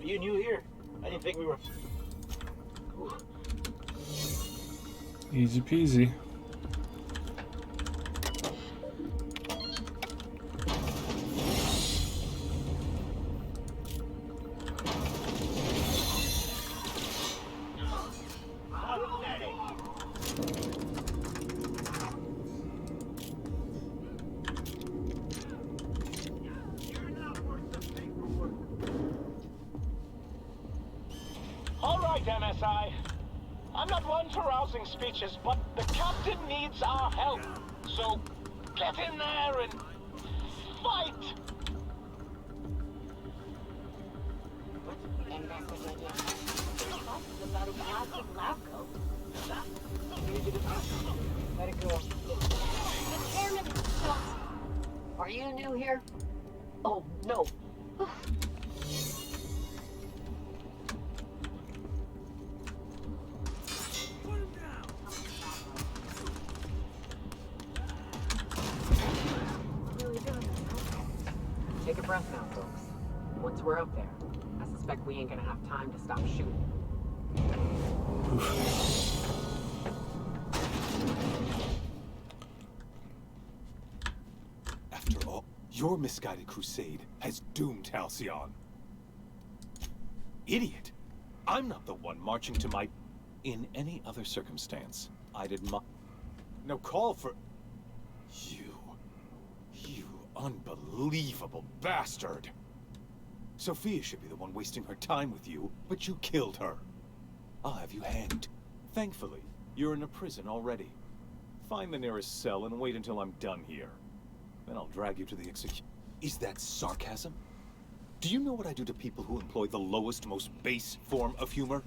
You new here? I didn't think we were. Ooh. Easy peasy. All right, MSI. I'm not one for rousing speeches, but the captain needs our help. So get in there and fight. Let it go. The chairman is shot. Are you new here? Oh, no. Take a breath now, folks. Once we're up there, I suspect we ain't gonna have time to stop shooting. After all, your misguided crusade has doomed Halcyon. Idiot! I'm not the one marching to my... In any other circumstance, I'd admire... No call for... You unbelievable bastard! Sophia should be the one wasting her time with you, but you killed her. I'll have you hanged. Thankfully, you're in a prison already. Find the nearest cell and wait until I'm done here. Then I'll drag you to the execution. Is that sarcasm? Do you know what I do to people who employ the lowest, most base form of humor?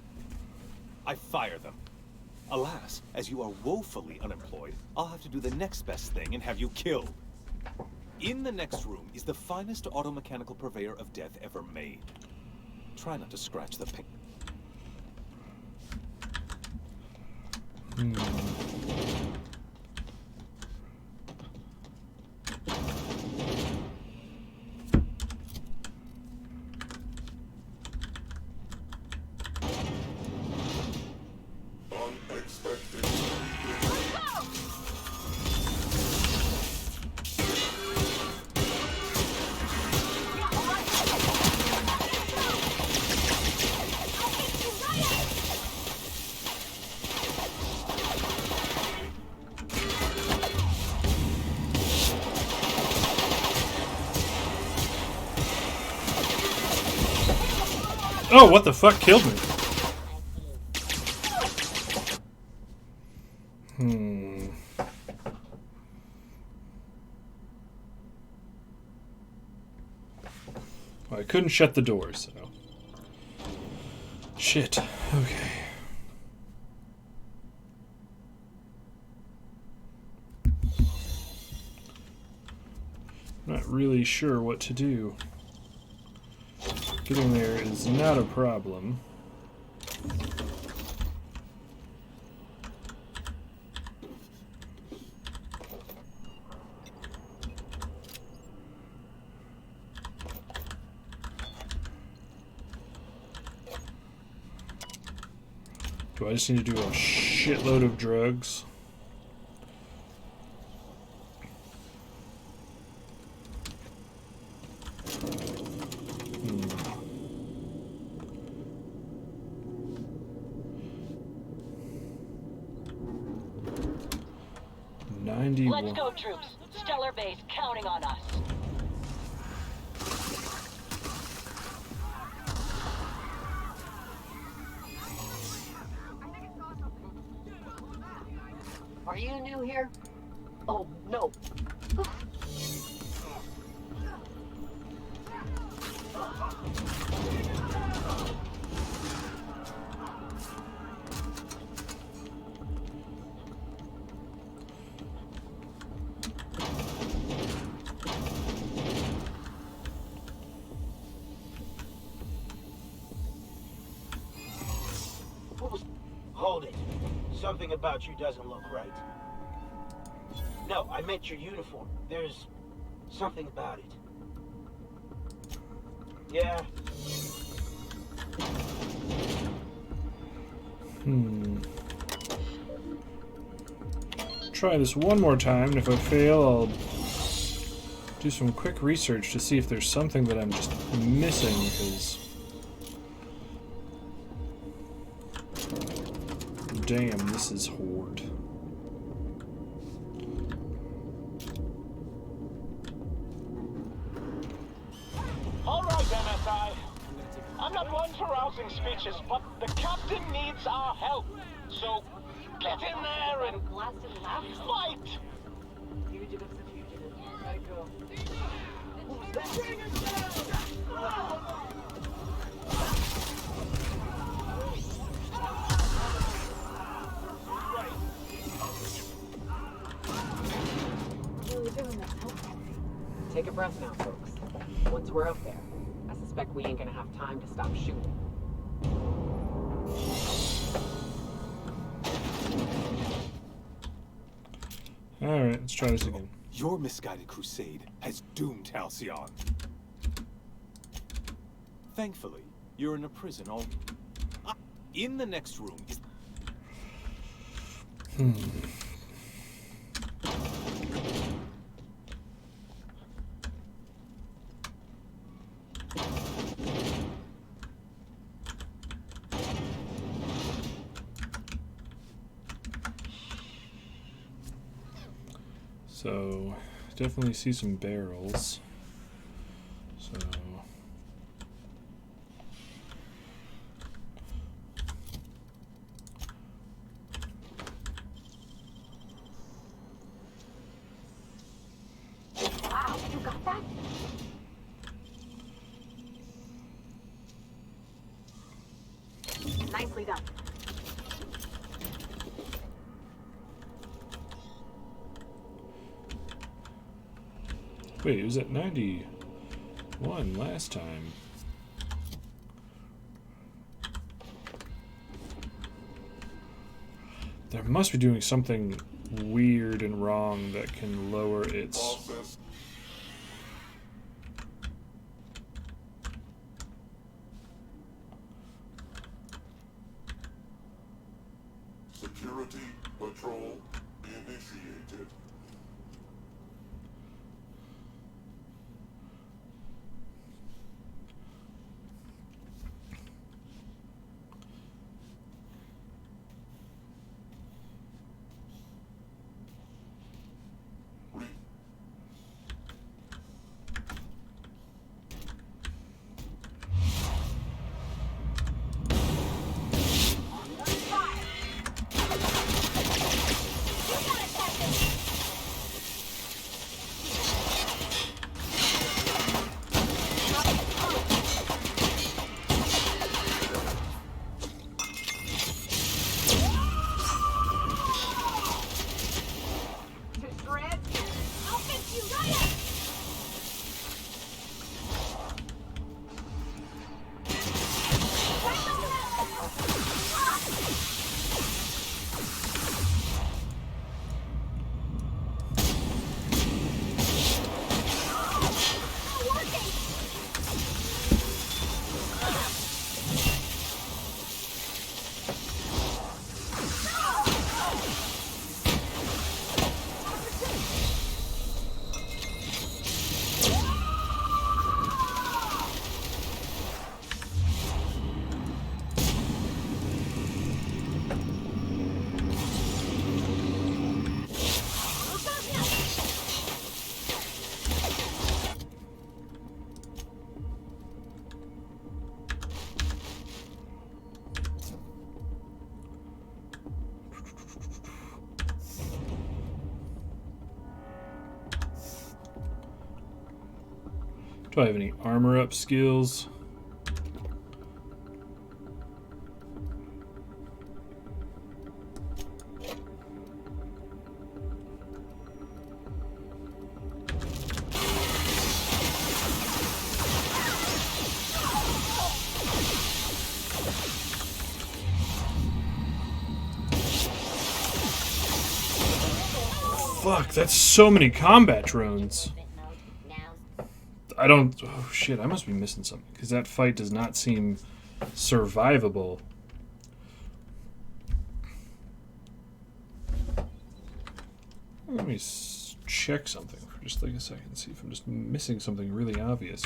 I fire them. Alas, as you are woefully unemployed, I'll have to do the next best thing and have you killed. In the next room is the finest automechanical purveyor of death ever made. Try not to scratch the pink. Oh, what the fuck killed me? Well, I couldn't shut the door, so... Shit. Okay. Not really sure what to do. Getting there is not a problem. Do I just need to do a shitload of drugs? Let's go, troops. Stellar base counting on us. Are you new here? Oh, no. Hold it. Something about you doesn't look right. No, I meant your uniform. There's something about it. Yeah. Try this one more time, and if I fail, I'll do some quick research to see if there's something that I'm just missing, because... Damn, this is horde. All right, MSI. I'm not one for rousing speeches, but the captain needs our help. So, get in there and fight! Take a breath now, folks. Once we're up there, I suspect we ain't gonna have time to stop shooting. Alright, let's try this again. Your misguided crusade has doomed Halcyon. Thankfully, you're in a prison all... in the next room is... So, definitely see some barrels. So... Wow, you got that? Nicely done. Wait, it was at 91 last time. There must be doing something weird and wrong that can lower its... Security patrol initiated. Do I have any armor up skills? Fuck, that's so many combat drones. I don't... Oh, shit, I must be missing something. Because that fight does not seem survivable. Let me check something for just like a second. See if I'm just missing something really obvious.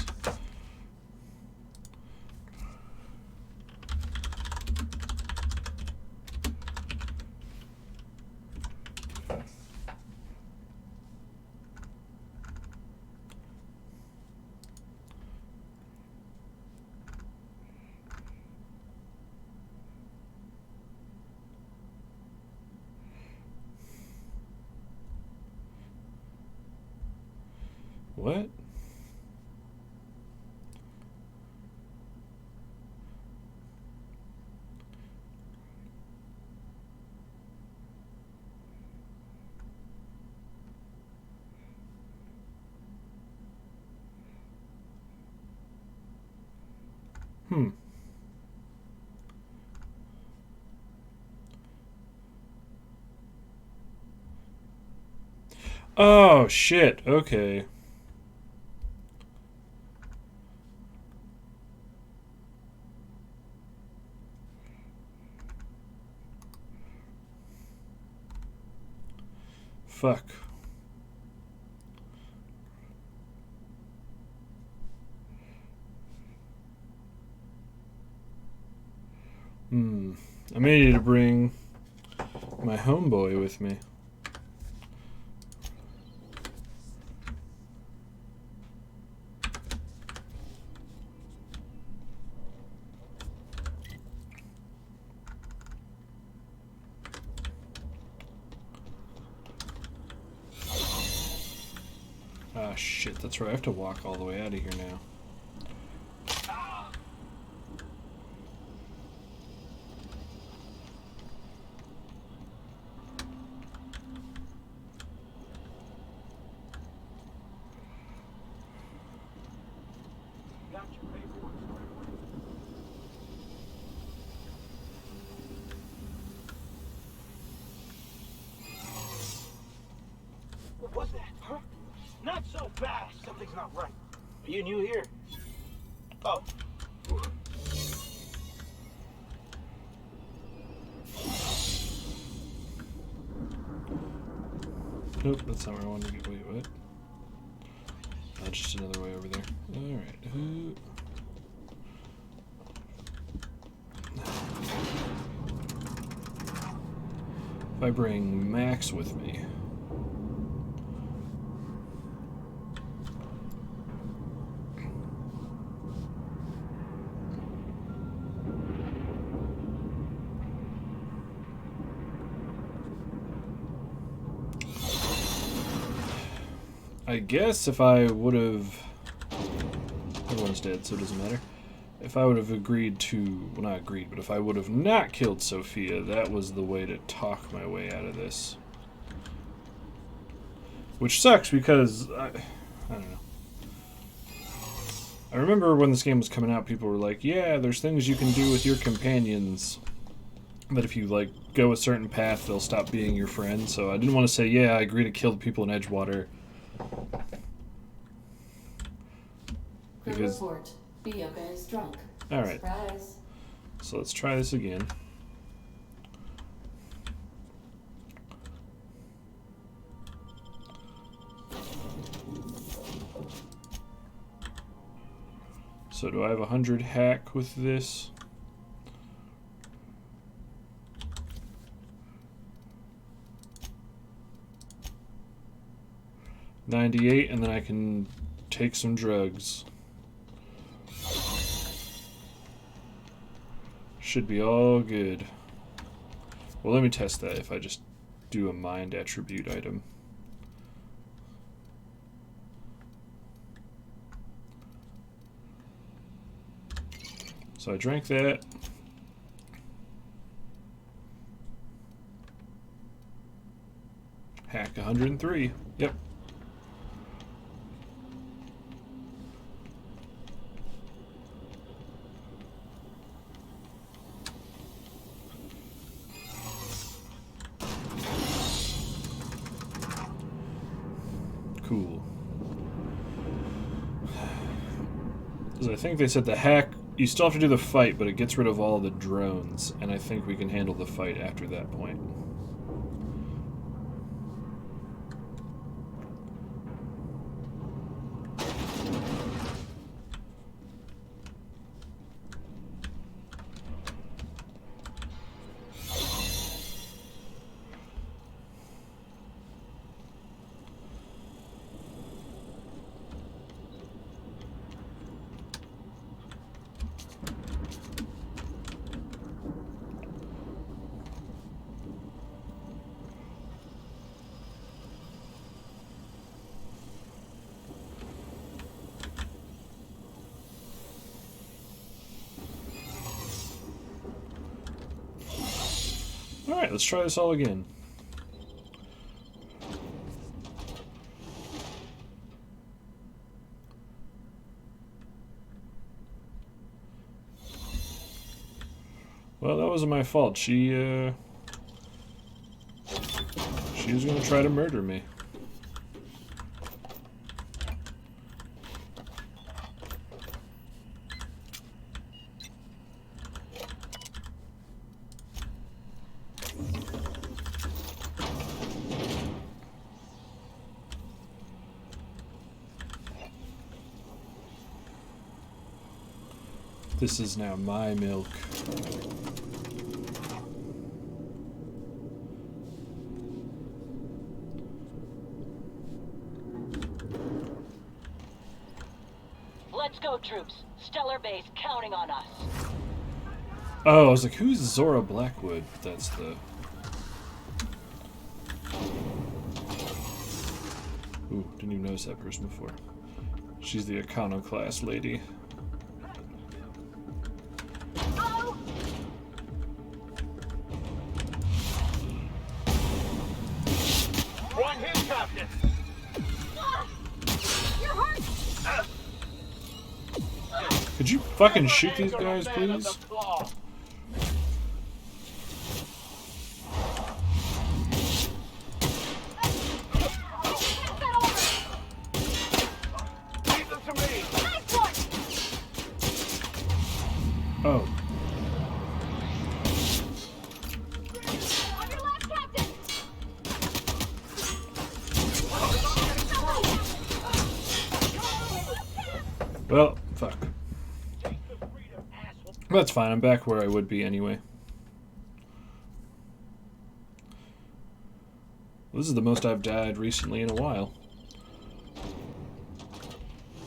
What? Oh, shit. Okay. Fuck. I may need to bring my homeboy with me. Ah, shit, that's right. I have to walk all the way out of here now. What was that, huh? Not so fast. Something's not right. Are you new here? Oh. Nope, that's not where I wanted to get. Wait, what? Just another way over there. Alright. If I bring Max with me. I guess if I would have... Everyone's dead, so it doesn't matter. If I would have agreed to... Well, not agreed, but if I would have not killed Sophia, that was the way to talk my way out of this. Which sucks because... I don't know. I remember when this game was coming out, people were like, yeah, there's things you can do with your companions. That if you, like, go a certain path, they'll stop being your friend. So I didn't want to say, yeah, I agree to kill the people in Edgewater. Because... report. Bioka is drunk. Alright. Surprise. So let's try this again. So do I have 100 hack with this? $98, and then I can take some drugs. Should be all good. Well, let me test that if I just do a mind attribute item. So I drank that. Hack 103. Yep. Cool. Because I think they said the hack, you still have to do the fight, but it gets rid of all the drones, and I think we can handle the fight after that point. Alright, let's try this all again. Well, that wasn't my fault. She was gonna try to murder me. This is now my milk. Let's go, troops. Stellar base counting on us. Oh, I was like, who's Zora Blackwood? That's the... Ooh, didn't even notice that person before. She's the iconoclast lady. One hit, Captain! You're hurt! Could you fucking shoot these guys, please? Oh. Well, fuck. That's fine, I'm back where I would be anyway. Well, this is the most I've died recently in a while.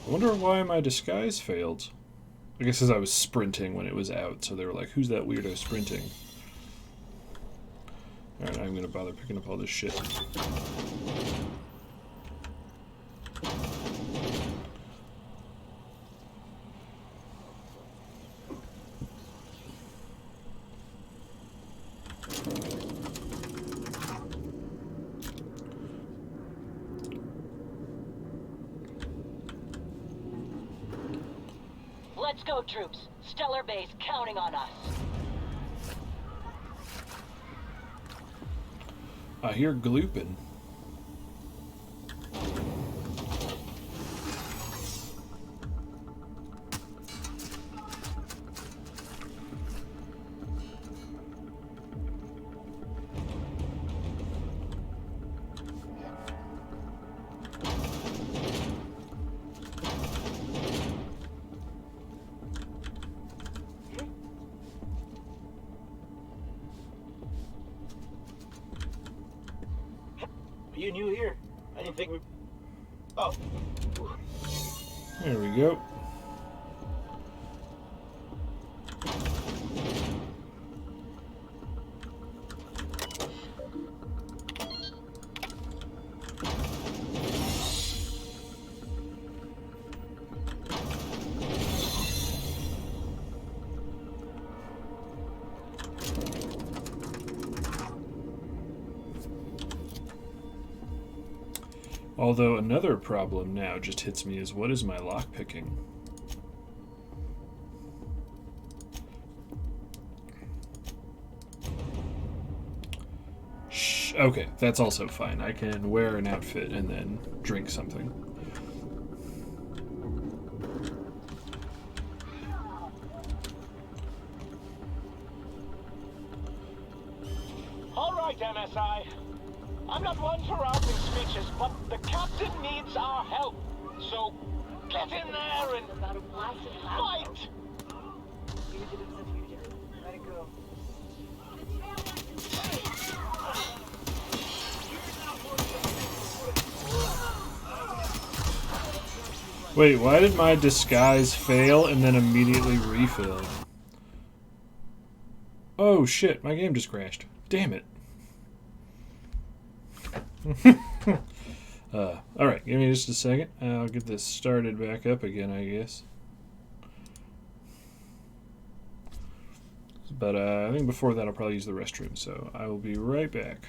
I wonder why my disguise failed. I guess because I was sprinting when it was out, so they were like, who's that weirdo sprinting? Alright, I'm gonna bother picking up all this shit. Let's go, troops. Stellar base counting on us. I hear glooping. You new here? I didn't think we... Oh. There we go. Although another problem now just hits me is, what is my lockpicking? Okay, that's also fine. I can wear an outfit and then drink something. All right, MSI. I'm not one for rousing speeches, but the captain needs our help. So get in there and fight! Fugitives are fugitives. Let it go. Wait, why did my disguise fail and then immediately refill? Oh shit, my game just crashed. Damn it. Alright, give me just a second. I'll get this started back up again, I guess. But I think before that I'll probably use the restroom, so I will be right back.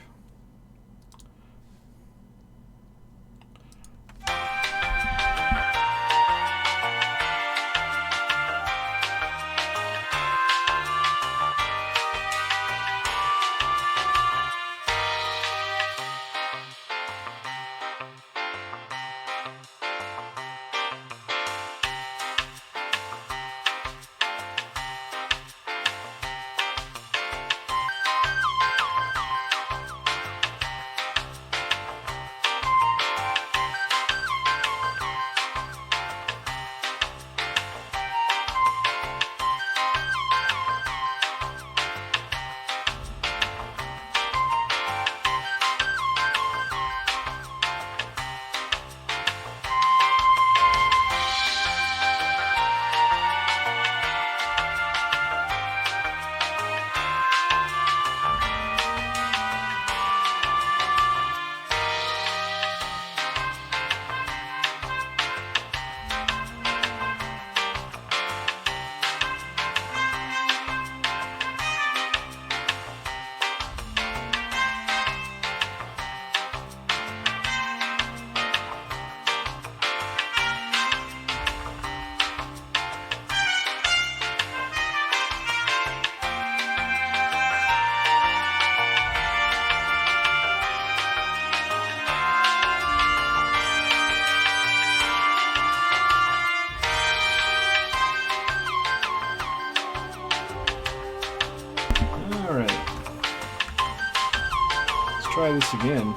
Try this again.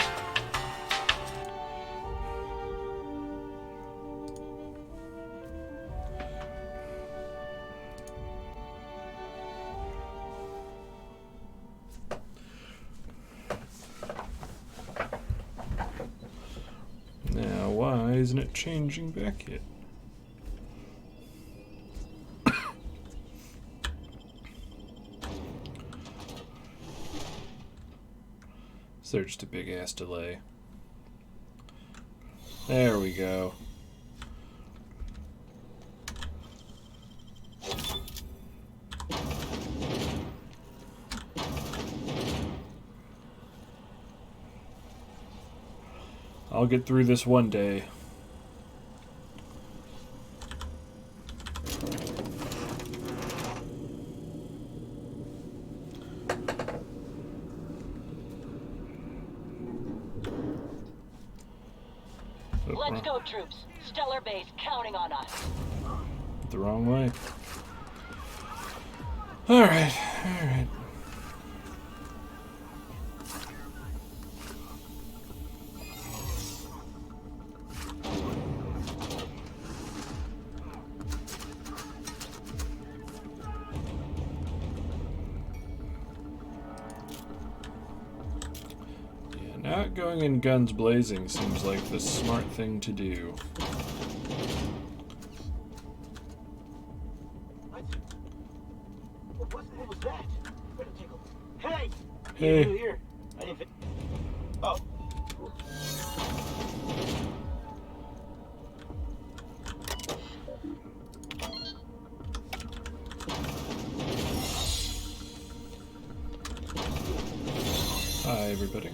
Now, why isn't it changing back yet? There's just a big ass delay. There we go. I'll get through this one day. Let's go, troops. Stellar base counting on us. The wrong way. Alright, alright. Not going in guns blazing seems like the smart thing to do. What was that? Better take a look. Hey! Hey. You here? I didn't. Oh. Hi, everybody.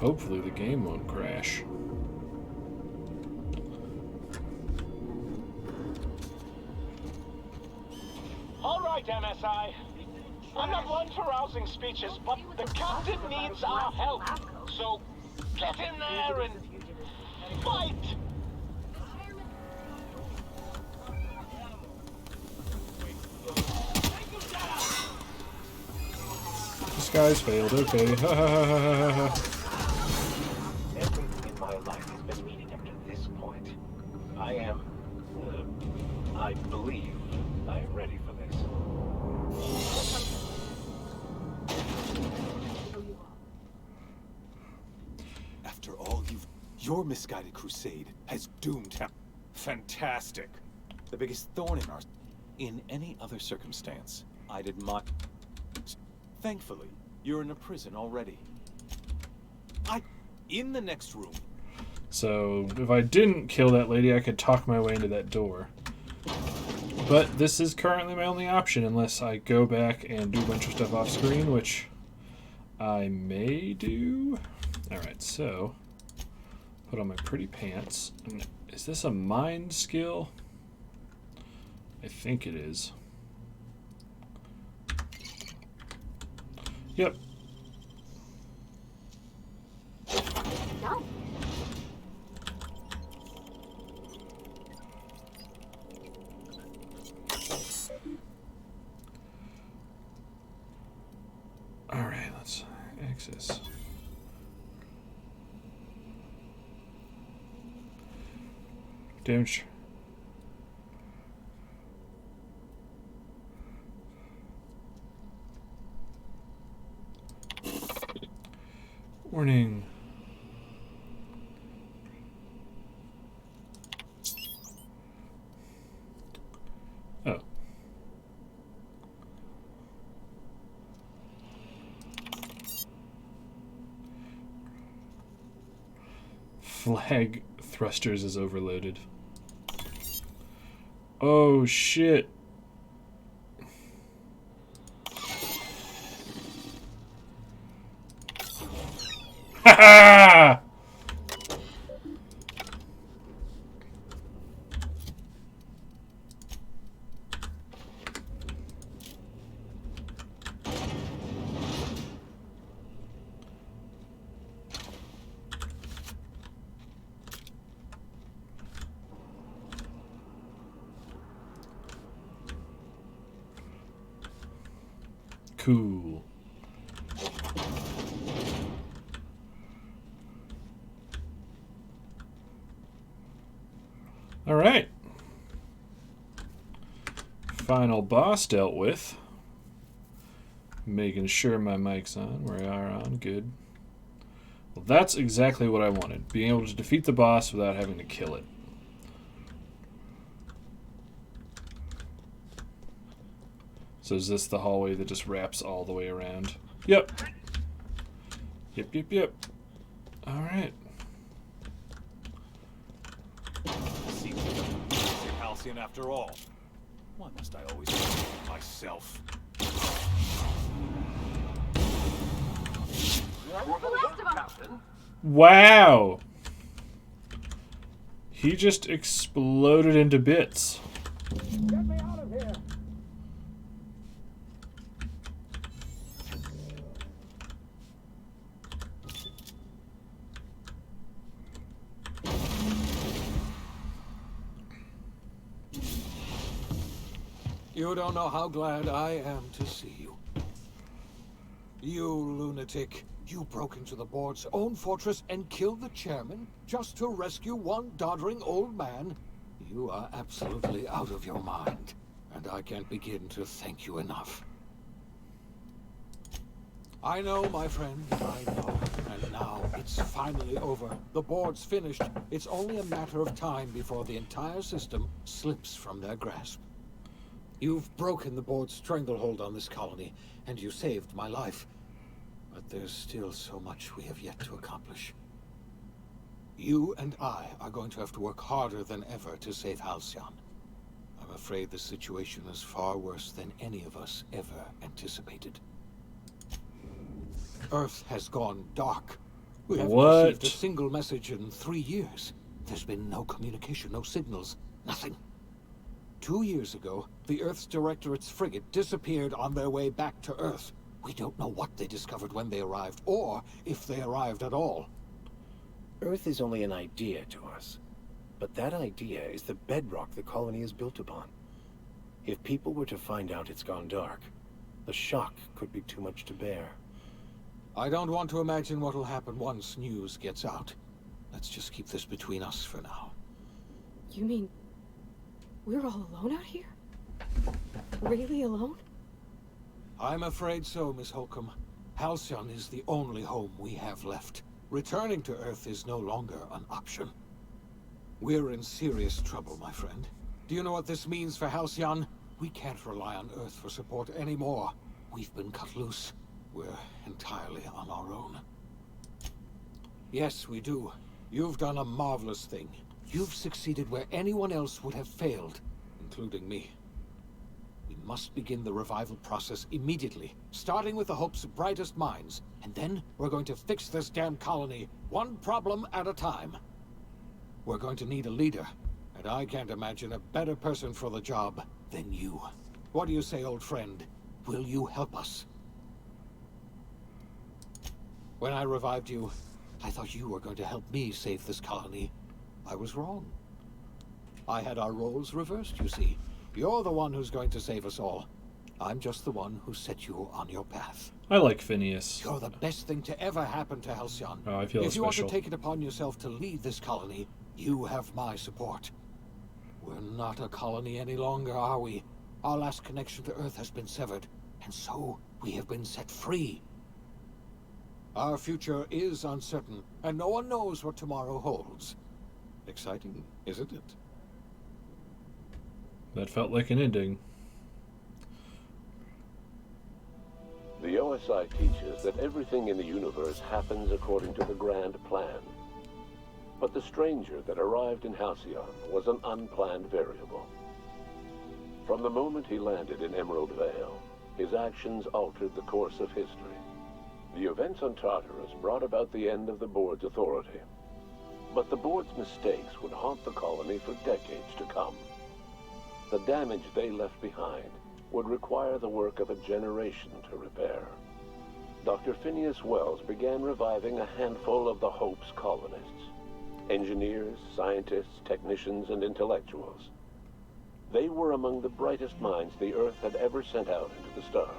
Hopefully the game won't crash. All right, MSI. I'm not one for rousing speeches, but the captain needs our help. So get in there and fight! Disguise failed, okay. Everything in my life has been leading up to this point. I believe I am ready for this. After all your misguided crusade has doomed him. Fantastic. The biggest thorn in our... In any other circumstance, I'd admire... Thankfully, you're in a prison already. In the next room. So, if I didn't kill that lady, I could talk my way into that door. But this is currently my only option, unless I go back and do a bunch of stuff off screen, which I may do. Alright, so... Put on my pretty pants. Is this a mind skill? I think it is. Yep. No. Alright, let's access. Damage. Warning. Oh. Flag thrusters is overloaded. Oh shit. Ha! Cool. All right. Final boss dealt with. Making sure my mic's on. We are on. Good. Well, that's exactly what I wanted. Being able to defeat the boss without having to kill it. So is this the hallway that just wraps all the way around? Yep. Yep. All right. Seems like a halcyon after all. Why must I always blame myself? Wow. He just exploded into bits. Get me out of here! You don't know how glad I am to see you. You lunatic. You broke into the board's own fortress and killed the chairman just to rescue one doddering old man. You are absolutely out of your mind, and I can't begin to thank you enough. I know, my friend, I know. And now it's finally over. The board's finished. It's only a matter of time before the entire system slips from their grasp. You've broken the board's stranglehold on this colony, and you saved my life. But there's still so much we have yet to accomplish. You and I are going to have to work harder than ever to save Halcyon. I'm afraid the situation is far worse than any of us ever anticipated. Earth has gone dark. We haven't What? received a single message in 3 years. There's been no communication, no signals, nothing. 2 years ago, the Earth's Directorate's frigate disappeared on their way back to Earth. We don't know what they discovered when they arrived, or if they arrived at all. Earth is only an idea to us. But that idea is the bedrock the colony is built upon. If people were to find out it's gone dark, the shock could be too much to bear. I don't want to imagine what'll happen once news gets out. Let's just keep this between us for now. You mean we're all alone out here? Really alone? I'm afraid so, Miss Holcomb. Halcyon is the only home we have left. Returning to Earth is no longer an option. We're in serious trouble, my friend. Do you know what this means for Halcyon? We can't rely on Earth for support anymore. We've been cut loose. We're entirely on our own. Yes, we do. You've done a marvelous thing. You've succeeded where anyone else would have failed, including me. We must begin the revival process immediately, starting with the Hope's brightest minds, and then we're going to fix this damn colony, one problem at a time. We're going to need a leader, and I can't imagine a better person for the job than you. What do you say, old friend? Will you help us? When I revived you, I thought you were going to help me save this colony. I was wrong. I had our roles reversed, you see. You're the one who's going to save us all. I'm just the one who set you on your path. I like Phineas. You're the best thing to ever happen to Halcyon. Oh, I feel If you want special. to take it upon yourself to lead this colony, you have my support. We're not a colony any longer, are we? Our last connection to Earth has been severed, and so we have been set free. Our future is uncertain, and no one knows what tomorrow holds. Exciting, isn't it? That felt like an ending. The OSI teaches that everything in the universe happens according to the grand plan. But the stranger that arrived in Halcyon was an unplanned variable. From the moment he landed in Emerald Vale, his actions altered the course of history. The events on Tartarus brought about the end of the board's authority. But the board's mistakes would haunt the colony for decades to come. The damage they left behind would require the work of a generation to repair. Dr. Phineas Wells began reviving a handful of the Hope's colonists. Engineers, scientists, technicians, and intellectuals. They were among the brightest minds the Earth had ever sent out into the stars.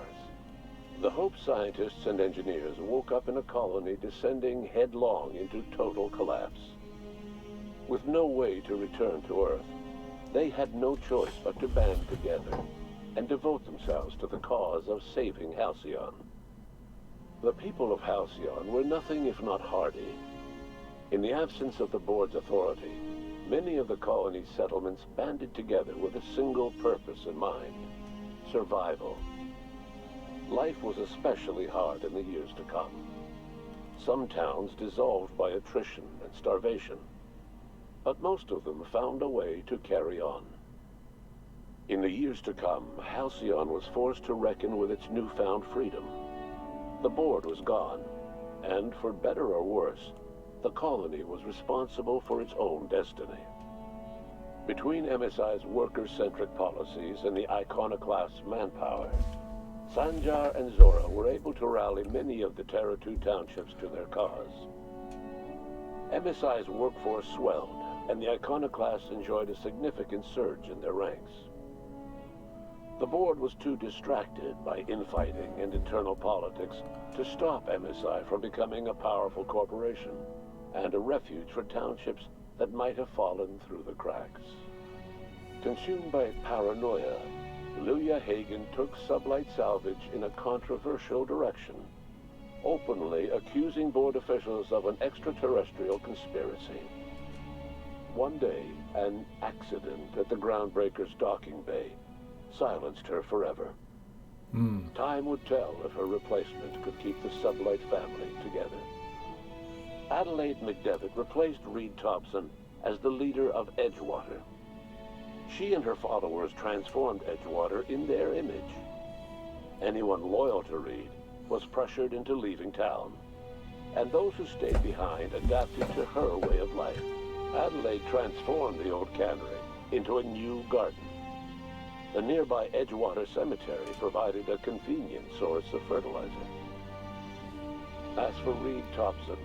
The Hope scientists and engineers woke up in a colony descending headlong into total collapse. With no way to return to Earth, they had no choice but to band together and devote themselves to the cause of saving Halcyon. The people of Halcyon were nothing if not hardy. In the absence of the board's authority, many of the colony's settlements banded together with a single purpose in mind: survival. Life was especially hard in the years to come. Some towns dissolved by attrition and starvation, but most of them found a way to carry on. In the years to come, Halcyon was forced to reckon with its newfound freedom. The board was gone, and for better or worse, the colony was responsible for its own destiny. Between MSI's worker-centric policies and the iconoclast's manpower, Sanjar and Zora were able to rally many of the Terra 2 townships to their cause. MSI's workforce swelled, and the iconoclasts enjoyed a significant surge in their ranks. The board was too distracted by infighting and internal politics to stop MSI from becoming a powerful corporation and a refuge for townships that might have fallen through the cracks. Consumed by paranoia, Luya Hagen took Sublight Salvage in a controversial direction, openly accusing board officials of an extraterrestrial conspiracy. One day, an accident at the Groundbreaker's docking bay silenced her forever. Time would tell if her replacement could keep the Sublight family together. Adelaide McDevitt replaced Reed Thompson as the leader of Edgewater. She and her followers transformed Edgewater in their image. Anyone loyal to Reed was pressured into leaving town. and those who stayed behind adapted to her way of life. Adelaide transformed the old cannery into a new garden. The nearby Edgewater Cemetery provided a convenient source of fertilizer. As for Reed Thompson,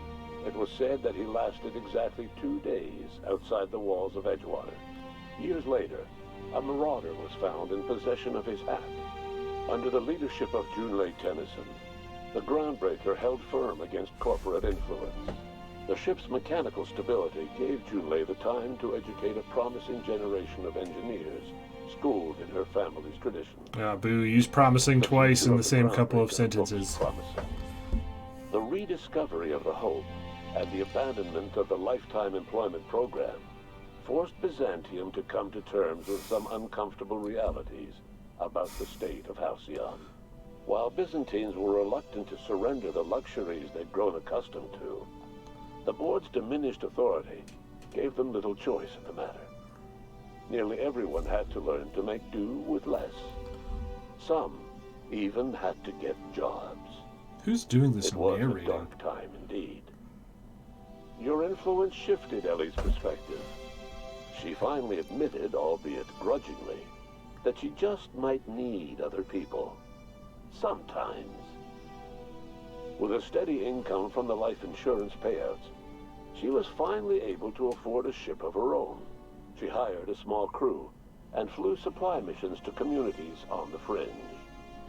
it was said that he lasted exactly 2 days outside the walls of Edgewater. Years later, a marauder was found in possession of his hat. Under the leadership of Junlei Tennyson, the groundbreaker held firm against corporate influence. The ship's mechanical stability gave Junlei the time to educate a promising generation of engineers, schooled in her family's tradition. Ah, boo, use promising twice in the same couple of sentences. The rediscovery of the Hope and the abandonment of the lifetime employment program forced Byzantium to come to terms with some uncomfortable realities about the state of Halcyon. While Byzantines were reluctant to surrender the luxuries they'd grown accustomed to, the board's diminished authority gave them little choice in the matter. Nearly everyone had to learn to make do with less. Some even had to get jobs. Who's doing this It was narrating? a dark time indeed. Your influence shifted Ellie's perspective. She finally admitted, albeit grudgingly, that she just might need other people. Sometimes. With a steady income from the life insurance payouts, she was finally able to afford a ship of her own. She hired a small crew and flew supply missions to communities on the fringe.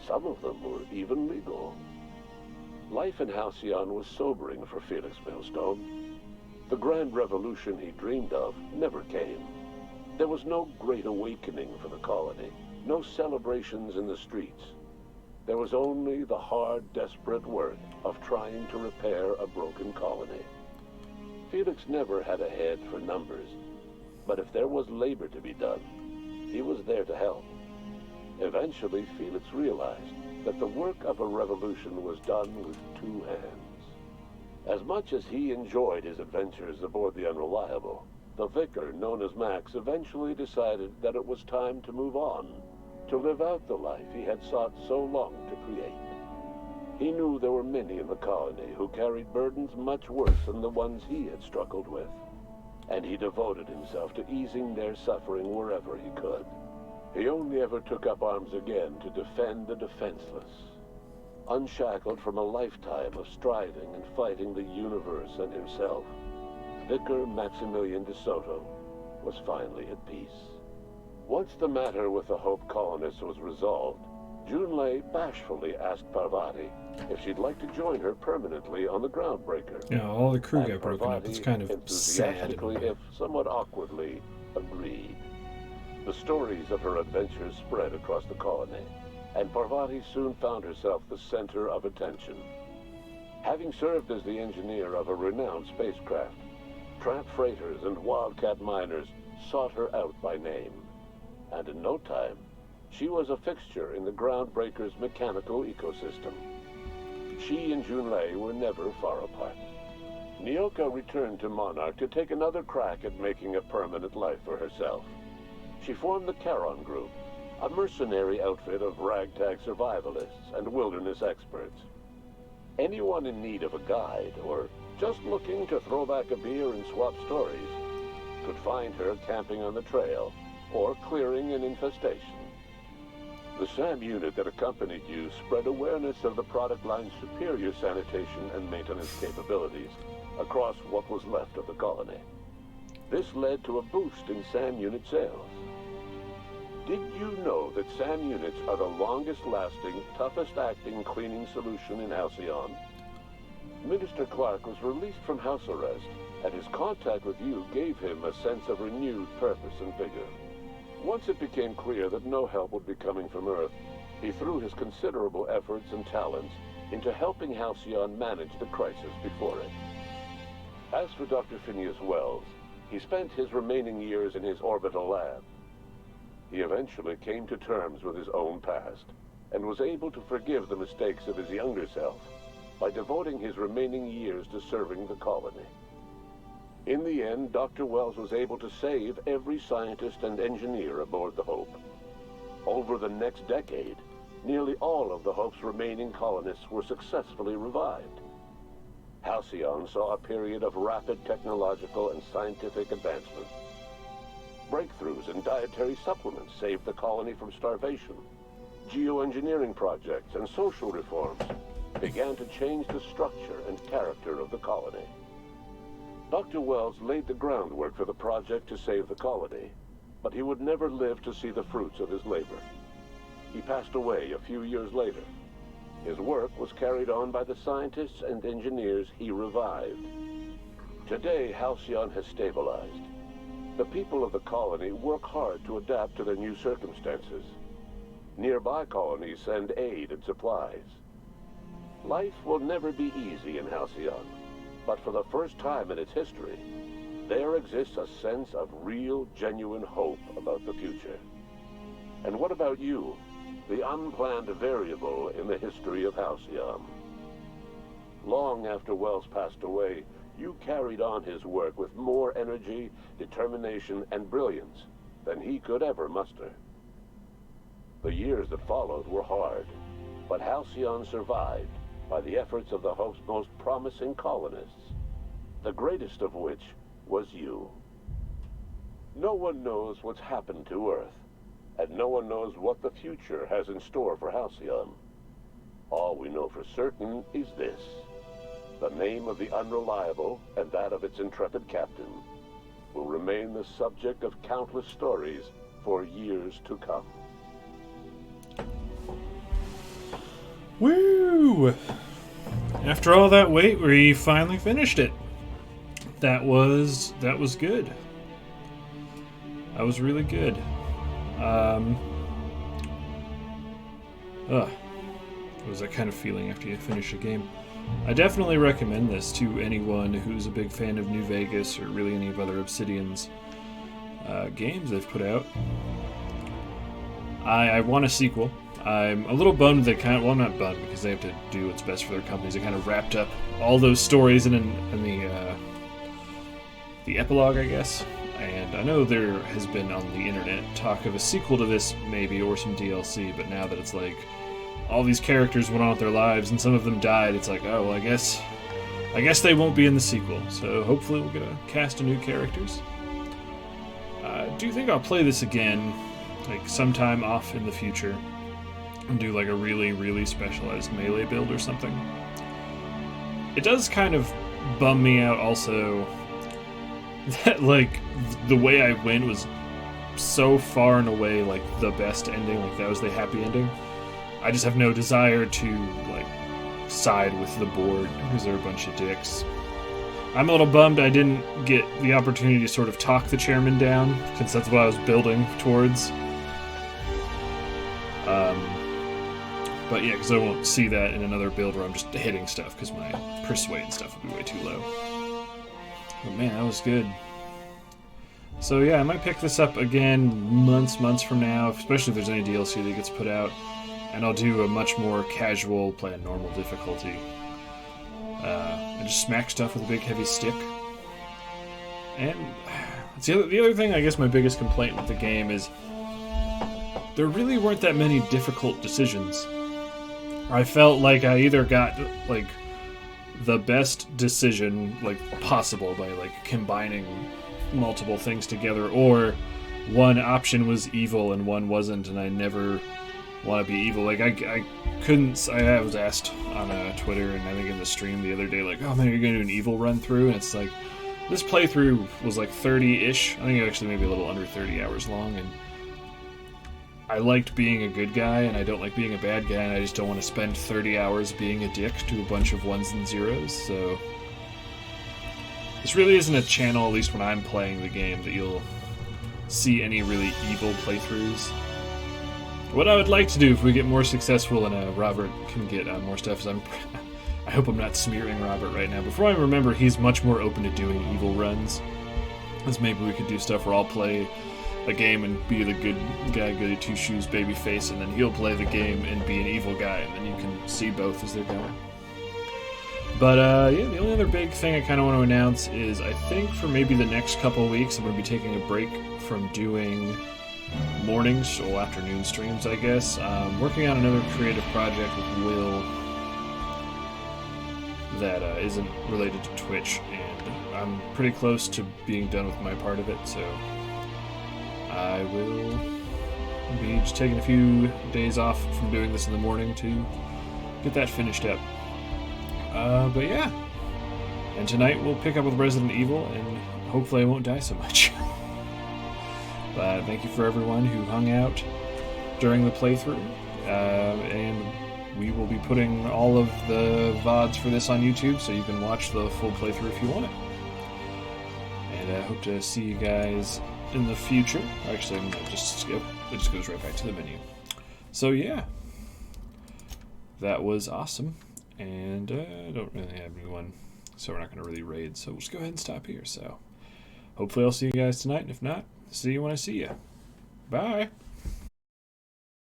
Some of them were even legal. Life in Halcyon was sobering for Felix Millstone. The grand revolution he dreamed of never came. There was no great awakening for the colony, no celebrations in the streets. There was only the hard, desperate work of trying to repair a broken colony. Felix never had a head for numbers, but if there was labor to be done, he was there to help. Eventually, Felix realized that the work of a revolution was done with 2 hands. As much as he enjoyed his adventures aboard the Unreliable, the vicar, known as Max, eventually decided that it was time to move on, to live out the life he had sought so long to create. He knew there were many in the colony who carried burdens much worse than the ones he had struggled with, and he devoted himself to easing their suffering wherever he could. He only ever took up arms again to defend the defenseless. Unshackled from a lifetime of striving and fighting the universe and himself, Vicar Maximilian de Soto was finally at peace. Once the matter with the Hope colonists was resolved, Junlei bashfully asked Parvati if she'd like to join her permanently on the Groundbreaker. Yeah, all the crew And got broken up. Parvati It's kind of sad. enthusiastically, if somewhat awkwardly, agreed. The stories of her adventures spread across the colony, and Parvati soon found herself the center of attention. Having served as the engineer of a renowned spacecraft, tramp freighters and wildcat miners sought her out by name. And in no time, she was a fixture in the Groundbreaker's mechanical ecosystem. She and Junlei were never far apart. Nyoka returned to Monarch to take another crack at making a permanent life for herself. She formed the Charon Group, a mercenary outfit of ragtag survivalists and wilderness experts. Anyone in need of a guide, or just looking to throw back a beer and swap stories, could find her camping on the trail or clearing an infestation. The SAM unit that accompanied you spread awareness of the product line's superior sanitation and maintenance capabilities across what was left of the colony. This led to a boost in SAM unit sales. Did you know that SAM units are the longest-lasting, toughest-acting cleaning solution in Halcyon? Minister Clark was released from house arrest, and his contact with you gave him a sense of renewed purpose and vigor. Once it became clear that no help would be coming from Earth, he threw his considerable efforts and talents into helping Halcyon manage the crisis before it. As for Dr. Phineas Wells, he spent his remaining years in his orbital lab. He eventually came to terms with his own past, and was able to forgive the mistakes of his younger self by devoting his remaining years to serving the colony. In the end, Dr. Wells was able to save every scientist and engineer aboard the Hope. Over the next decade, nearly all of the Hope's remaining colonists were successfully revived. Halcyon saw a period of rapid technological and scientific advancement. Breakthroughs in dietary supplements saved the colony from starvation. Geoengineering projects and social reforms began to change the structure and character of the colony. Dr. Wells laid the groundwork for the project to save the colony, but he would never live to see the fruits of his labor. He passed away a few years later. His work was carried on by the scientists and engineers he revived. Today, Halcyon has stabilized. The people of the colony work hard to adapt to their new circumstances. Nearby colonies send aid and supplies. Life will never be easy in Halcyon, but for the first time in its history, there exists a sense of real, genuine hope about the future. And what about you, the unplanned variable in the history of Halcyon? Long after Wells passed away, you carried on his work with more energy, determination, and brilliance than he could ever muster. The years that followed were hard, but Halcyon survived by the efforts of the Hope's most promising colonists, the greatest of which was you. No one knows what's happened to Earth, and no one knows what the future has in store for Halcyon. All we know for certain is this: the name of the Unreliable and that of its intrepid captain will remain the subject of countless stories for years to come. Woo! After all that wait, we finally finished it. That was good. That was really good. What was that kind of feeling after you finish a game? I definitely recommend this to anyone who's a big fan of New Vegas or really any of other Obsidian's games they've put out. I want a sequel. I'm a little bummed they well, I'm not bummed because they have to do what's best for their companies. They kind of wrapped up all those stories in the epilogue, I guess. And I know there has been on the internet talk of a sequel to this, maybe, or some DLC, but now that it's like all these characters went on with their lives and some of them died, it's like, oh, well, I guess they won't be in the sequel. So hopefully we'll get a cast of new characters. I do think I'll play this again, like sometime off in the future, and do like a really, really specialized melee build or something. It does kind of bum me out also that like the way I went was so far and away like the best ending, like that was the happy ending. I just have no desire to like side with the board because they're a bunch of dicks. I'm a little bummed I didn't get the opportunity to sort of talk the chairman down, because that's what I was building towards. But yeah, because I won't see that in another build where I'm just hitting stuff, because my persuade and stuff would be way too low. But man, that was good. So yeah, I might pick this up again months from now, especially if there's any DLC that gets put out. And I'll do a much more casual, play a normal difficulty. And just smack stuff with a big heavy stick. And the other thing, I guess my biggest complaint with the game is there really weren't that many difficult decisions. I felt like I either got like the best decision like possible by like combining multiple things together, or one option was evil and one wasn't, and I never want to be evil. Like I couldn't. I was asked on Twitter and I think in the stream the other day, like, oh man, are you gonna do an evil run through? And it's like this playthrough was like 30-ish. I think actually maybe a little under 30 hours long, and I liked being a good guy, and I don't like being a bad guy, and I just don't want to spend 30 hours being a dick to a bunch of ones and zeros, so this really isn't a channel, at least when I'm playing the game, that you'll see any really evil playthroughs. What I would like to do if we get more successful and Robert can get more stuff is I hope I'm not smearing Robert right now. Before I remember, he's much more open to doing evil runs. As maybe we could do stuff where I'll play a game and be the good guy, goody two-shoes, baby face, and then he'll play the game and be an evil guy, and then you can see both as they're going. But yeah, the only other big thing I kind of want to announce is I think for maybe the next couple of weeks I'm going to be taking a break from doing mornings or afternoon streams, I guess. Working on another creative project with Will that isn't related to Twitch, and I'm pretty close to being done with my part of it, so I will be just taking a few days off from doing this in the morning to get that finished up. But yeah, and tonight we'll pick up with Resident Evil, and hopefully I won't die so much. But thank you for everyone who hung out during the playthrough, and we will be putting all of the VODs for this on YouTube, so you can watch the full playthrough if you want it. And I hope to see you guys in the future. Actually, I'm going to just skip. It just goes right back to the menu. So yeah, that was awesome. And I don't really have anyone, so we're not going to really raid. So we'll just go ahead and stop here. So hopefully I'll see you guys tonight, and if not, see you when I see you. Bye.